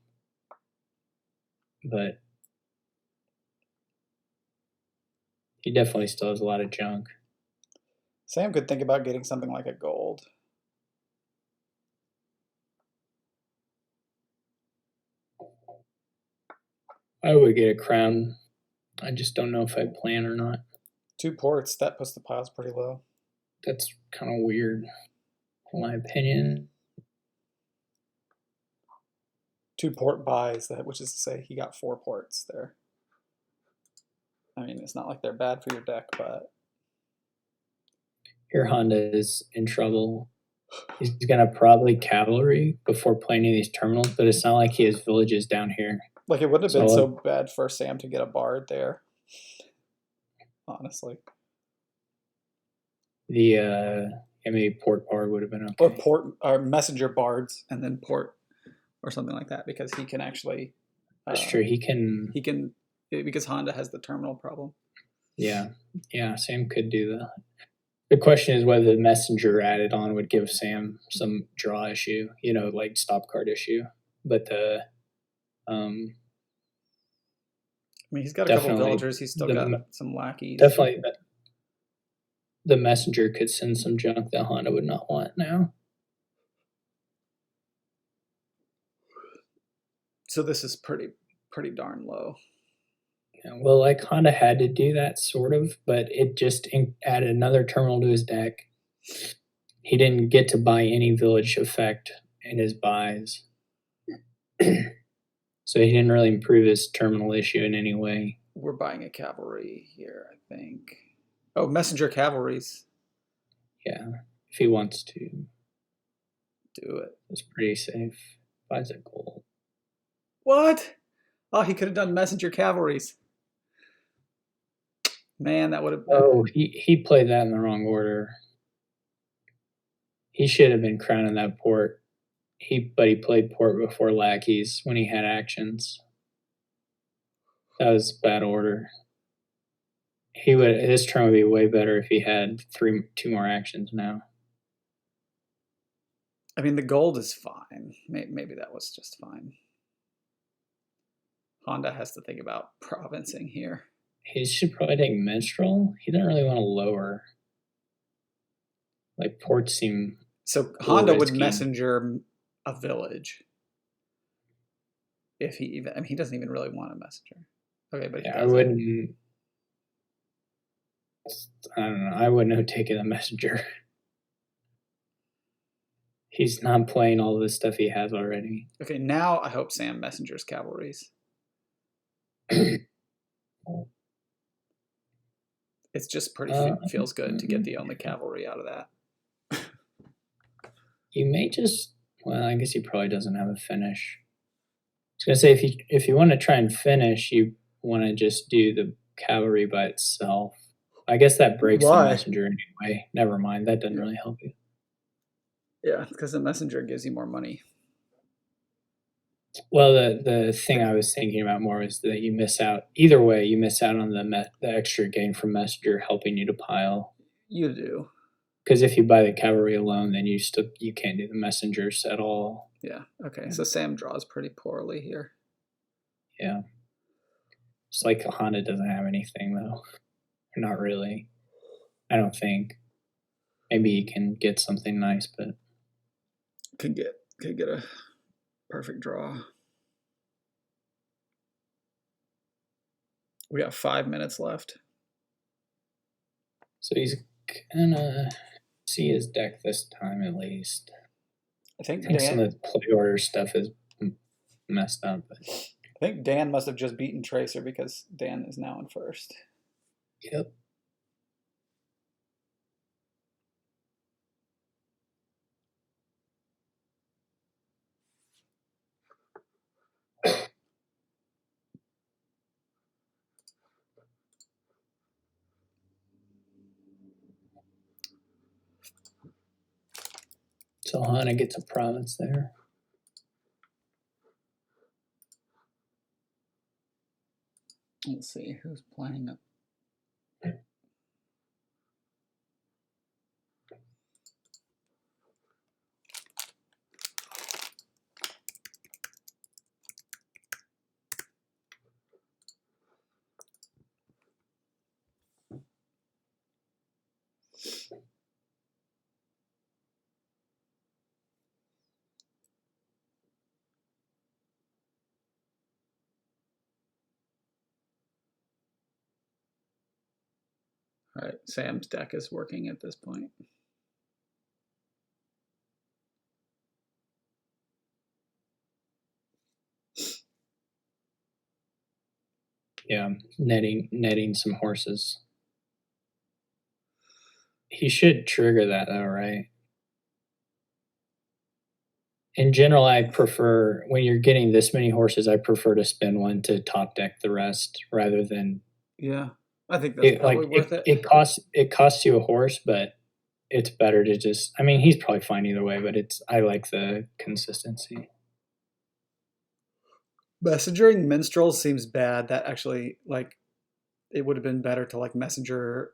but he definitely still has a lot of junk. Sam could think about getting something like a gold. I would get a crown. I just don't know if I plan or not. 2 ports, that puts the piles pretty low. That's kind of weird, in my opinion. 2 port buys, which is to say he got 4 ports there. I mean, it's not like they're bad for your deck, but Here Honda is in trouble. He's gonna probably cavalry before playing any of these terminals, but it's not like he has villages down here. like it wouldn't have been So, so bad for Sam to get a bard there. Honestly. The maybe port bar would have been okay. Or port or messenger bards and then port or something like that, because he can actually That's true. He can. because Honda has the terminal problem. Yeah, Sam could do that. The question is whether the messenger added on would give Sam some draw issue, like stop card issue. But I mean, he's got a couple definitely villagers. He's still got some lackeys. definitely the messenger could send some junk that Honda would not want now. So this is pretty darn low. Yeah, well, like Honda had to do that sort of, but it just added another terminal to his deck. He didn't get to buy any village effect in his buys. So he didn't really improve his terminal issue in any way. We're buying a cavalry here, I think. Oh, messenger cavalries. Yeah, if he wants to. Do it. It's pretty safe. Buys a gold. What? Oh, he could have done messenger cavalries. Man, that would have been... Oh, he played that in the wrong order. He should have been crowning that port. But he played port before lackeys when he had actions. That was bad order. His turn would be way better if he had 2 more actions now. I mean, the gold is fine. Maybe that was just fine. Honda has to think about provincing here. He should probably take minstrel. He doesn't really want to lower. Like ports seem. So Honda would messenger a village. If he even, I mean, he doesn't even really want a messenger. Okay, but I wouldn't. I don't know. I wouldn't have taken a messenger. He's not playing all the stuff he has already. Okay, now I hope Sam messengers cavalries. It's just pretty feels good to get the only cavalry out of that. You may just. Well, I guess he probably doesn't have a finish. I was gonna say if you want to try and finish, you want to just do the cavalry by itself. I guess that breaks the messenger anyway. Never mind. That doesn't really help you. Yeah, because the messenger gives you more money. Well, the thing I was thinking about more is that you miss out. Either way, you miss out on the extra gain from messenger helping you to pile. You do. Because if you buy the cavalry alone, then you can't do the messengers at all. Yeah. Okay. So Sam draws pretty poorly here. Yeah. It's like Honda doesn't have anything though. Not really. I don't think. Maybe he can get something nice, but could get a perfect draw. We got 5 minutes left. So he's gonna see his deck this time at least. I think some of the play order stuff is messed up. But I think Dan must have just beaten Tracer because Dan is now in first. Yep. So Hana gets a province there. Let's see who's playing it. All right, Sam's deck is working at this point. Yeah, netting some horses. He should trigger that though, right? In general, I prefer when you're getting this many horses, I prefer to spend one to top deck the rest rather than Yeah, I think that's probably worth it. It costs you a horse, but it's better to just. I mean, he's probably fine either way, but I like the consistency. Messengering minstrels seems bad. That actually, like, it would have been better to like messenger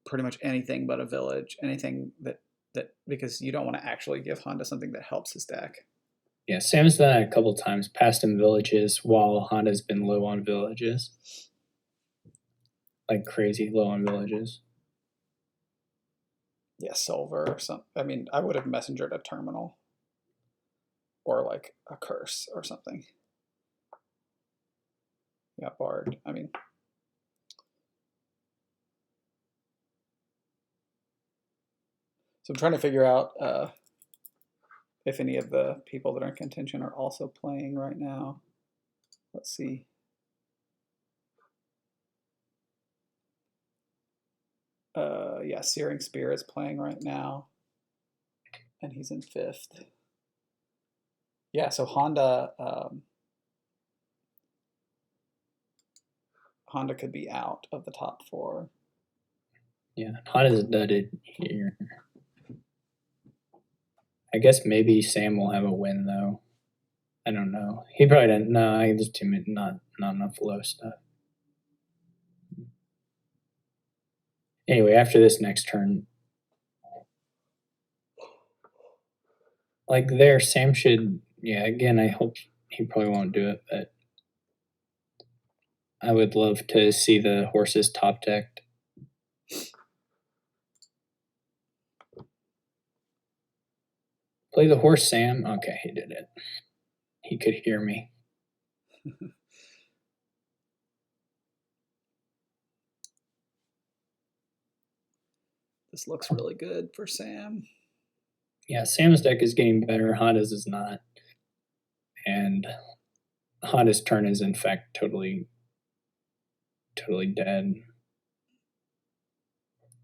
pretty much anything but a village, anything that because you don't want to actually give Honda something that helps his deck. Yeah, Sam's done that a couple times, passed him villages while Honda's been low on villages. Like crazy low on villages. Yeah, silver or something. I mean, I would have messengered a terminal or like a curse or something. Yeah, bard. I mean, so I'm trying to figure out if any of the people that are in contention are also playing right now. Let's see. Yeah, Searing Spear is playing right now, and he's in 5th. Yeah, so Honda could be out of the top 4. Yeah, Honda's dudded here. I guess maybe Sam will have a win though. I don't know. He probably didn't. No, there's too many. Not enough low stuff. Anyway, after this next turn, like there, Sam should. Yeah, again, I hope he probably won't do it, but I would love to see the horses top decked. Play the horse, Sam. Okay, he did it. He could hear me. This looks really good for Sam. Yeah, Sam's deck is getting better. Honda's is not. And Honda's turn is in fact totally dead.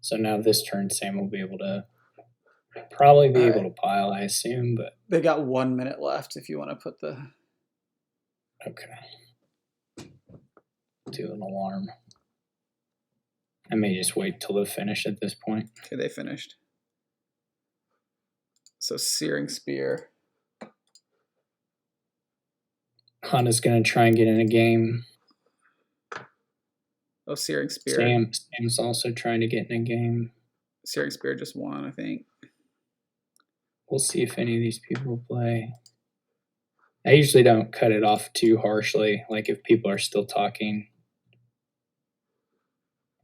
So now this turn, Sam will be able to probably be able to pile, I assume, but they got 1 minute left if you want to put the. Okay. Do an alarm. I may just wait till they finish at this point. Okay, they finished. So Searing Spear. Honda's gonna try and get in a game. Oh, Searing Spear. Sam's also trying to get in a game. Searing Spear just won, I think. We'll see if any of these people play. I usually don't cut it off too harshly, like if people are still talking.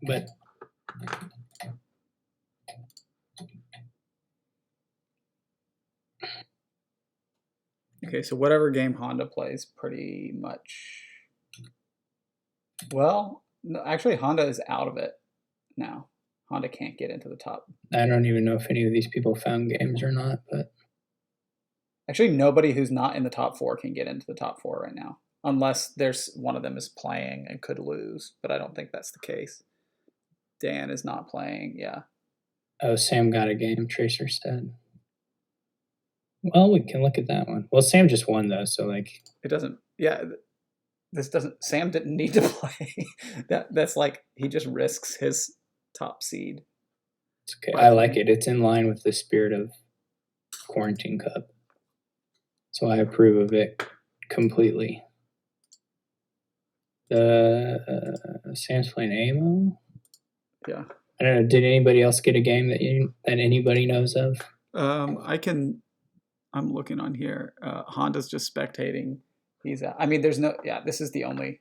But okay, so whatever game Honda plays, pretty much. Well, no, actually, Honda is out of it now. Honda can't get into the top. I don't even know if any of these people found games or not, but actually, nobody who's not in the top 4 can get into the top 4 right now, unless there's one of them is playing and could lose. But I don't think that's the case. Dan is not playing. Yeah. Oh, Sam got a game. Tracer said. Well, we can look at that one. Well, Sam just won though, so like it doesn't. Yeah, this doesn't. Sam didn't need to play. That's like he just risks his top seed. It's okay. I like it. It's in line with the spirit of Quarantine Cup. So I approve of it completely. Sam's playing AMO? Yeah. I don't know. Did anybody else get a game that anybody knows of? I'm looking on here. Honda's just spectating. He's I mean, there's no. Yeah, this is the only.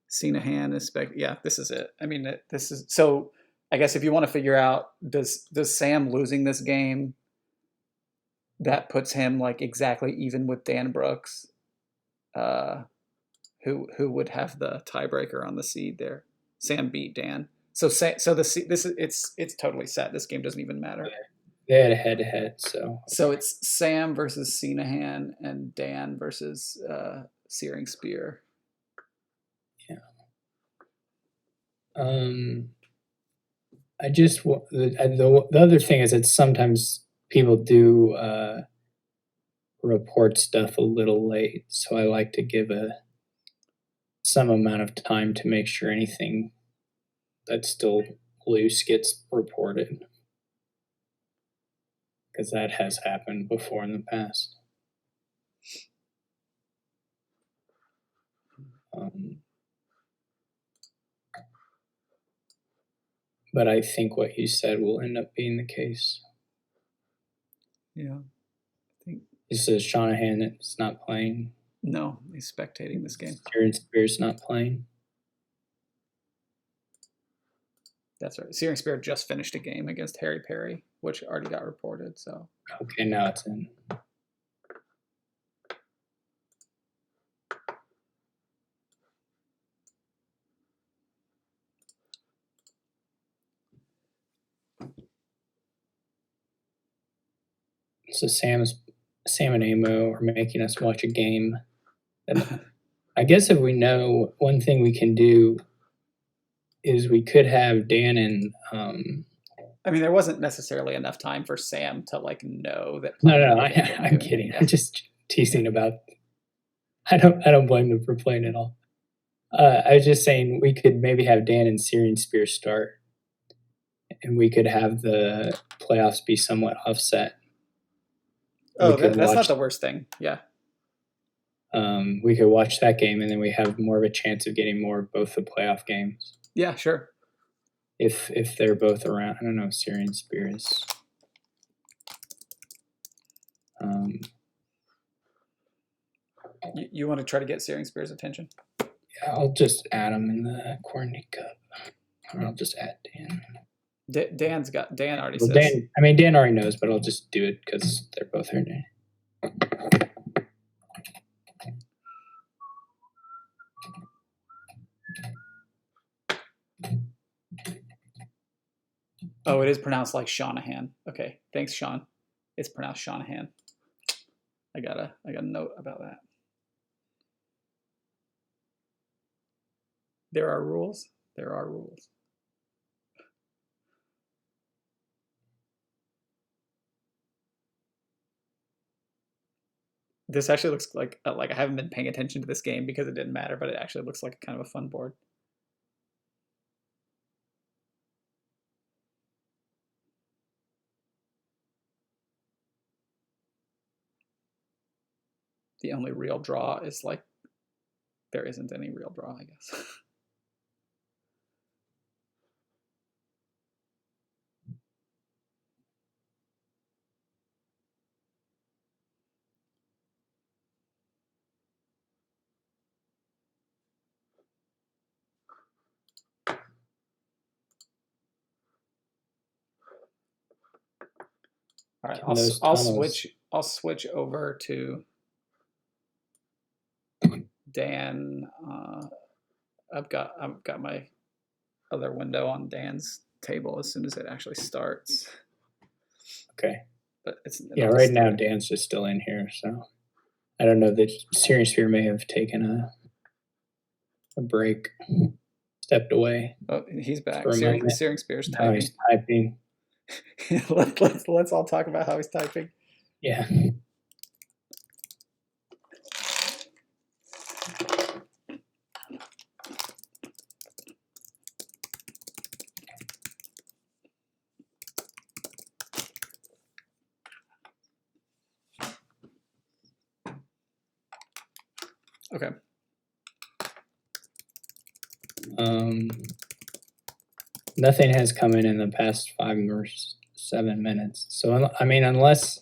Qsenoch is Yeah, this is it. I mean, this is so. I guess if you want to figure out does Sam losing this game, that puts him like exactly even with Dan Brooks, who would have the tiebreaker on the seed there. Sam beat Dan. So it's totally set. This game doesn't even matter. They had a head-to-head, so. So it's Sam versus Qsenoch and Dan versus Searing Spear. Yeah. I just the other thing is that sometimes people do report stuff a little late, so I like to give some amount of time to make sure anything that's still loose gets reported, because that has happened before in the past. But I think what you said will end up being the case. Yeah, I think. This is Shanahan that's not playing. No, he's spectating this game. Searing Spear's not playing. That's right. Searing Spear just finished a game against Harry Perry, which already got reported. So. Okay, now it's in. So Sam and Amo are making us watch a game. And I guess if we know, one thing we can do is we could have Dan and. I mean, there wasn't necessarily enough time for Sam to like know that. No, I'm kidding. I'm just teasing about. I don't blame them for playing at all. I was just saying we could maybe have Dan and Searing Spear start, and we could have the playoffs be somewhat offset. Oh, that's not the worst thing. Yeah. We could watch that game, and then we have more of a chance of getting more of both the playoff games. Yeah, sure. If they're both around. I don't know if Searing Spear is. You want to try to get Searing Spear's attention? Yeah, I'll just add him in the Quarantine Cup. Or I'll just add Dan. Dan already says. Dan already knows, but I'll just do it because they're both here now. Oh, it is pronounced like Shanahan. Okay, thanks, Sean. It's pronounced Shanahan. I got a note about that. There are rules. There are rules. This actually looks like I haven't been paying attention to this game because it didn't matter, but it actually looks like kind of a fun board. The only real draw is like there isn't any real draw, I guess. All right, I'll switch over to Dan. I've got my other window on Dan's table as soon as it actually starts. Okay. But right now Dan's just still in here, so I don't know that Searing Spear may have taken a break, stepped away. Oh, he's back. Searing Spear's typing. Oh, he's typing. Let's all talk about how he's typing. Yeah. Okay. Nothing has come in the past 5 or 7 minutes. So I mean, unless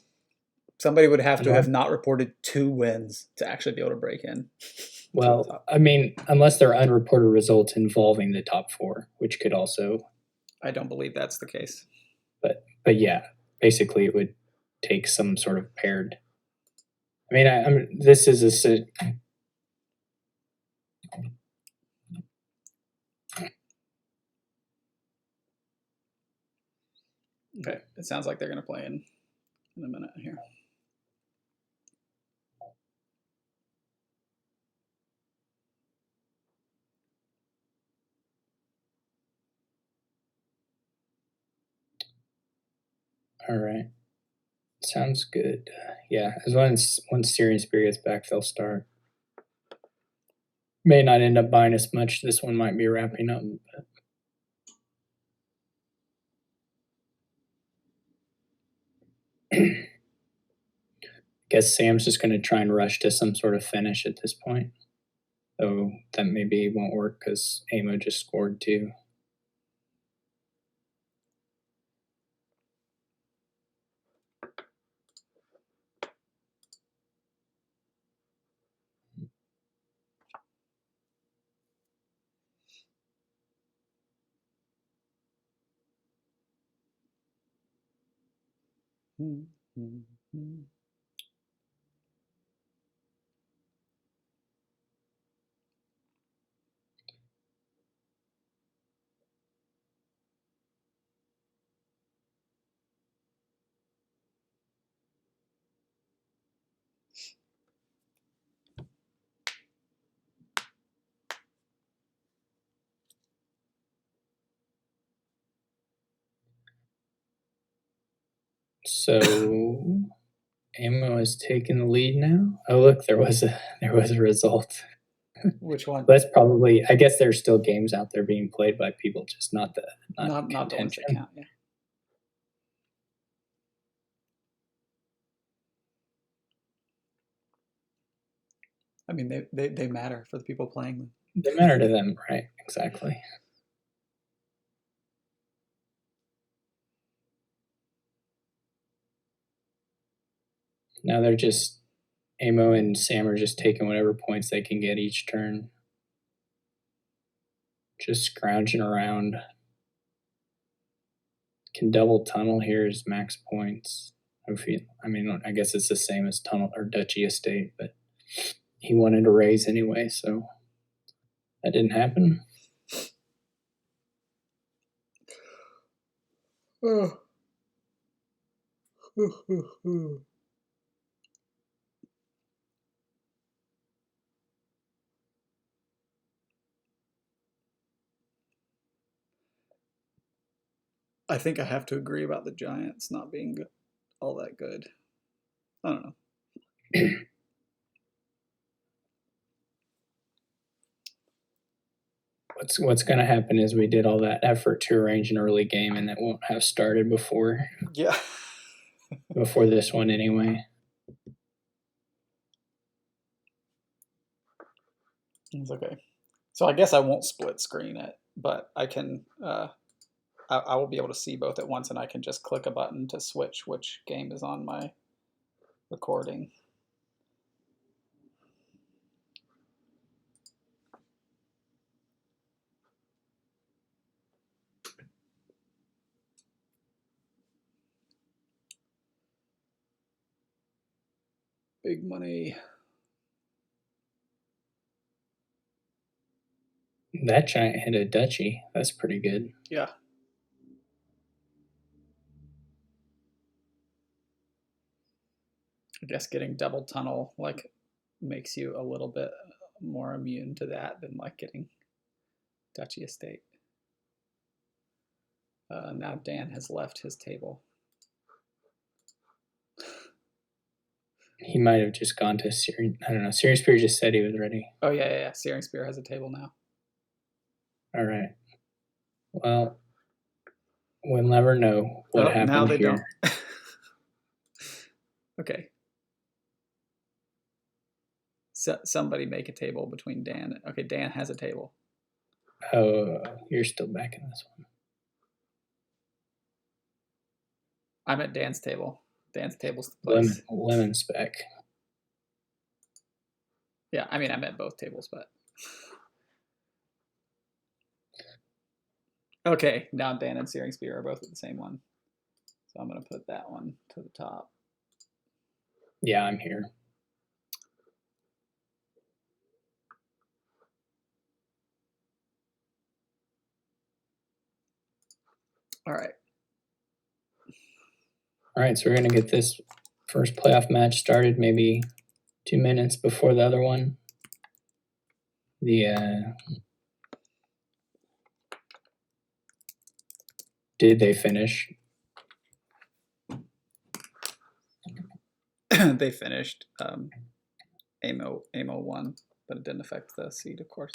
Somebody would have to Unless- have not reported 2 wins to actually be able to break in. well, I mean, unless there are unreported results involving the top 4, which could also. I don't believe that's the case. But yeah, basically it would take some sort of paired. I mean, this is a. Okay, it sounds like they're going to play in a minute here. All right. Sounds good. Yeah, as once Syrian Spear gets back, they'll start. May not end up buying as much. This one might be wrapping up. But. Guess Sam's just going to try and rush to some sort of finish at this point. Though that maybe won't work because Amo just scored 2. So Amo has taken the lead now. Oh look, there was a result. Which one? That's probably. I guess there's still games out there being played by people, just not the not the ones that count. Yeah. I mean, they matter for the people playing them. They matter to them, right? Exactly. Now they're just Amo and Sam are just taking whatever points they can get each turn. Just scrounging around. Can double tunnel here is max points. I mean, I guess it's the same as tunnel or Duchy Estate, but he wanted to raise anyway, so that didn't happen. I think I have to agree about the Giants not being all that good. I don't know. What's going to happen is we did all that effort to arrange an early game, and that won't have started before. Yeah. Before this one, anyway. It's okay. So I guess I won't split screen it, but I can. I will be able to see both at once, and I can just click a button to switch which game is on my recording. Big money. That giant hit a Duchy. That's pretty good. Yeah. I guess getting double tunnel like makes you a little bit more immune to that than like getting Duchy Estate. Now Dan has left his table. He might have just gone to Syrian. I don't know. Syrian Spear just said he was ready. Oh yeah. Searing Spear has a table now. All right. Well, we'll never know what happened now they here. Don't. Okay. somebody make a table between Dan. Okay, Dan has a table. Oh, you're still back in this one. I'm at Dan's table. Dan's table's the place. Lemon spec. Yeah, I mean, I'm at both tables, but. Okay, now Dan and Searing Spear are both at the same one. So I'm going to put that one to the top. Yeah, I'm here. All right. All right, so we're going to get this first playoff match started maybe 2 minutes before the other one. Did they finish? They finished. Amo won, but it didn't affect the seed, of course.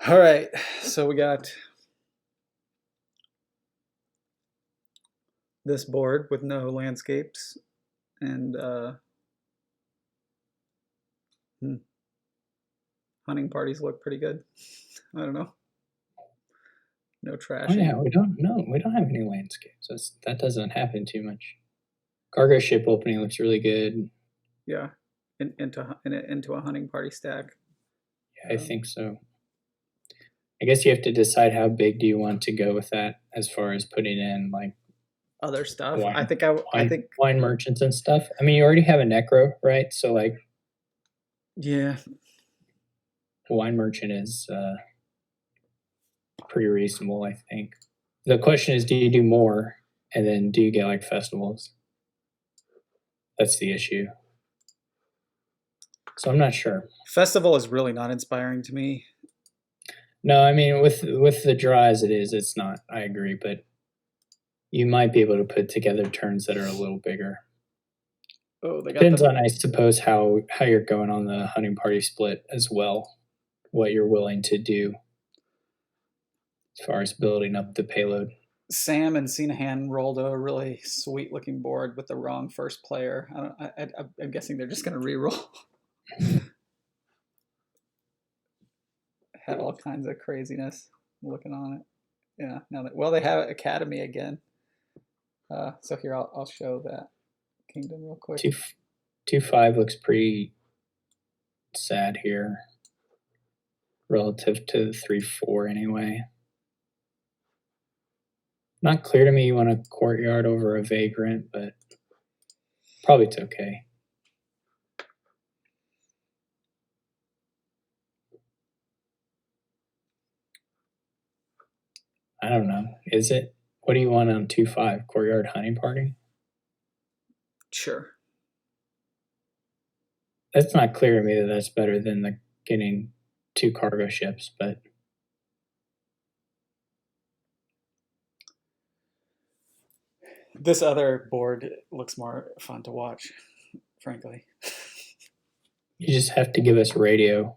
All right, so we got this board with no landscapes, and hunting parties look pretty good. I don't know. No trash. Oh yeah, we don't have any landscapes. That doesn't happen too much. Cargo ship opening looks really good. Yeah, into a hunting party stack. Yeah, I think so. I guess you have to decide how big do you want to go with that as far as putting in like other stuff. Wine, I think wine merchants and stuff. I mean, you already have a necro, right? So like, yeah, wine merchant is pretty reasonable, I think. The question is, do you do more, and then do you get like festivals? That's the issue. So I'm not sure. Festival is really not inspiring to me. No, I mean with the draw as it is, it's not. I agree, but you might be able to put together turns that are a little bigger. Oh, they got Depends on, I suppose, how you're going on the hunting party split as well. What you're willing to do as far as building up the payload. Sam and Qsenoch rolled a really sweet looking board with the wrong first player. I'm guessing they're just going to reroll. Had all kinds of craziness looking on it. Yeah. Now that they have Academy again. So here I'll show that kingdom real quick. 2-5 looks pretty sad here relative to 3-4 anyway. Not clear to me you want a courtyard over a vagrant, but probably it's okay. I don't know. Is it? What do you want on 2-5? Courtyard hunting party? Sure. That's not clear to me that that's better than getting 2 cargo ships, but this other board looks more fun to watch, frankly. You just have to give us radio.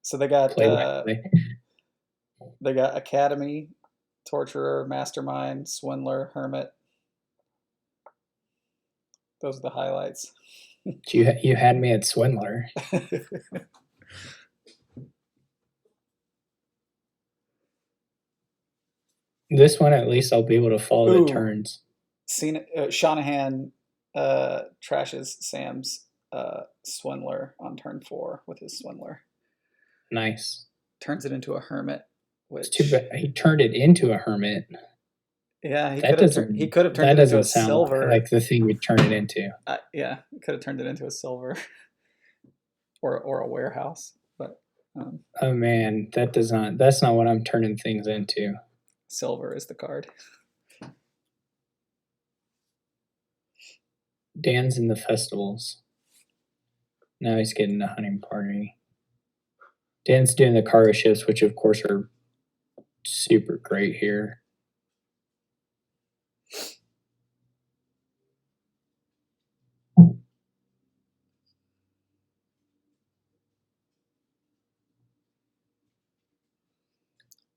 So they got Academy, Torturer, Mastermind, Swindler, Hermit. Those are the highlights. You had me at Swindler. This one, at least, I'll be able to follow the turns. Shanahan trashes Sam's Swindler on turn 4 with his Swindler. Nice. Turns it into a Hermit. Which... It's too bad he turned it into a Hermit. Yeah, he could have turned it into a silver. Like the thing we'd turn it into. Yeah, could have turned it into a silver or a warehouse. But oh man, that's not what I'm turning things into. Silver is the card. Dan's in the festivals. Now he's getting the hunting party. Dan's doing the cargo ships, which of course are super great here.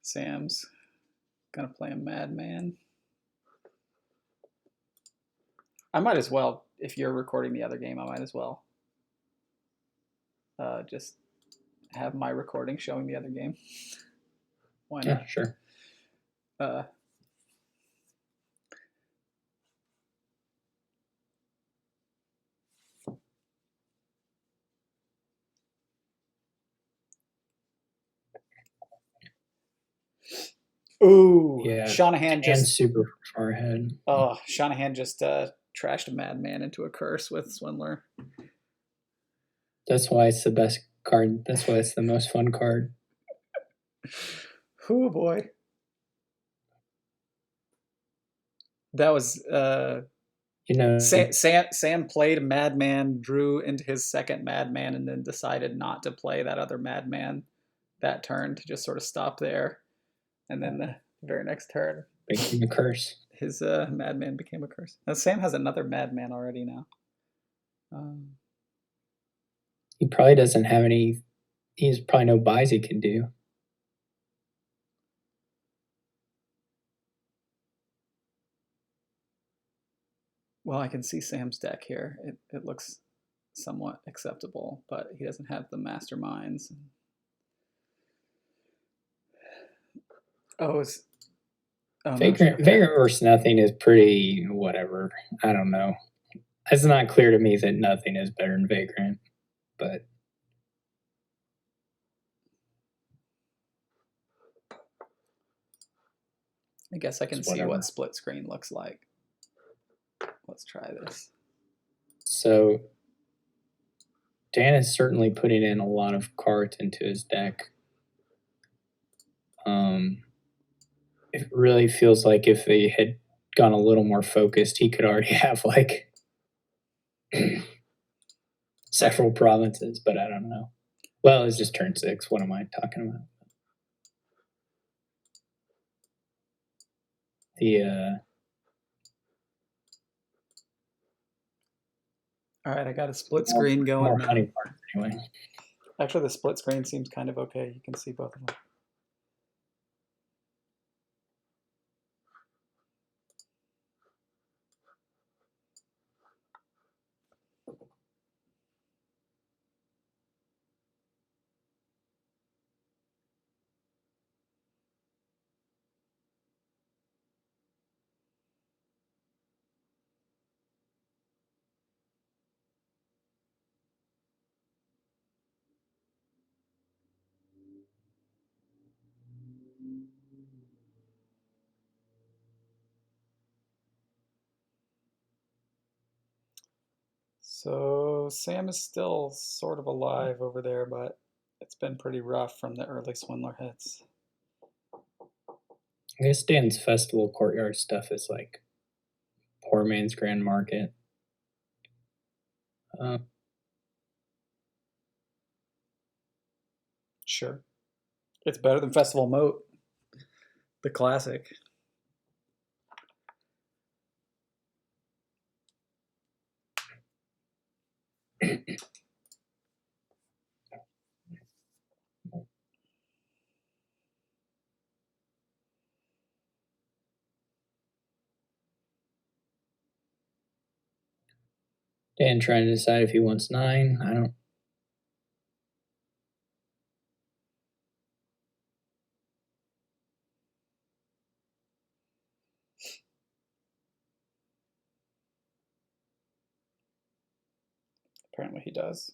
Sam's gonna play a madman. I might as well if you're recording the other game, I might as well just have my recording showing the other game. Why not? Yeah, sure. Ooh, Yeah, Shanahan and just super far ahead. Shanahan just trashed a Madman into a curse with Swindler. That's why it's the best card. That's why it's the most fun card. Oh boy, that was You know, Sam played Madman, drew into his second Madman, and then decided not to play that other Madman that turn to just sort of stop there. And then the very next turn, became a curse. his Madman became a curse. Now, Sam has another Madman already now. He probably doesn't have any. He's probably no buys he can do. Well, I can see Sam's deck here. It looks somewhat acceptable, but he doesn't have the masterminds. Vagrant versus nothing is pretty whatever. I don't know. It's not clear to me that nothing is better than Vagrant, but I guess I can see what split screen looks like. Let's try this. So Dan is certainly putting in a lot of cards into his deck. It really feels like if he had gone a little more focused, he could already have like several provinces, but I don't know. Well, it's just turn 6. What am I talking about? All right, I got a split screen going. Honey parts, anyway. Actually, the split screen seems kind of okay. You can see both of them. So Sam is still sort of alive over there, but it's been pretty rough from the early Swindler hits. I guess Dan's festival courtyard stuff is like poor man's grand market. Sure. It's better than Festival Moat, the classic. Dan trying to decide if he wants 9. I don't. Apparently he does.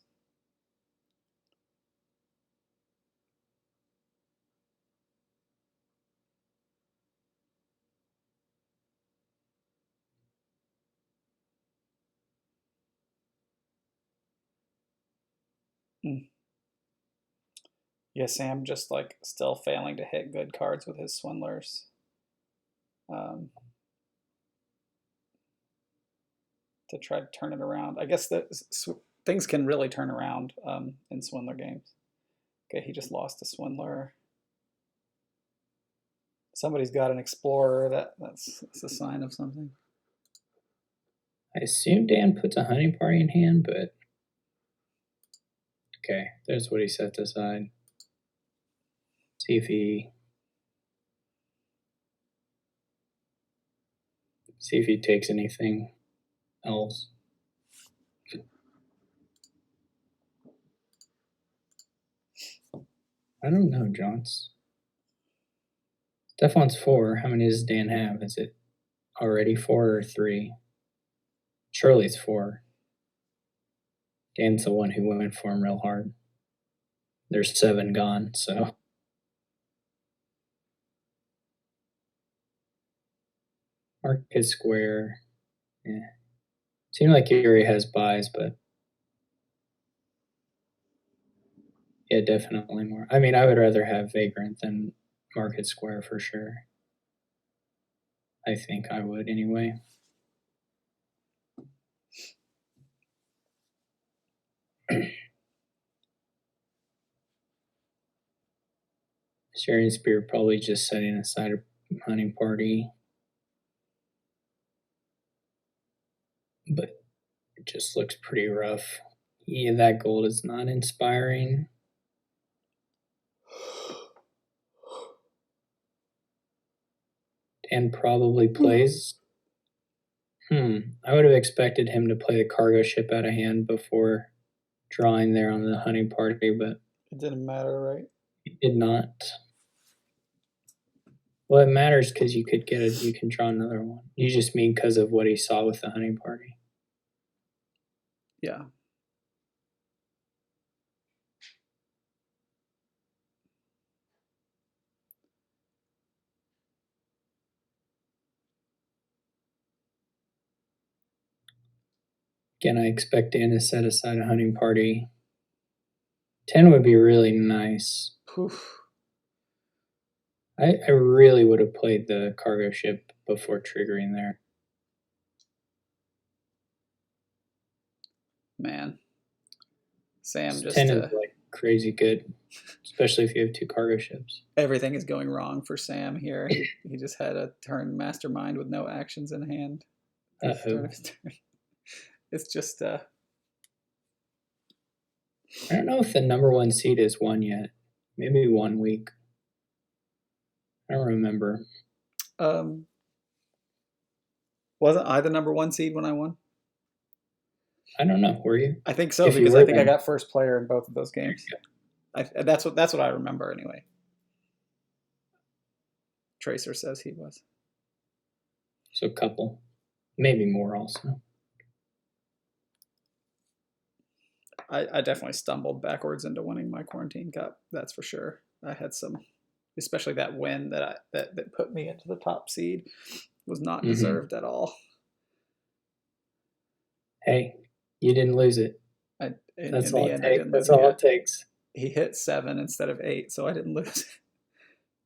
Yeah, Sam just like still failing to hit good cards with his Swindlers. To try to turn it around. I guess that things can really turn around in Swindler games. Okay, he just lost a Swindler. Somebody's got an Explorer. That's a sign of something. I assume Dan puts a hunting party in hand, but okay, there's what he set aside. See if he takes anything else. I don't know, Johns. Stefan's 4. How many does Dan have? Is it already 4 or 3? Surely it's 4. Dan's the one who went for him real hard. There's 7 gone, so. Market Square. Yeah. Seemed like he already has buys, but. Yeah, definitely more. I mean, I would rather have Vagrant than Market Square for sure. I think I would anyway. Sharing Spear probably just setting aside a hunting party. But it just looks pretty rough. Yeah, that gold is not inspiring. And probably plays. I would have expected him to play the cargo ship out of hand before drawing there on the hunting party, but It didn't matter, right? he did not. Well, it matters because you could get it. You can draw another one. You just mean because of what he saw with the hunting party. Yeah. Again, I expect Dan to set aside a hunting party. 10 would be really nice. Poof. I really would have played the cargo ship before triggering there. Man. Sam just 10 is like crazy good, especially if you have 2 cargo ships. Everything is going wrong for Sam here. He just had a turn mastermind with no actions in hand. It's just I don't know if the number 1 seed is won yet. Maybe 1 week. I don't remember. Wasn't I the number 1 seed when I won? I don't know. Were you? I think so, because I think I got first player in both of those games. That's what I remember anyway. Tracer says he was. So a couple, maybe more also. I definitely stumbled backwards into winning my quarantine cup. That's for sure. I had some, especially that win that put me into the top seed, was not deserved at all. Hey, you didn't lose it. That's all it takes. He hit 7 instead of 8, so I didn't lose.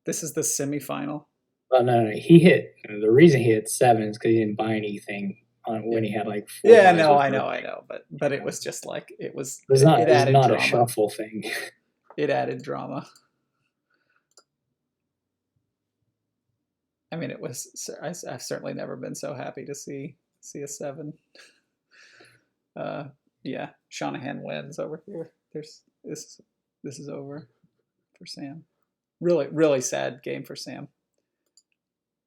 This is the semifinal. Oh no, he hit. The reason he hit 7 is because he didn't buy anything when he had like 4. Yeah, no, I know, but it was just like it was. It was not drama. A shuffle thing. It added drama. I mean, it was. I've certainly never been so happy to see a 7. Yeah, Shanahan wins over here. This is over for Sam. Really, really sad game for Sam.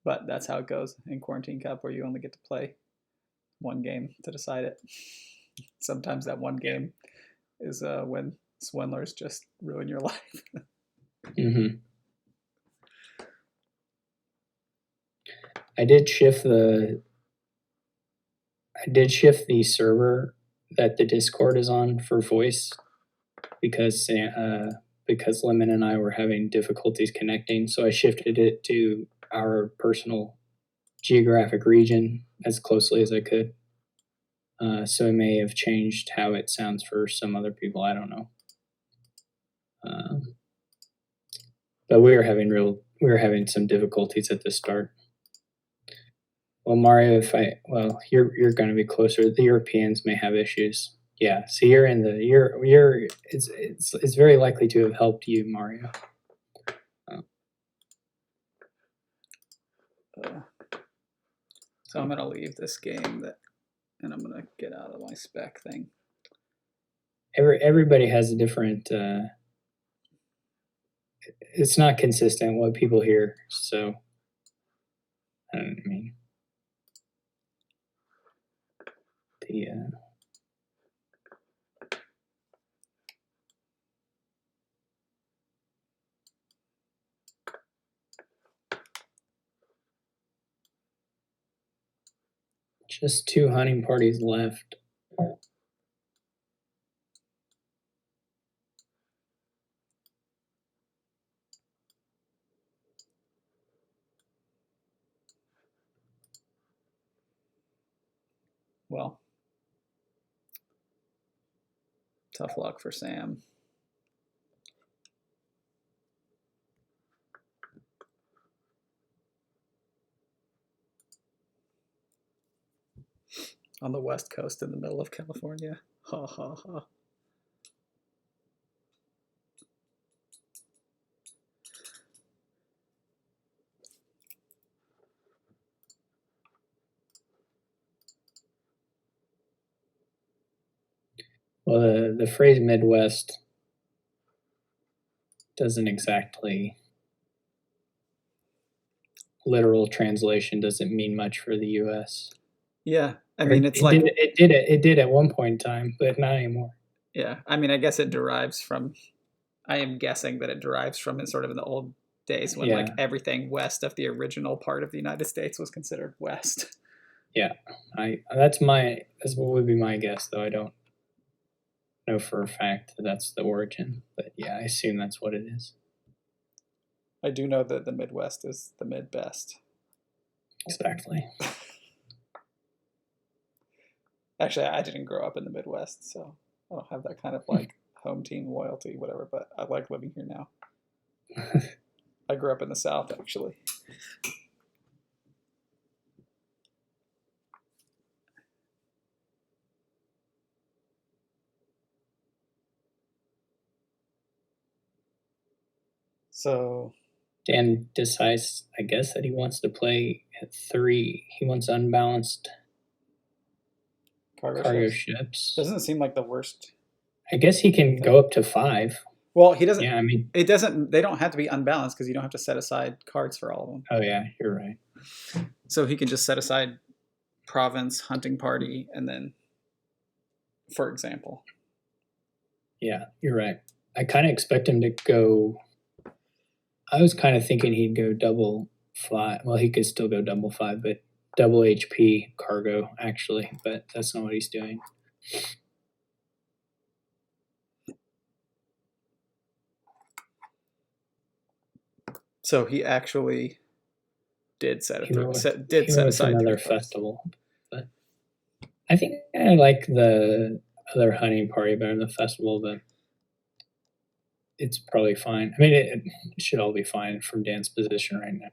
But that's how it goes in Quarantine Cup, where you only get to play 1 game to decide it. Sometimes that 1 game is when swindlers just ruin your life. I did shift the server that the Discord is on for voice because Lemon and I were having difficulties connecting, so I shifted it to our personal geographic region as closely as I could. So it may have changed how it sounds for some other people. I don't know. But we were having some difficulties at the start. Well, Mario, you're going to be closer. The Europeans may have issues. Yeah, so you're in the it's very likely to have helped you, Mario. So I'm gonna leave this game and I'm gonna get out of my spec thing. Everybody has a different. It's not consistent what people hear, so I mean the. Just 2 hunting parties left. Well, tough luck for Sam. On the West Coast in the middle of California. Ha ha ha. Well, the phrase Midwest doesn't exactly, literal translation doesn't mean much for the U.S. Yeah, I Or mean, it's like, it did at one point in time, but not anymore. yeah, I mean, I guess it derives from, I am guessing that it derives from it sort of in the old days when like Yeah. everything west of the original part of the United States was considered west. Yeah, that's what would be my guess, though I don't know for a fact that that's the origin. But yeah, I assume that's what it is. I do know that the Midwest is the mid best. Exactly. Actually, I didn't grow up in the Midwest, so I don't have that kind of like home team loyalty, whatever, but I like living here now. I grew up in the South, actually. So Dan decides, I guess, that he wants to play at 3. He wants unbalanced cargo ships. Doesn't seem like the worst. I guess he can go up to 5. Well, he doesn't. Yeah, I mean, It doesn't. They don't have to be unbalanced because you don't have to set aside cards for all of them. oh yeah, you're right. So he can just set aside province, hunting party, and then, for example. Yeah, you're right. I kind of expect him to go. I was kind of thinking he'd go double 5. Well, he could still go double 5, but double HP cargo actually. But that's not what he's doing. So he actually did set He went with, set aside another 3 cards. festival. But I think I like the other hunting party better than the festival, but it's probably fine. I mean, it should all be fine from Dan's position right now.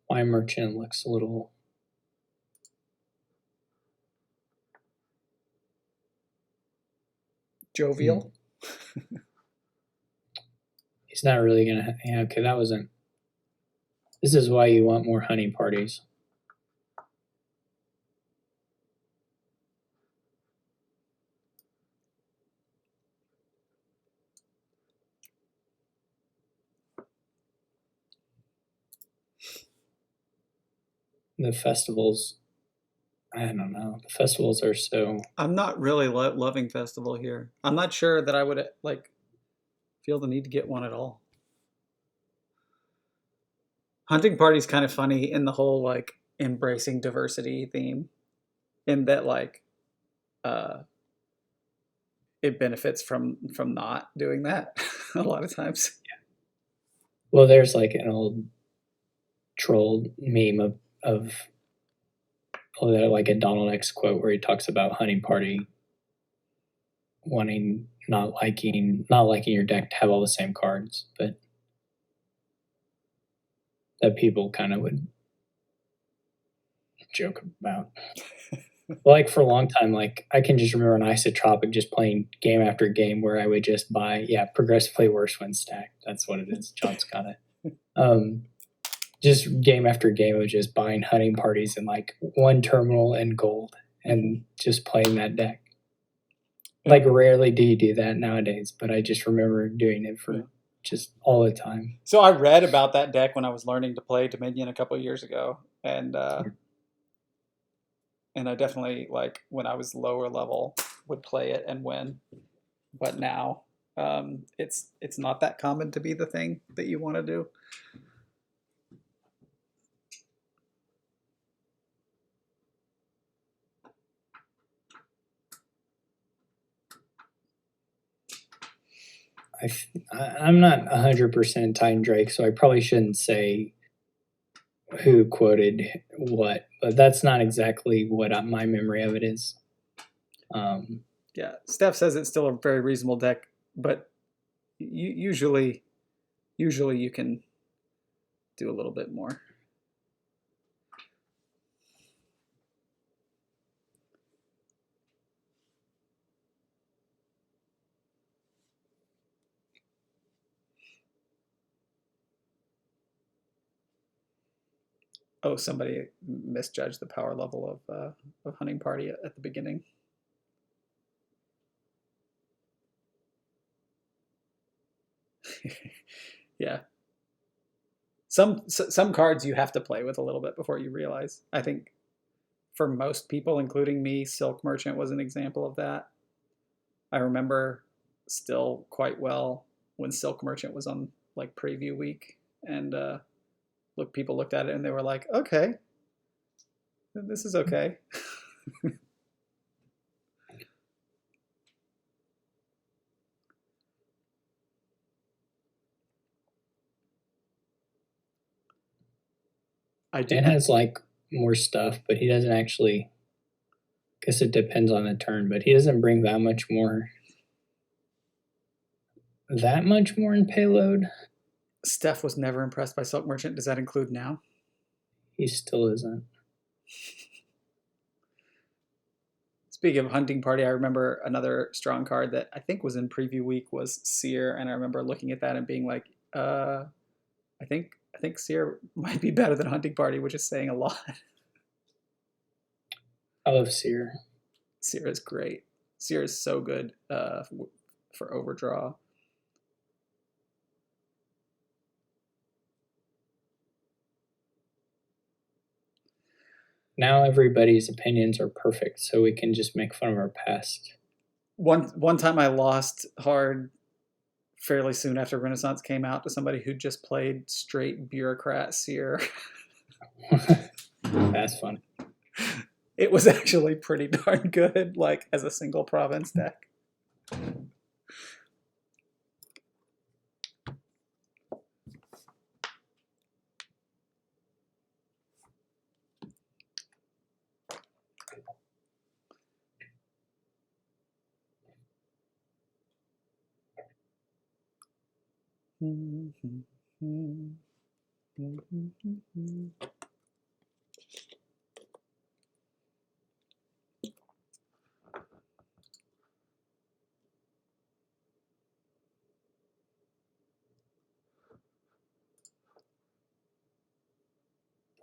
My merchant looks a little. Jovial. He's not really gonna. Yeah, okay, that wasn't. This is why you want more hunting parties. The festivals, I don't know. The festivals are so. I'm not really loving festival here. I'm not sure that I would like feel the need to get one at all. Hunting party's kind of funny in the whole like embracing diversity theme, in that like it benefits from not doing that a lot of times. Yeah. Well, there's like an old troll meme of like a Donald X quote where he talks about hunting party wanting not liking your deck to have all the same cards, but that people kind of would joke about. Like for a long time, like I can just remember an isotropic just playing game after game where I would just buy, progressively worse when stacked. That's what it is. John's got it. Just game after game of just buying hunting parties and like 1 terminal and gold and just playing that deck. Like rarely do you do that nowadays, but I just remember doing it for just all the time. So I read about that deck when I was learning to play Dominion a couple of years ago, and and I definitely like when I was lower level would play it and win. But now it's not that common to be the thing that you want to do. I'm not 100% Titan Drake, so I probably shouldn't say who quoted what, but that's not exactly what my memory of it is. Yeah, Steph says it's still a very reasonable deck, but usually you can do a little bit more. Oh, somebody misjudged the power level of Hunting Party at the beginning. Yeah. Some cards you have to play with a little bit before you realize. I think for most people, including me, Silk Merchant was an example of that. I remember still quite well when Silk Merchant was on like preview week, and people looked at it and they were like, "Okay, this is okay." Dan has like more stuff, but he doesn't actually. I guess it depends on the turn, but he doesn't bring that much more. That much more in payload. Steph was never impressed by Silk Merchant. Does that include now? He still isn't. Speaking of Hunting Party, I remember another strong card that I think was in preview week was Seer, and I remember looking at that and being like, I think Seer might be better than Hunting Party, which is saying a lot. I love Seer. Seer is great. Seer is so good for overdraw. Now everybody's opinions are perfect, so we can just make fun of our past. One time I lost hard fairly soon after Renaissance came out to somebody who just played straight bureaucrat Seer. That's fun. It was actually pretty darn good, like as a single province deck.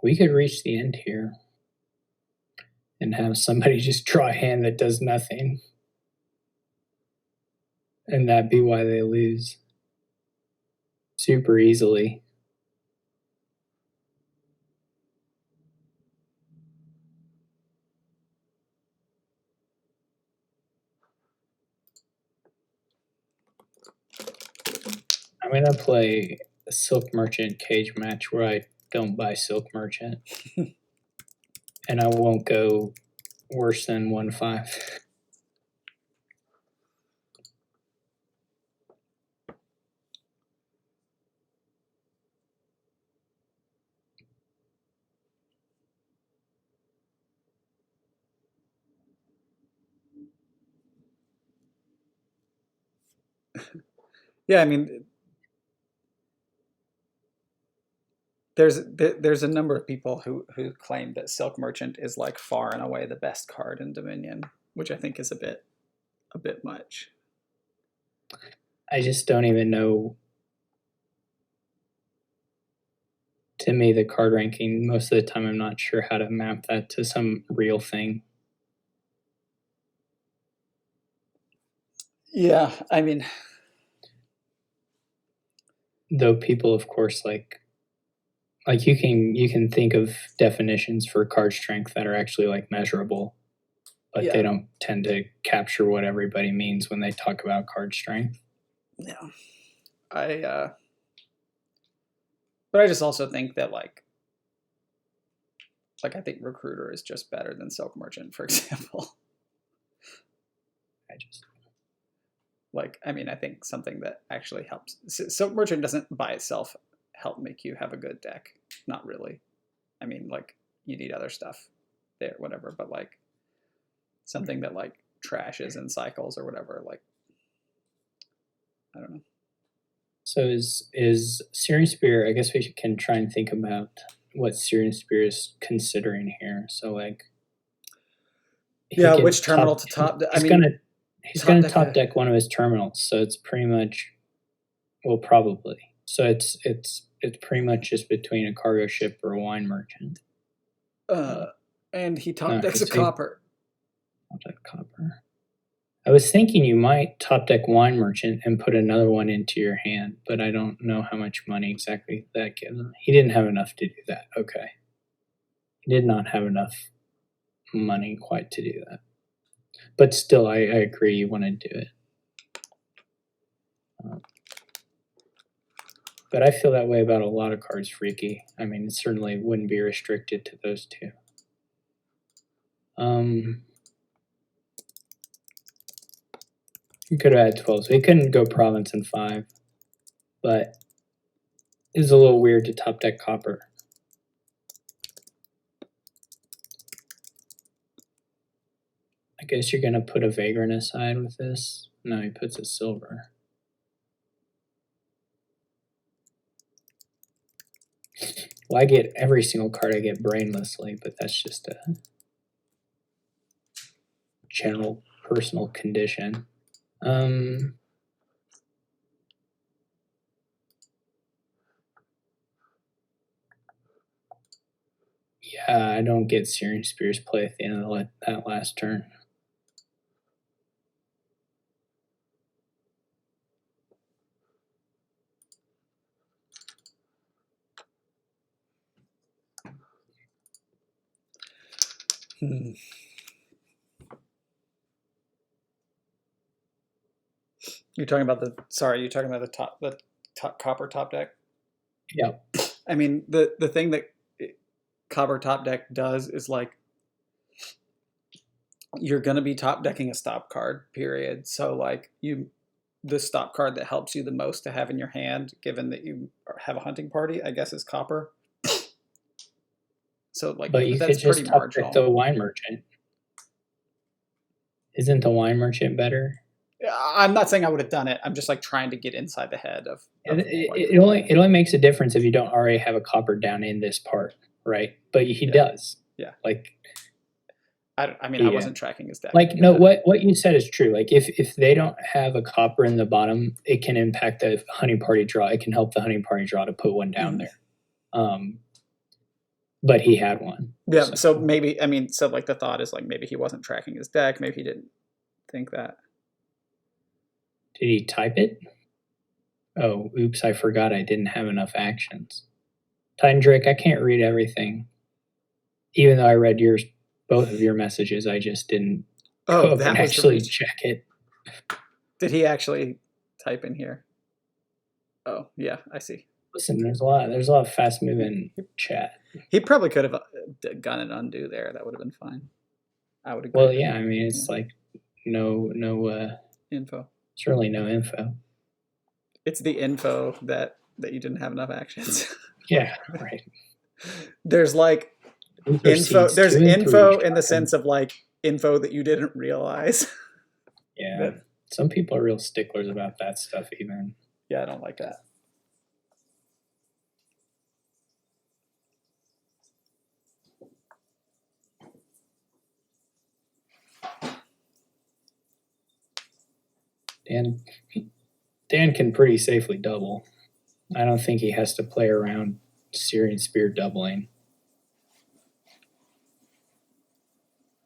We could reach the end here and have somebody just draw a hand that does nothing. And that be why they lose. Super easily. I'm gonna play a Silk Merchant cage match where I don't buy Silk Merchant. And I won't go worse than 1-5. Yeah, I mean, there's a number of people who claim that Silk Merchant is like far and away the best card in Dominion, which I think is a bit much. I just don't even know. To me, the card ranking, most of the time, I'm not sure how to map that to some real thing. Yeah, I mean, though people, of course, like like you can think of definitions for card strength that are actually like measurable, but Yeah. they don't tend to capture what everybody means when they talk about card strength. Yeah. But I just also think that like I think Recruiter is just better than Silk Merchant, for example. I just Like, I mean, I think something that actually helps. Silk Merchant doesn't by itself help make you have a good deck. Not really. I mean, like, you need other stuff there, whatever. But like something that like trashes and cycles or whatever, like, I don't know. So is Searing Spear? I guess we can try and think about what Searing Spear is considering here. So like, he Yeah, could which terminal to top? I He's mean, he's top gonna deck top deck one of his terminals. So it's pretty much, well, probably. So it's pretty much just between a cargo ship or a wine merchant. and he top No, decks a it's big. copper. Top deck copper. I was thinking you might top deck wine merchant and put another one into your hand, but I don't know how much money exactly that gives him. He didn't have enough to do that. Okay. He did not have enough money quite to do that. But still, I agree you want to do it. But I feel that way about a lot of cards, Freaky. I mean, it certainly wouldn't be restricted to those two. He could have had 12, so he couldn't go Province in 5. But it's a little weird to top deck copper. I guess you're going to put a Vagrant aside with this. No, he puts a silver. Well, I get every single card I get brainlessly, but that's just a general personal condition. Yeah, I don't get Searing Spear's play at the end of that last turn. You're talking about the top copper top deck? Yeah. I mean, the thing that copper top deck does is like you're going to be top decking a stop card, period. So like the stop card that helps you the most to have in your hand, given that you have a hunting party, I guess is copper. So like, But you that's could just pretty top marginal. deck the wine merchant. Isn't the wine merchant better? I'm not saying I would have done it. I'm just like trying to get inside the head of it only makes a difference if you don't already have a copper down in this part, right? But he does. Yeah. Like, I mean, I wasn't tracking his deck. Like, no, what you said is true. Like, if they don't have a copper in the bottom, it can impact the hunting party draw. It can help the hunting party draw to put one down there. But he had one. Yeah, so maybe, I mean, so like the thought is like maybe he wasn't tracking his deck. Maybe he didn't think that. Did he type it? Oh, oops, I forgot I didn't have enough actions. Titan Drake, I can't read everything. Even though I read both of your messages, I just didn't go up and actually check it. Did he actually type in here? Oh, yeah, I see. Listen, there's a lot of fast moving chat. He probably could have done an undo there. That would have been fine. I would agree. Well, yeah, I mean, it's like no info. Certainly no info. It's the info that you didn't have enough actions. Yeah, right. There's like info. There's info in the sense of like info that you didn't realize. Yeah, some people are real sticklers about that stuff. Even. Yeah, I don't like that. Dan can pretty safely double. I don't think he has to play around Searing Spear doubling.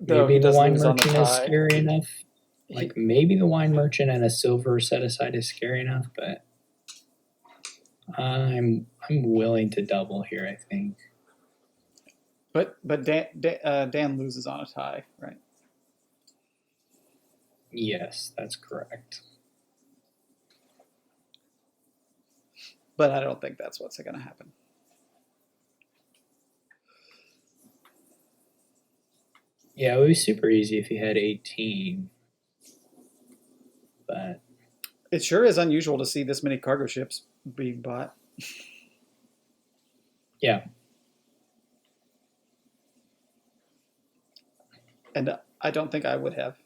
Maybe the wine merchant is scary enough. Like maybe the wine merchant and a silver set aside is scary enough, but I'm willing to double here, I think. But Dan loses on a tie, right? Yes, that's correct. But I don't think that's what's going to happen. Yeah, it would be super easy if he had 18. But It sure is unusual to see this many cargo ships being bought. yeah, And I don't think I would have.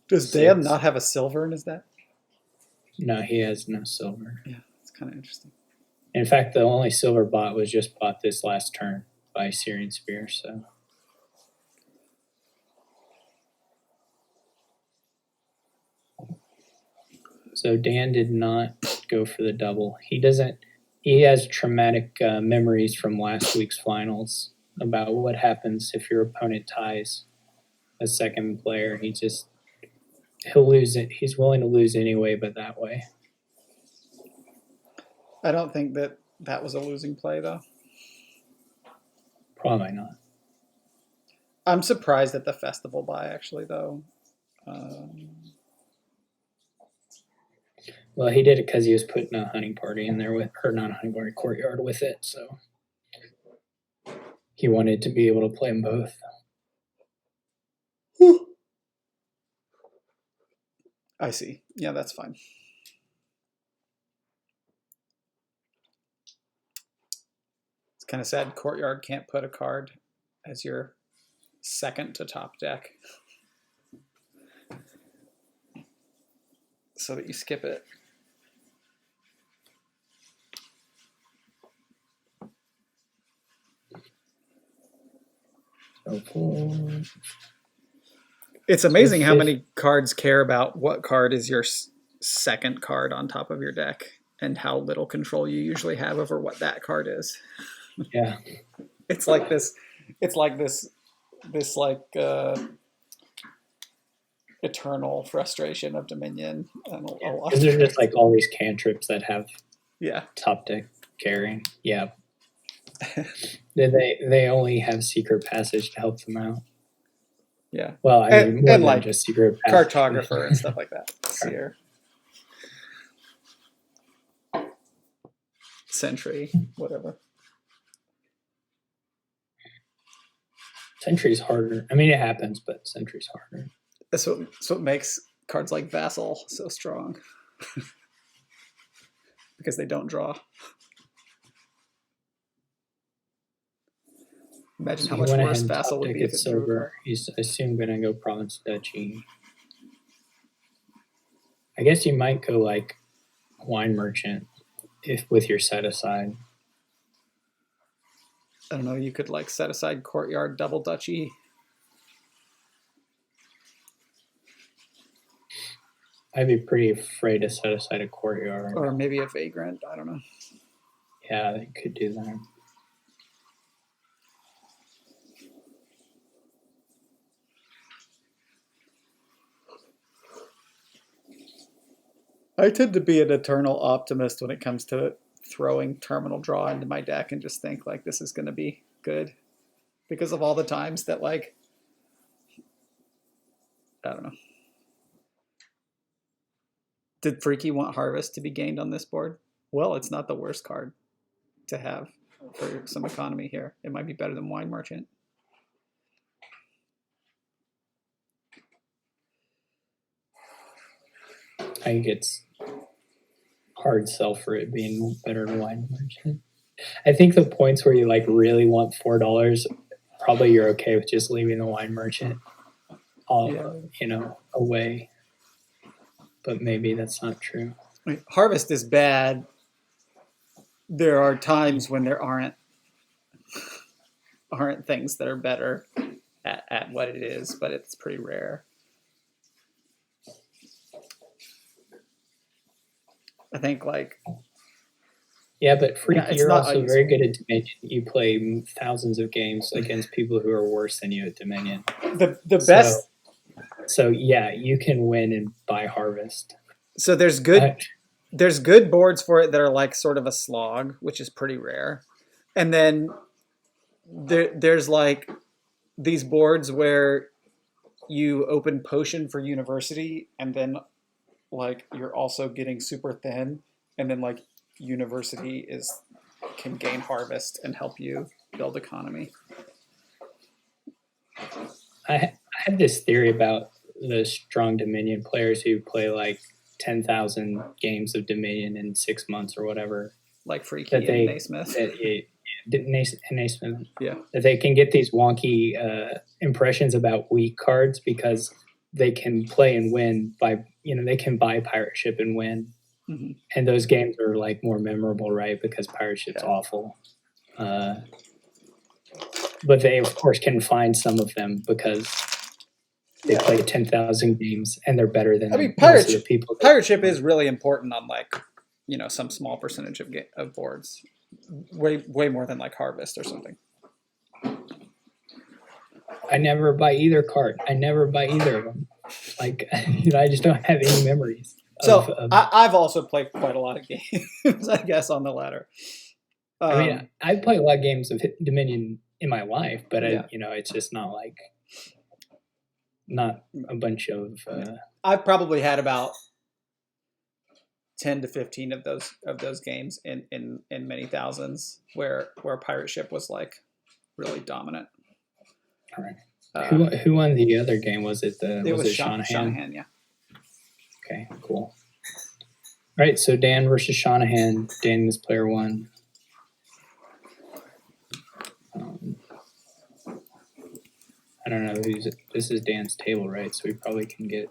Does Dan 6. not have a silver in his deck? No, he has no silver. Yeah, it's kind of interesting. In fact, the only silver bought was just bought this last turn by Syrian Spear. So Dan did not go for the double. He doesn't. He has traumatic memories from last week's finals about what happens if your opponent ties a second player. He'll lose it. He's willing to lose anyway, but that way. I don't think that was a losing play, though. Probably not. I'm surprised at the festival buy, actually, though. Well, he did it because he was putting a hunting party in there or not a hunting party, courtyard with it. So he wanted to be able to play them both. I see. Yeah, that's fine. It's kind of sad courtyard can't put a card as your second to top deck, so that you skip it. It's amazing how many cards care about what card is your second card on top of your deck, and how little control you usually have over what that card is. Yeah. It's like this. It's like this eternal frustration of Dominion. Because there's just like all these cantrips that have top deck carry. Yeah. They only have secret passage to help them out. Yeah. Well, I mean, more than like just secret passage. cartographer and stuff like that. Seer. Sentry, whatever. Sentry's harder. I mean, it happens, but Sentry's harder. That's what makes cards like Vassal so strong. Because they don't draw. Imagine how much worse Vassal would be if it's silver. He's assumed going to go Province Duchy. I guess you might go like Wine Merchant with your set aside. I don't know. You could like set aside Courtyard, double Duchy. I'd be pretty afraid to set aside a Courtyard. Or maybe a Vagrant. I don't know. Yeah, they could do that. I tend to be an eternal optimist when it comes to throwing terminal draw into my deck and just think like this is going to be good, because of all the times that like, I don't know. Did Freaky want Harvest to be gained on this board? Well, it's not the worst card to have for some economy here. It might be better than Wine Merchant. I think it's hard sell for it being better than Wine Merchant. I think the points where you like really want $4, probably you're okay with just leaving the Wine Merchant away. But maybe that's not true. I mean, Harvest is bad. There are times when there aren't things that are better at what it is, but it's pretty rare. I think like but Freaky, you're also very good at Dominion. You play thousands of games against people who are worse than you at Dominion. The best. So yeah, you can win and buy Harvest. So there's good boards for it that are like sort of a slog, which is pretty rare. And then there's like these boards where you open potion for university, and then like you're also getting super thin, and then like university is can gain harvest and help you build economy. I had this theory about the strong Dominion players who play like 10,000 games of Dominion in 6 months or whatever. Like Freaky That and Naismith. Naismith. Yeah. That they can get these wonky impressions about weak cards because they can play and win by, they can buy Pirate Ship and win. Mm-hmm. And those games are like more memorable, right? Because Pirate Ship's awful. But they, of course, can find some of them because they play 10,000 games and they're better than Pirate most of the people. Pirate Ship is really important on like, some small percentage of boards. Way more than like Harvest or something. I never buy either card. I never buy either of them. Like, I just don't have any memories. I've also played quite a lot of games, I guess, on the ladder. I play a lot of games of Dominion in my life, but it's just not like not a bunch of. I've probably had about 10 to 15 of those games in many thousands where Pirate Ship was like really dominant. All right. Who won the other game? Was it Shanahan? Shanahan, yeah. Okay, cool. All right, so Dan versus Shanahan. Dan is player one. I don't know this is Dan's table, right? So we probably can get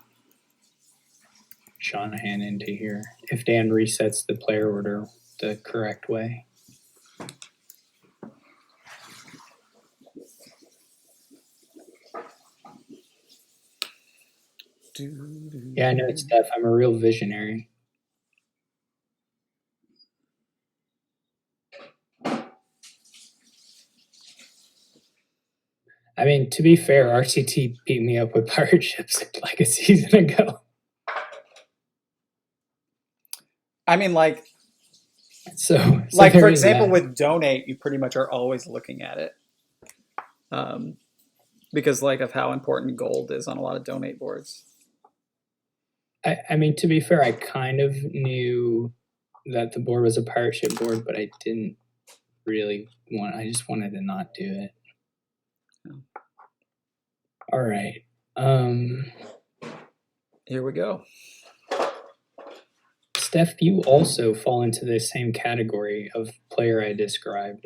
Shanahan into here if Dan resets the player order the correct way. Yeah, I know it's tough. I'm a real visionary. I mean, to be fair, RCT beat me up with Pirate Ships like a season ago. I mean, like, so for example, with Donate, you pretty much are always looking at it, because like of how important gold is on a lot of Donate boards. I mean, to be fair, I kind of knew that the board was a Pirate Ship board, but I didn't really I just wanted to not do it. All right. Here we go. Steph, you also fall into the same category of player I described.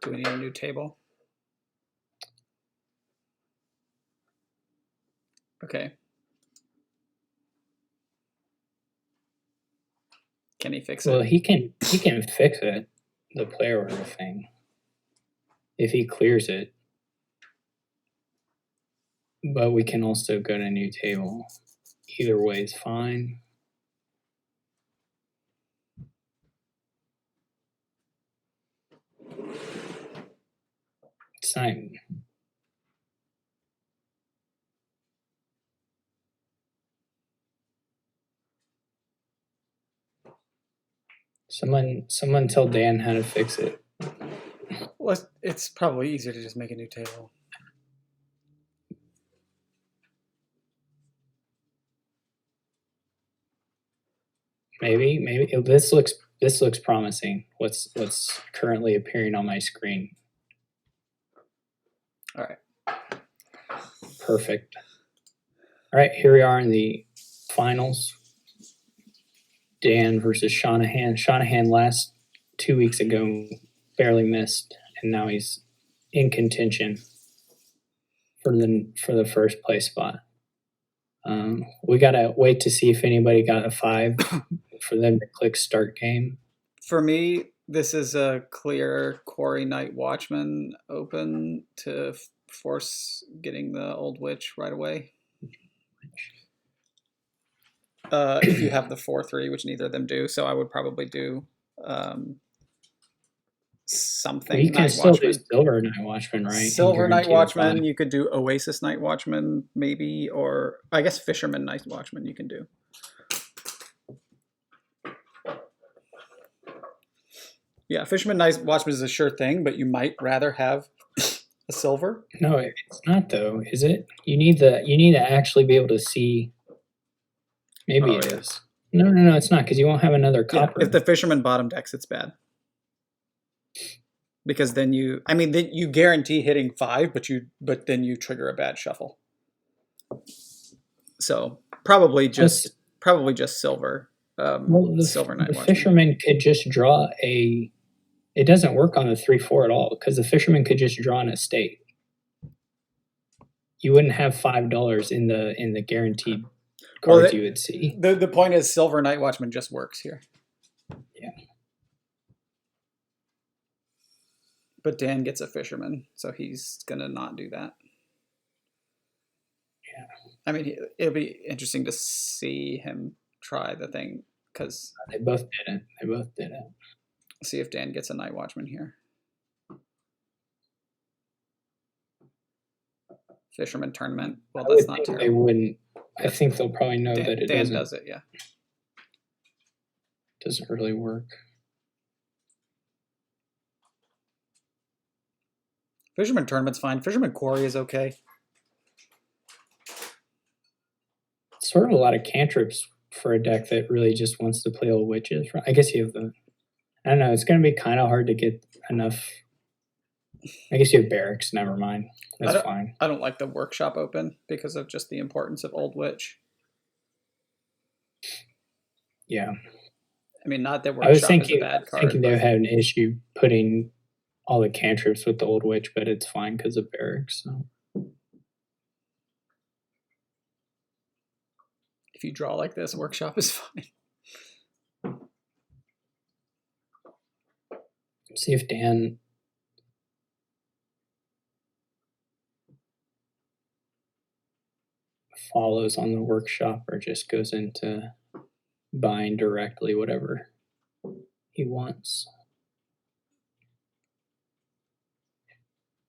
Do we need a new table? Okay. Can he fix it? Well, he can fix it, the player order thing, if he clears it. But we can also go to a new table. Either way is fine. It's not. Someone tell Dan how to fix it. Well, it's probably easier to just make a new table. Maybe this looks promising. What's currently appearing on my screen? All right. Perfect. All right, here we are in the finals. Dan versus Shanahan. Shanahan last 2 weeks ago barely missed, and now he's in contention for the first place spot. We gotta wait to see if anybody got a 5 for them to click start game. For me, This is a clear Quarry Night Watchman open to force getting the Old Witch right away. If you have the 4/3, which neither of them do, so I would probably do something. Well, you can Night still Watchman. do Silver Night Watchman, right? and Silver Night guarantee the Watchman. bottom. You could do Oasis Night Watchman, maybe, or I guess Fisherman Night Watchman. You can do. Yeah, Fisherman Night Watchman is a sure thing, but you might rather have a silver. No, it's not though, is it? You need to actually be able to see. Maybe Oh, it yeah. is. No, it's not because you won't have another Yeah, copper. if the Fisherman bottom decks, it's bad. Because then then you guarantee hitting 5, but then you trigger a bad shuffle. So probably just silver. Well, Silver Night the Watchman. fisherman could just draw a. It doesn't work on the 3/4 at all because the fisherman could just draw an estate. You wouldn't have $5 in the guaranteed cards you would see. The point is, Silver Night Watchman just works here. Yeah. But Dan gets a fisherman, so he's gonna not do that. Yeah. I mean, it'll be interesting to see him try the thing because They both didn't. see if Dan gets a Night Watchman here. Fisherman tournament. Well, that's not terrible. They wouldn't. I think they'll probably know Dan, that it Dan does it. Yeah. Doesn't really work. Fisherman tournament's fine. Fisherman Quarry is okay. It's sort of a lot of cantrips for a deck that really just wants to play Old Witches. I guess you have the. I don't know. It's going to be kind of hard to get enough. I guess you have barracks. Never mind. That's fine. I don't like the workshop open because of just the importance of Old Witch. Yeah. I mean, not that I was workshop is a bad card. thinking they would have an issue putting all the cantrips with the Old Witch, but it's fine because of barracks. So. If you draw like this, workshop is fine. See if Dan follows on the workshop or just goes into buying directly whatever he wants.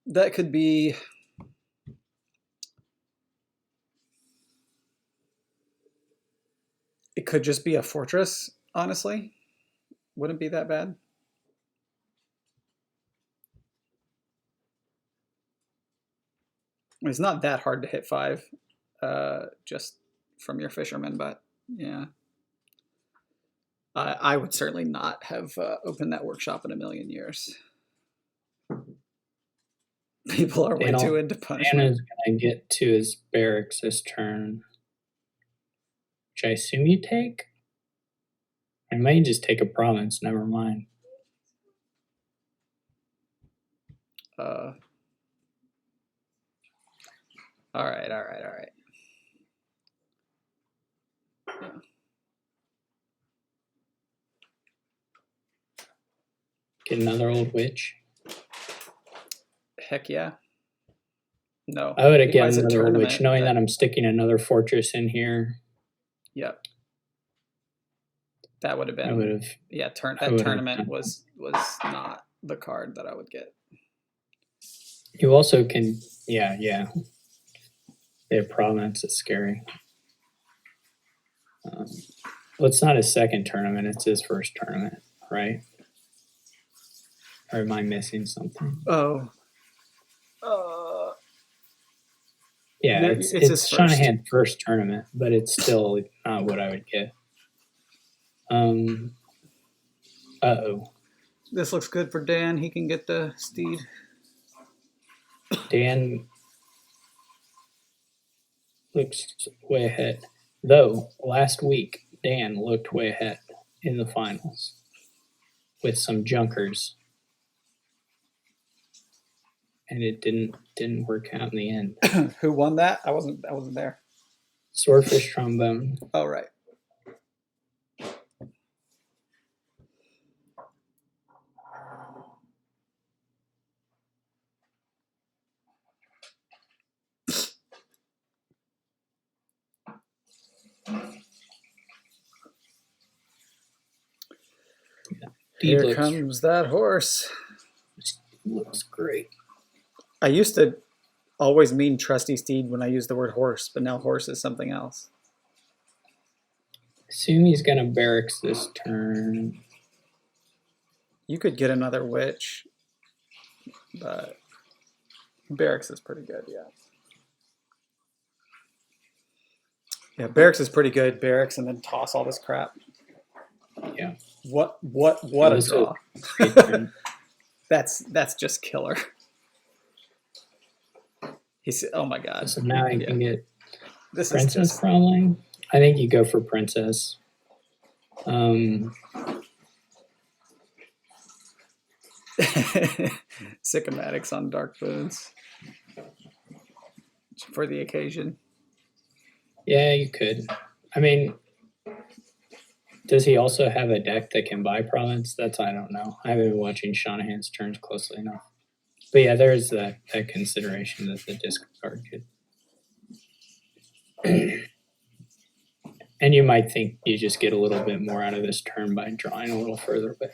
That could be. It could just be a fortress, honestly. Wouldn't be that bad. It's not that hard to hit 5 just from your fisherman, but yeah. I would certainly not have opened that workshop in a million years. People are way too into punishment. Dan is going to get to his barracks this turn, which I assume you take? I may just take a province, never mind. All right. Yeah. Get another Old Witch. Heck yeah. No. I would have gotten another Old Witch, knowing that I'm sticking another fortress in here. Yep. That would have been. Yeah, that tournament was not the card that I would get. You also can, yeah. Their province is scary. Well, it's not his second tournament; it's his first tournament, right? Or am I missing something? Oh. Yeah, it's Shanahan's first tournament, but it's still not what I would get. This looks good for Dan. He can get the steed. Dan looks way ahead. Though, last week, Dan looked way ahead in the finals with some junkers. And it didn't work out in the end. Who won that? I wasn't there. Swordfish Trombone. Oh, right. Here comes that horse. Looks great. I used to always mean trusty steed when I use the word horse, but now horse is something else. Assume he's gonna barracks this turn. You could get another witch, but barracks is pretty good, yeah. Yeah, barracks is pretty good. Barracks and then toss all this crap. Yeah. What a draw. That's just killer. He's oh my god. So now I can get this princess is just... probably. I think you go for princess. Sycomatics on dark boons for the occasion. Yeah, you could. I mean, does he also have a deck that can buy province? That's I don't know. I haven't been watching Shanahan's turns closely enough. But yeah, there is that consideration that the discard could. And you might think you just get a little bit more out of this turn by drawing a little further, but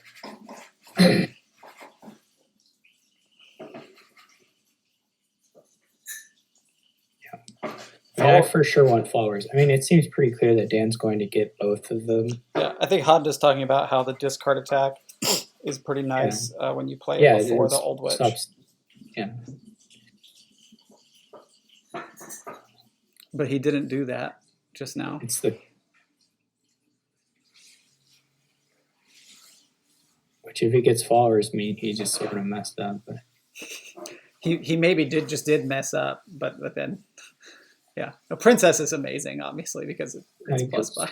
I for sure want flowers. I mean, it seems pretty clear that Dan's going to get both of them. Yeah, I think Honda's talking about how the discard attack is pretty nice when you play it before the old witch. Stops. Yeah. But he didn't do that just now. It's the which if he gets flowers mean he just sort of messed up. But he maybe did mess up, but then yeah. The princess is amazing, obviously, because it's plus by.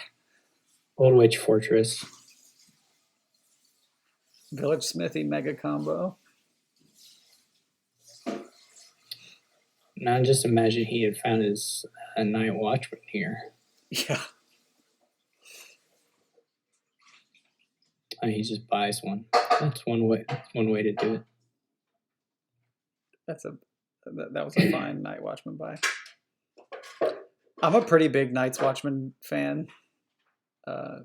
Old Witch Fortress. Village Smithy mega combo. Now just imagine he had found his Night Watchman here. Yeah. And he just buys one. That's one way. That's one way to do it. That was a fine Night Watchman buy. I'm a pretty big Night's Watchman fan. I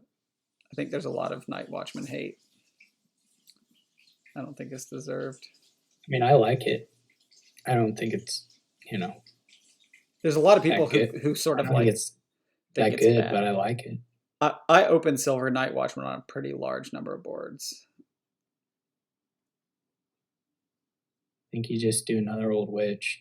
think there's a lot of Night Watchman hate. I don't think it's deserved. I mean, I like it. I don't think it's, There's a lot of people who sort of like it's that good, but I like it. I open Silver Night Watchman on a pretty large number of boards. I think you just do another Old Witch.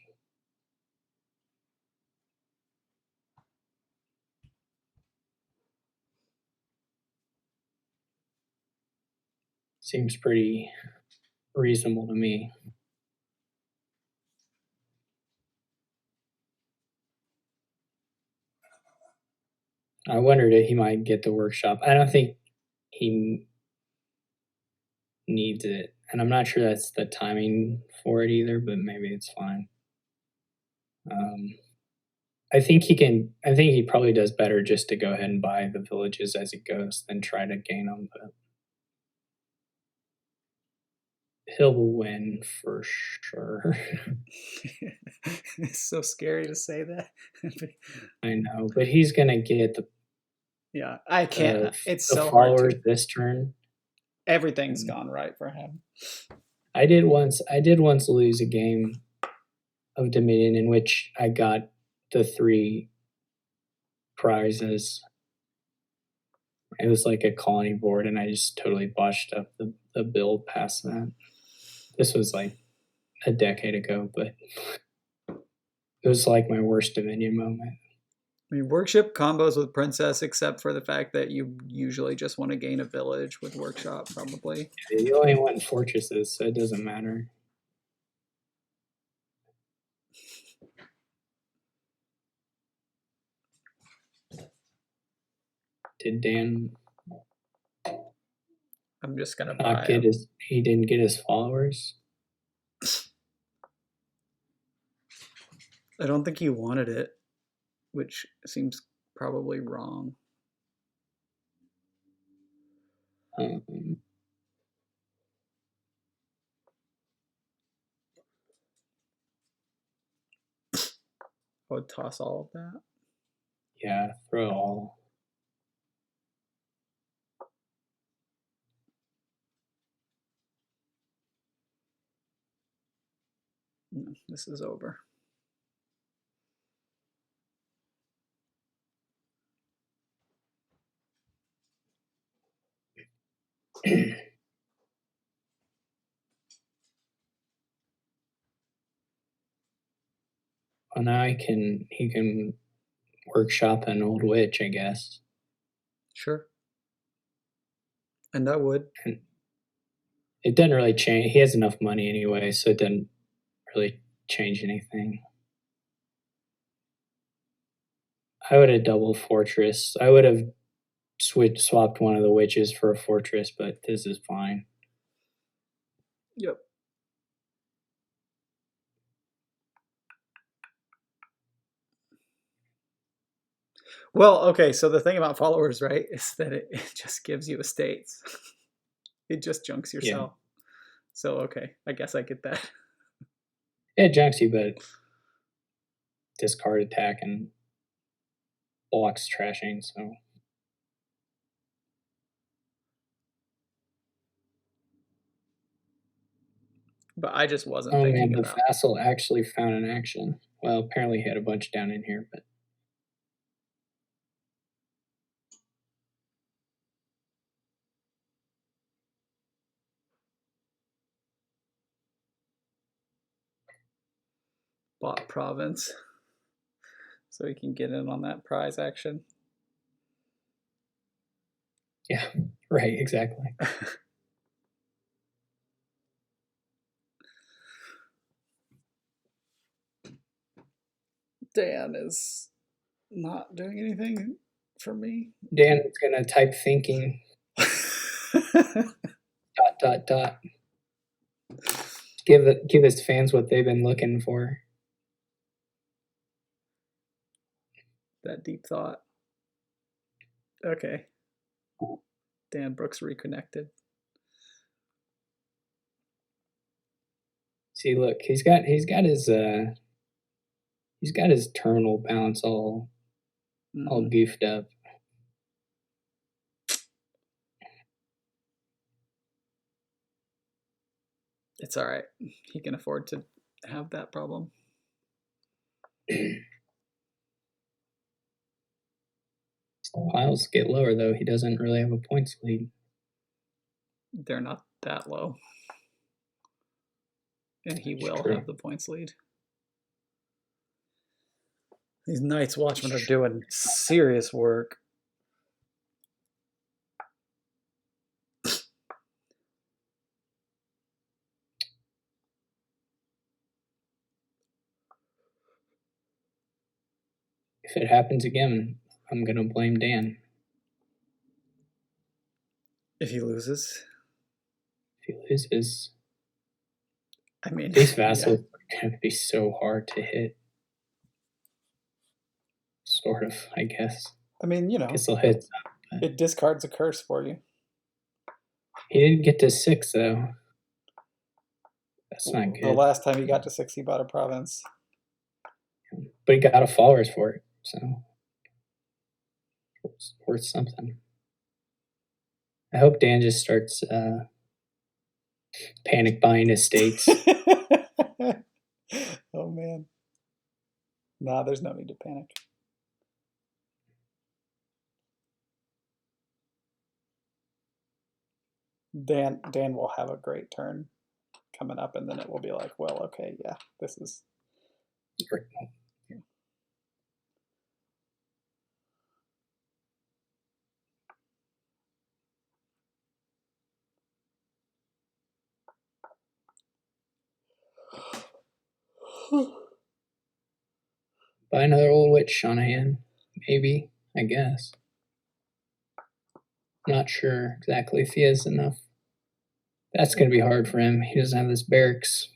Seems pretty reasonable to me. I wondered if he might get the workshop. I don't think he needs it. And I'm not sure that's the timing for it either, but maybe it's fine. I think he probably does better just to go ahead and buy the villages as it goes than try to gain them. But he'll win for sure. It's so scary to say that. I know, but he's gonna get the. Yeah, I can't. It's the so followers hard this turn. Everything's gone right for him. I did once lose a game of Dominion in which I got the 3 prizes. It was like a colony board, and I just totally botched up the build past that. This was like a decade ago, but it was like my worst Dominion moment. I mean, workshop combos with Princess, except for the fact that you usually just want to gain a village with workshop, probably. Yeah, you only want fortresses, so it doesn't matter. Did Dan? I'm just gonna buy. He didn't get his followers. I don't think he wanted it, which seems probably wrong. I would toss all of that. Yeah, throw all. This is over. Well, now he can workshop an old witch, I guess. Sure. And that would. And it doesn't really change. He has enough money anyway, so it doesn't really change anything. I would have double fortress. I would have swapped one of the witches for a fortress, but this is fine. Yep. Well, okay, so the thing about followers, right, is that it just gives you estates. It just junks yourself. Yeah. So, okay, I guess I get that. It junks you, but discard attack and blocks trashing, so. But I just wasn't thinking about. Oh man, the vassal actually found an action. Well, apparently he had a bunch down in here, but. Bought province, so he can get in on that prize action. Yeah, right, exactly. Dan is not doing anything for me. Dan is gonna type thinking. ... Give his fans what they've been looking for. That deep thought. Okay. Dan Brooks reconnected. See, look, he's got his terminal balance all goofed up. It's all right. He can afford to have that problem. Piles get lower, though. He doesn't really have a points lead. They're not that low. And he will have the points lead. These Knights Watchmen are doing serious work. If it happens again, I'm going to blame Dan. If he loses? If he loses. I mean, these vassals are going to be so hard to hit. Sort of, I guess. I mean, you know, guess they'll hit. It discards a curse for you. He didn't get to 6, though. That's not good. The last time he got to 6, he bought a province. But he got a followers for it, so it's worth something. I hope Dan just starts panic buying estates. Oh man. Nah, there's no need to panic. Dan will have a great turn coming up, and then it will be like, well, okay, yeah, this is great. Buy another old witch on hand, maybe, I guess. Not sure exactly if he has enough. That's going to be hard for him. He doesn't have this barracks.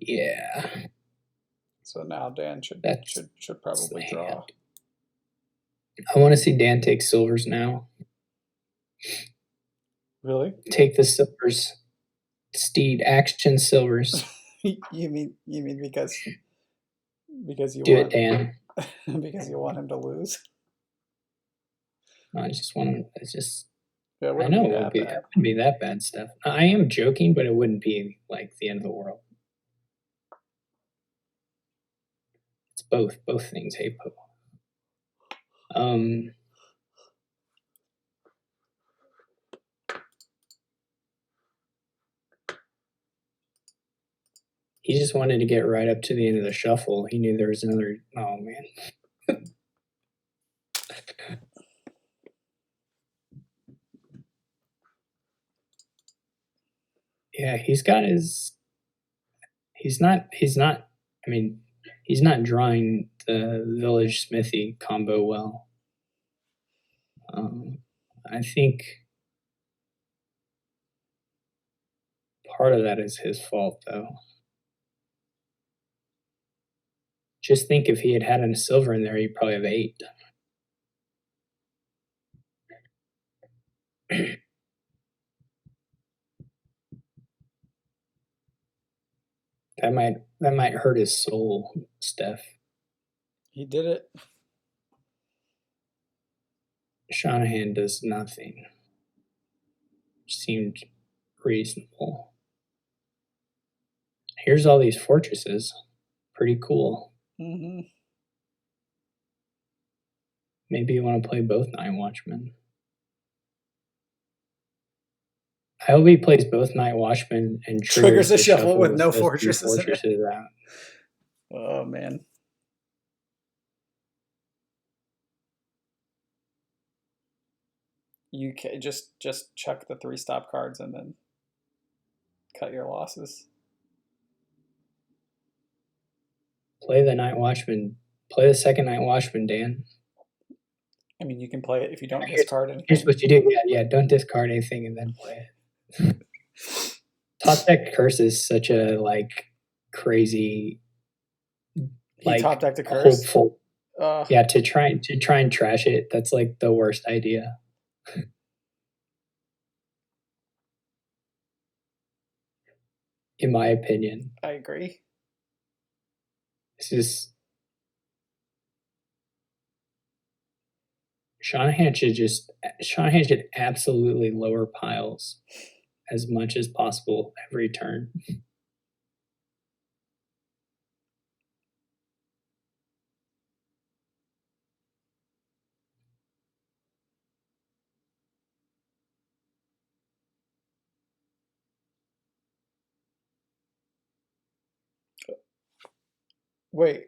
Yeah. So now Dan should probably draw. I want to see Dan take silvers now. Really? Take the silvers. Steed action silvers. you mean because you do want it, Dan? Because you want him to lose? No, I just want him. It's just Yeah, it I wouldn't know be it that wouldn't be, it bad. wouldn't be that bad stuff. I am joking, but it wouldn't be like the end of the world. It's both things. Hey, Poe. Um, he just wanted to get right up to the end of the shuffle. He knew there was another. Oh man. Yeah, he's got his. He's not. He's not. I mean, he's not drawing the village smithy combo well. I think part of that is his fault, though. Just think if he had had a silver in there, he'd probably have 8. That might hurt his soul, Steph. He did it. Shanahan does nothing. Seemed reasonable. Here's all these fortresses. Pretty cool. Mm-hmm. Maybe you want to play both Night Watchmen. I hope he plays both Night Watchmen and Triggers a the shuffle with no those 3 fortresses in it. fortresses out. Oh man. You can just chuck the 3 stop cards and then cut your losses. Play the Night Watchman. Play the second Night Watchman, Dan. I mean, you can play it if you don't discard anything. Here's what you do. Yeah, don't discard anything and then play it. Top deck curse is such a crazy. He top decked a curse. Hopeful. Yeah, to try and trash it. That's like the worst idea. In my opinion. I agree. It's just Shanahan should absolutely lower piles as much as possible every turn. Wait,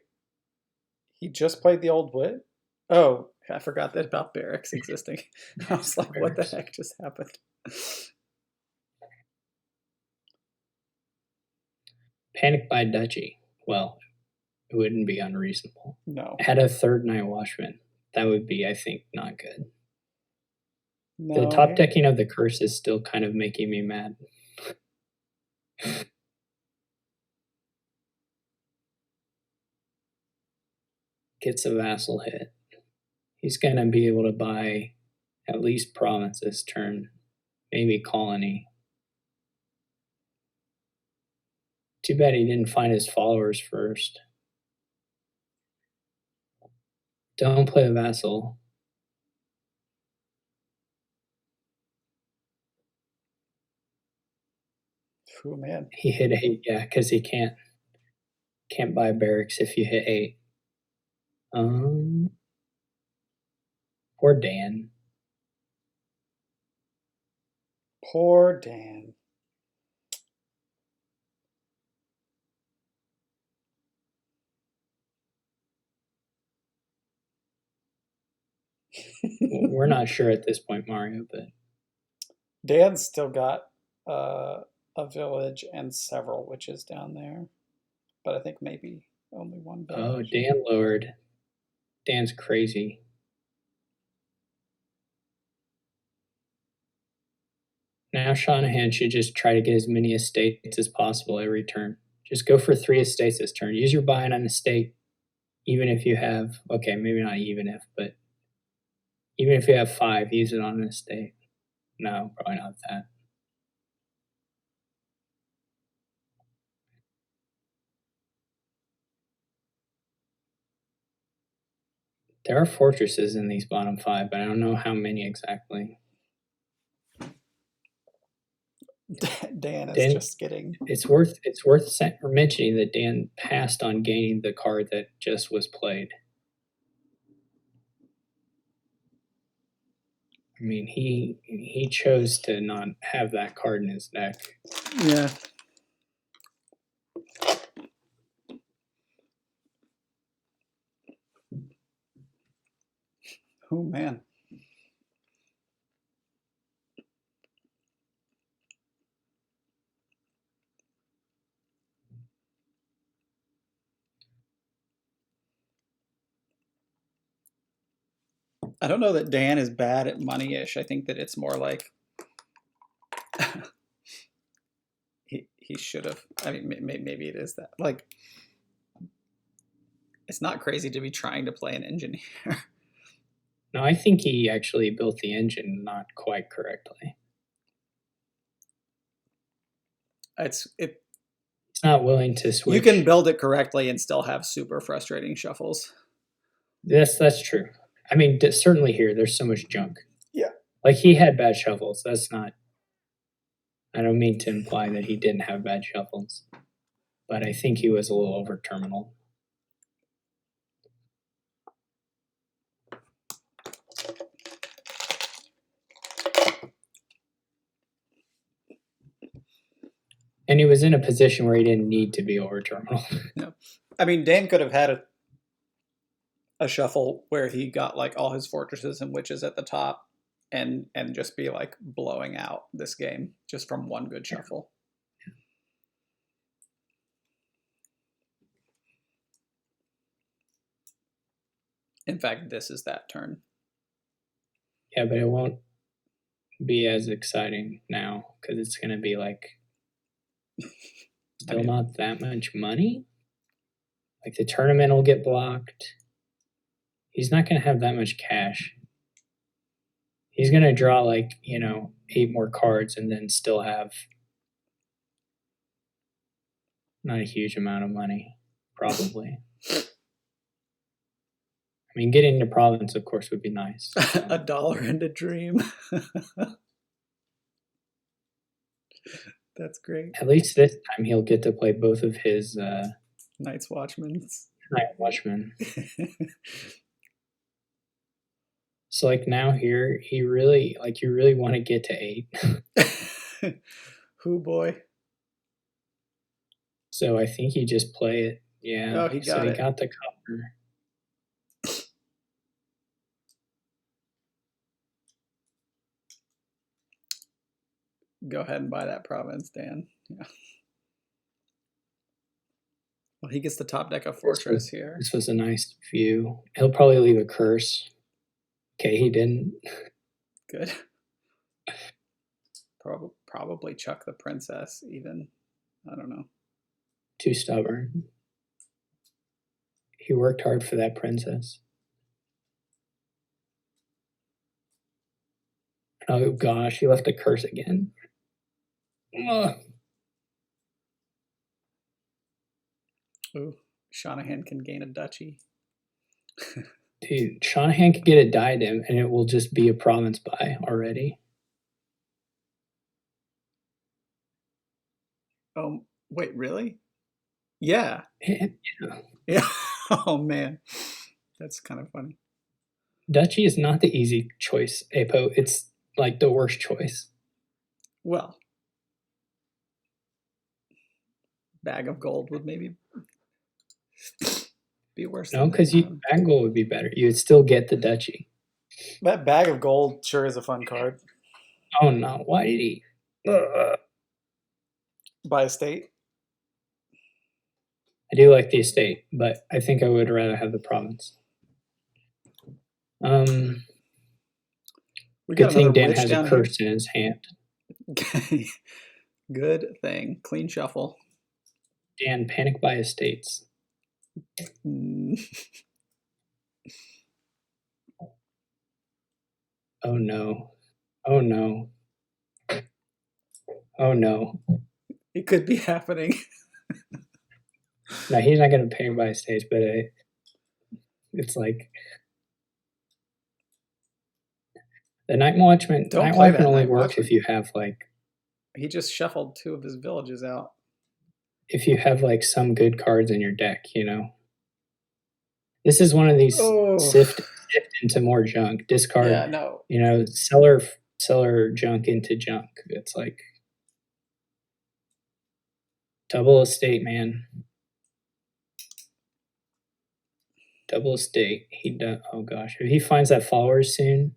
he just played the old wit? Oh, I forgot that about barracks existing. I was like, what the heck just happened? Panic by Duchy. Well, it wouldn't be unreasonable. No. Add a third Night Watchman. That would be, I think, not good. No, the top decking of the curse is still kind of making me mad. Gets a vassal hit. He's going to be able to buy at least province this turn, maybe colony. Too bad he didn't find his followers first. Don't play a vassal. Oh man. He hit 8, yeah, because he can't buy barracks if you hit 8. Poor Dan. Poor Dan. We're not sure at this point, Mario, but Dan's still got a village and several witches down there, but I think maybe only one village. Oh, Dan lowered. Dan's crazy. Now Shanahan should just try to get as many estates as possible every turn. Just go for 3 estates this turn. Use your buy on an estate, even if you have, okay, maybe not even if, but even if you have 5, use it on an estate. No, probably not that. There are fortresses in these bottom 5, but I don't know how many exactly. Dan is Dan- just getting. It's worth mentioning that Dan passed on gaining the card that just was played. I mean, he chose to not have that card in his deck. Yeah. Oh man. I don't know that Dan is bad at money-ish. I think that it's more like he should have. I mean, maybe it is that. Like, it's not crazy to be trying to play an engineer. No, I think he actually built the engine not quite correctly. It's He's not willing to switch. You can build it correctly and still have super frustrating shuffles. That's true. I mean, certainly here, there's so much junk. Yeah. Like, he had bad shuffles. That's not. I don't mean to imply that he didn't have bad shuffles, but I think he was a little over terminal. And he was in a position where he didn't need to be over terminal. No. I mean, Dan could have had a shuffle where he got like all his fortresses and witches at the top and just be like blowing out this game just from one good shuffle. In fact, this is that turn. Yeah, but it won't be as exciting now because it's going to be like still not that much money. Like, the tournament will get blocked. He's not going to have that much cash. He's going to draw like, 8 more cards and then still have not a huge amount of money, probably. I mean, getting to province, of course, would be nice. $1 and a dream. That's great. At least this time he'll get to play both of his Night's Watchmen. Night Watchmen. So like now here, you really want to get to 8. Who boy? So I think you just play it. Yeah. Oh, he got it. He got the copper. Go ahead and buy that province, Dan. Yeah. Well, he gets the top deck of Fortress here. This was a nice view. He'll probably leave a curse. Okay, he didn't. Good. Probably chuck the princess even. I don't know. Too stubborn. He worked hard for that princess. Oh gosh, he left a curse again. Ugh. Ooh, Shanahan can gain a duchy. Dude, Shanahan could get a diadem and it will just be a province buy already. Oh, wait, really? Yeah. Yeah. Yeah. Oh, man. That's kind of funny. Duchy is not the easy choice, Apo. It's like the worst choice. Well, bag of gold would maybe be worse. No, because bag gold would be better. You would still get the duchy. That bag of gold sure is a fun card. Oh no! Why did he? Buy estate. I do like the estate, but I think I would rather have the province. We Good got thing another Dan witch has a down curse in his hand. here. Good thing. Clean shuffle. Dan, panic buy estates. Oh no. Oh no. Oh no. It could be happening. No, he's not going to panic buy estates, but it's like the Night Watchman. Don't Night play Watchman that only Night works Watchman. if you have like He just shuffled 2 of his villages out. If you have like some good cards in your deck, this is one of these sift into more junk, discard. Yeah, no. Seller junk into junk. It's like double estate, man. Double estate. Oh gosh, if he finds that followers soon,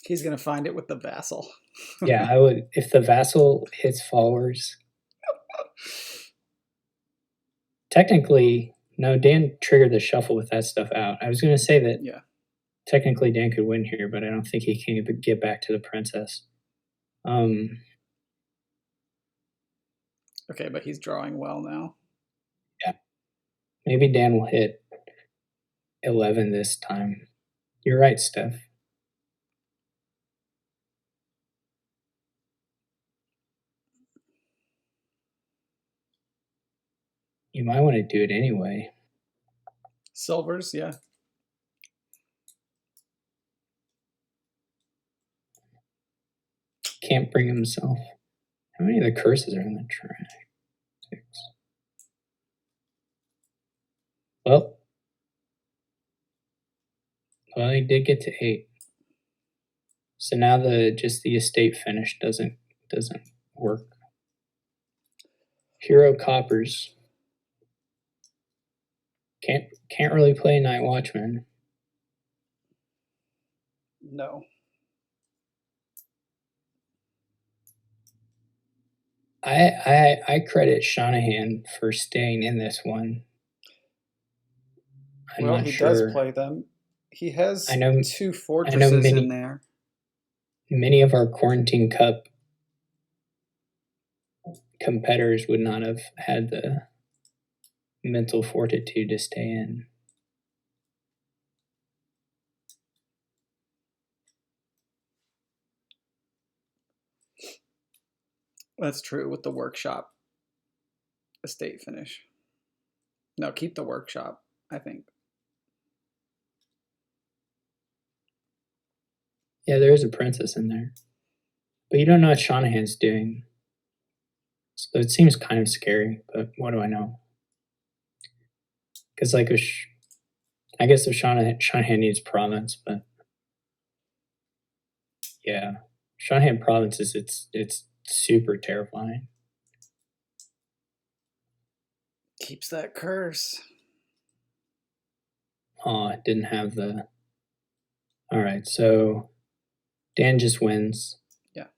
he's gonna find it with the vassal. Yeah, I would. If the vassal hits followers, technically, no. Dan triggered the shuffle with that stuff out. I was gonna say that. Yeah. Technically, Dan could win here, but I don't think he can get back to the princess. Okay, but he's drawing well now. Yeah. Maybe Dan will hit 11 this time. You're right, Steph. You might want to do it anyway. Silvers, yeah. Can't bring himself. How many of the curses are in the trash? 6. Well, he did get to 8. So now the estate finish doesn't work. Hero coppers. Can't really play Night Watchman. No. I credit Shanahan for staying in this one. He does play them. He has 2 fortresses in there. Many of our Quarantine Cup competitors would not have had the mental fortitude to stay in. That's true with the workshop estate finish. No, keep the workshop, I think. Yeah, there is a princess in there. But you don't know what Shanahan's doing. So it seems kind of scary, but what do I know? Because I guess if Shanahan needs province, but yeah, Shanahan province it's super terrifying. Keeps that curse. Oh, it didn't have the. All right, so Dan just wins. Yeah.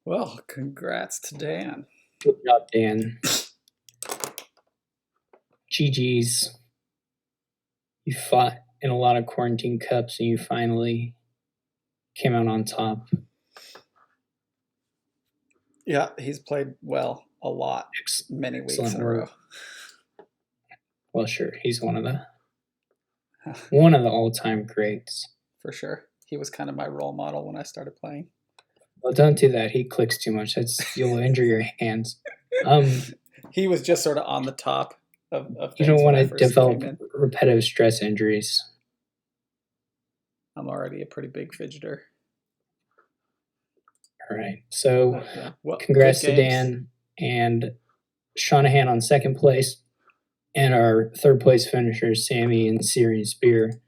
Well, congrats to Dan. Good job, Dan. GG's. You fought in a lot of Quarantine Cups and you finally came out on top. Yeah, he's played well a lot, many weeks in a row. Well, sure, he's one of the all-time greats. For sure. He was kind of my role model when I started playing. Well, don't do that. He clicks too much. You'll injure your hands. He was just sort of on the top of you don't want to develop repetitive stress injuries. I'm already a pretty big fidgeter. All right. So congrats to Dan and Shanahan on second place, and our third place finishers, Sammy and Syrian Spear.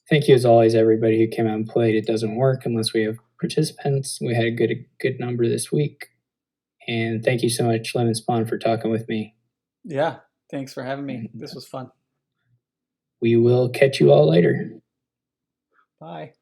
Thank you as always, everybody who came out and played. It doesn't work unless we have participants. We had a good number this week. And thank you so much, Lemon Spawn, for talking with me. Yeah, thanks for having me. This was fun. We will catch you all later. Bye.